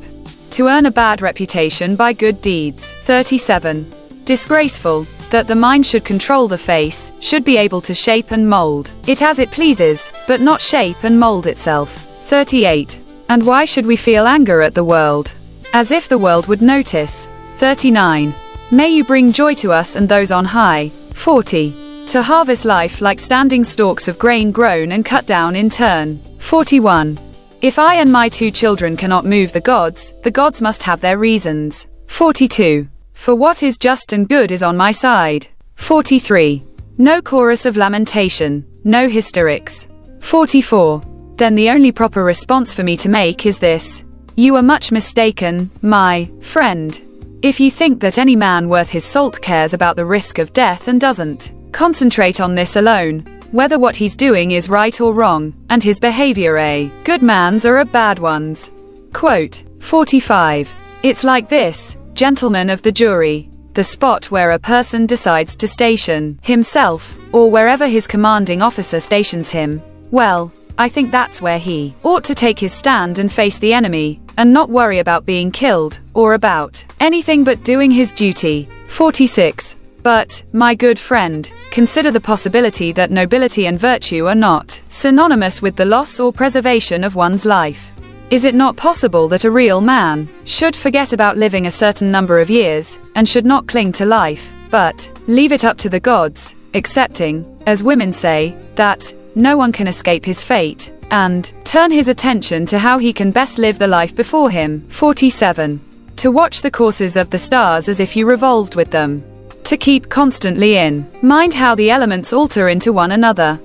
To earn a bad reputation by good deeds. 37. Disgraceful. That the mind should control the face, should be able to shape and mold it as it pleases, but not shape and mold itself. 38. And why should we feel anger at the world? As if the world would notice. 39. May you bring joy to us and those on high. 40. To harvest life like standing stalks of grain grown and cut down in turn. 41. If I and my 2 children cannot move the gods must have their reasons. 42. For what is just and good is on my side. 43. No chorus of lamentation, no hysterics. 44. Then the only proper response for me to make is this. You are much mistaken, my friend. If you think that any man worth his salt cares about the risk of death and doesn't concentrate on this alone, whether what he's doing is right or wrong, and his behavior a good man's or a bad one's. Quote 45. It's like this, gentlemen of the jury, the spot where a person decides to station himself, or wherever his commanding officer stations him, well, I think that's where he ought to take his stand and face the enemy, and not worry about being killed, or about anything but doing his duty. 46. But, my good friend, consider the possibility that nobility and virtue are not synonymous with the loss or preservation of one's life. Is it not possible that a real man should forget about living a certain number of years, and should not cling to life, but leave it up to the gods, accepting, as women say, that no one can escape his fate, and turn his attention to how he can best live the life before him. 47. To watch the courses of the stars as if you revolved with them. To keep constantly in mind how the elements alter into one another.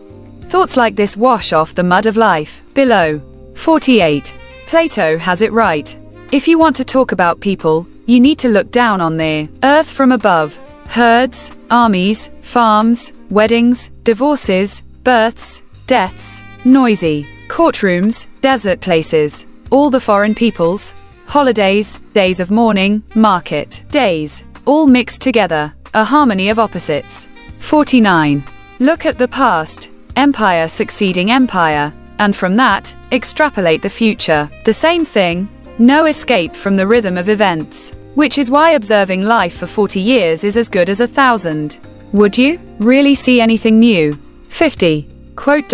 Thoughts like this wash off the mud of life. Below. 48. Plato has it right. If you want to talk about people, you need to look down on the earth from above. herds, armies, farms, weddings, divorces, births, deaths, noisy courtrooms, desert places, all the foreign peoples, holidays, days of mourning, market days, all mixed together, a harmony of opposites. 49. Look at the past, empire succeeding empire, and from that, extrapolate the future. The same thing, no escape from the rhythm of events, which is why observing life for 40 years is as good as 1,000. Would you really see anything new? 50. Quote.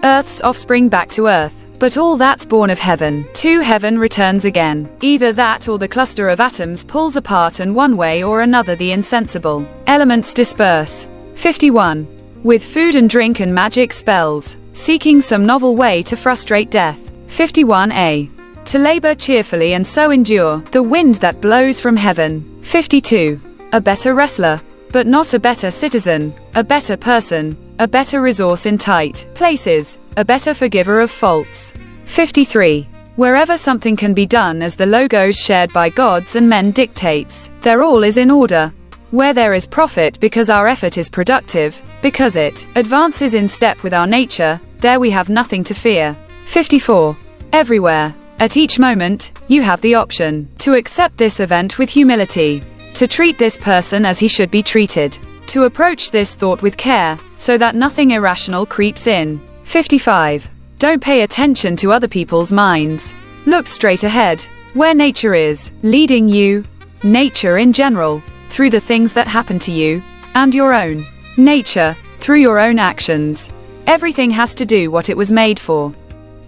Earth's offspring back to earth, but all that's born of heaven, to heaven returns again. Either that or the cluster of atoms pulls apart and one way or another the insensible elements disperse. 51. With food and drink and magic spells, seeking some novel way to frustrate death. 51a. To labor cheerfully and so endure the wind that blows from heaven. 52. A better wrestler, but not a better citizen, a better person, a better resource in tight places, a better forgiver of faults. 53. Wherever something can be done as the logos shared by gods and men dictates, there all is in order. Where there is profit because our effort is productive, because it advances in step with our nature, there we have nothing to fear. 54. Everywhere, at each moment, you have the option to accept this event with humility, to treat this person as he should be treated, to approach this thought with care, so that nothing irrational creeps in. 55. Don't pay attention to other people's minds. Look straight ahead, where nature is leading you, nature in general, through the things that happen to you, and your own nature, through your own actions. Everything has to do what it was made for.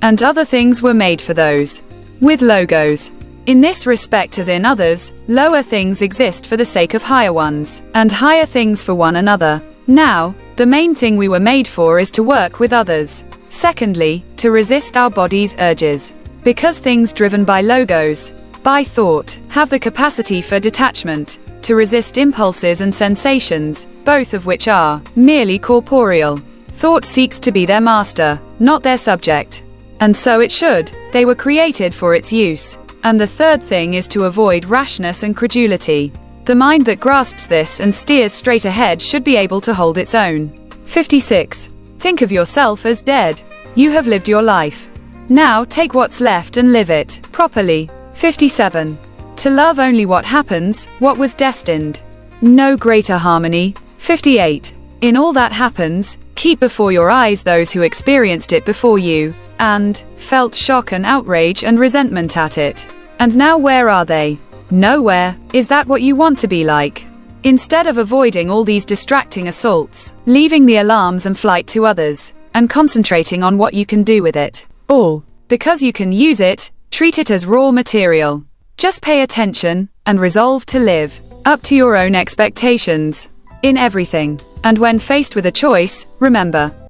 And other things were made for those with logos. In this respect as in others, lower things exist for the sake of higher ones, and higher things for one another. Now, the main thing we were made for is to work with others. Secondly, to resist our body's urges. Because things driven by logos, by thought, have the capacity for detachment, to resist impulses and sensations, both of which are merely corporeal. Thought seeks to be their master, not their subject. And so it should. They were created for its use. And the third thing is to avoid rashness and credulity. The mind that grasps this and steers straight ahead should be able to hold its own. 56. Think of yourself as dead. You have lived your life. Now take what's left and live it properly. 57. To love only what happens, what was destined. No greater harmony. 58. In all that happens, keep before your eyes those who experienced it before you, and felt shock and outrage and resentment at it. And now where are they? Nowhere. Is that what you want to be like? Instead of avoiding all these distracting assaults, leaving the alarms and flight to others, and concentrating on what you can do with it all, because you can use it, treat it as raw material. Just pay attention, and resolve to live up to your own expectations in everything. And when faced with a choice, remember,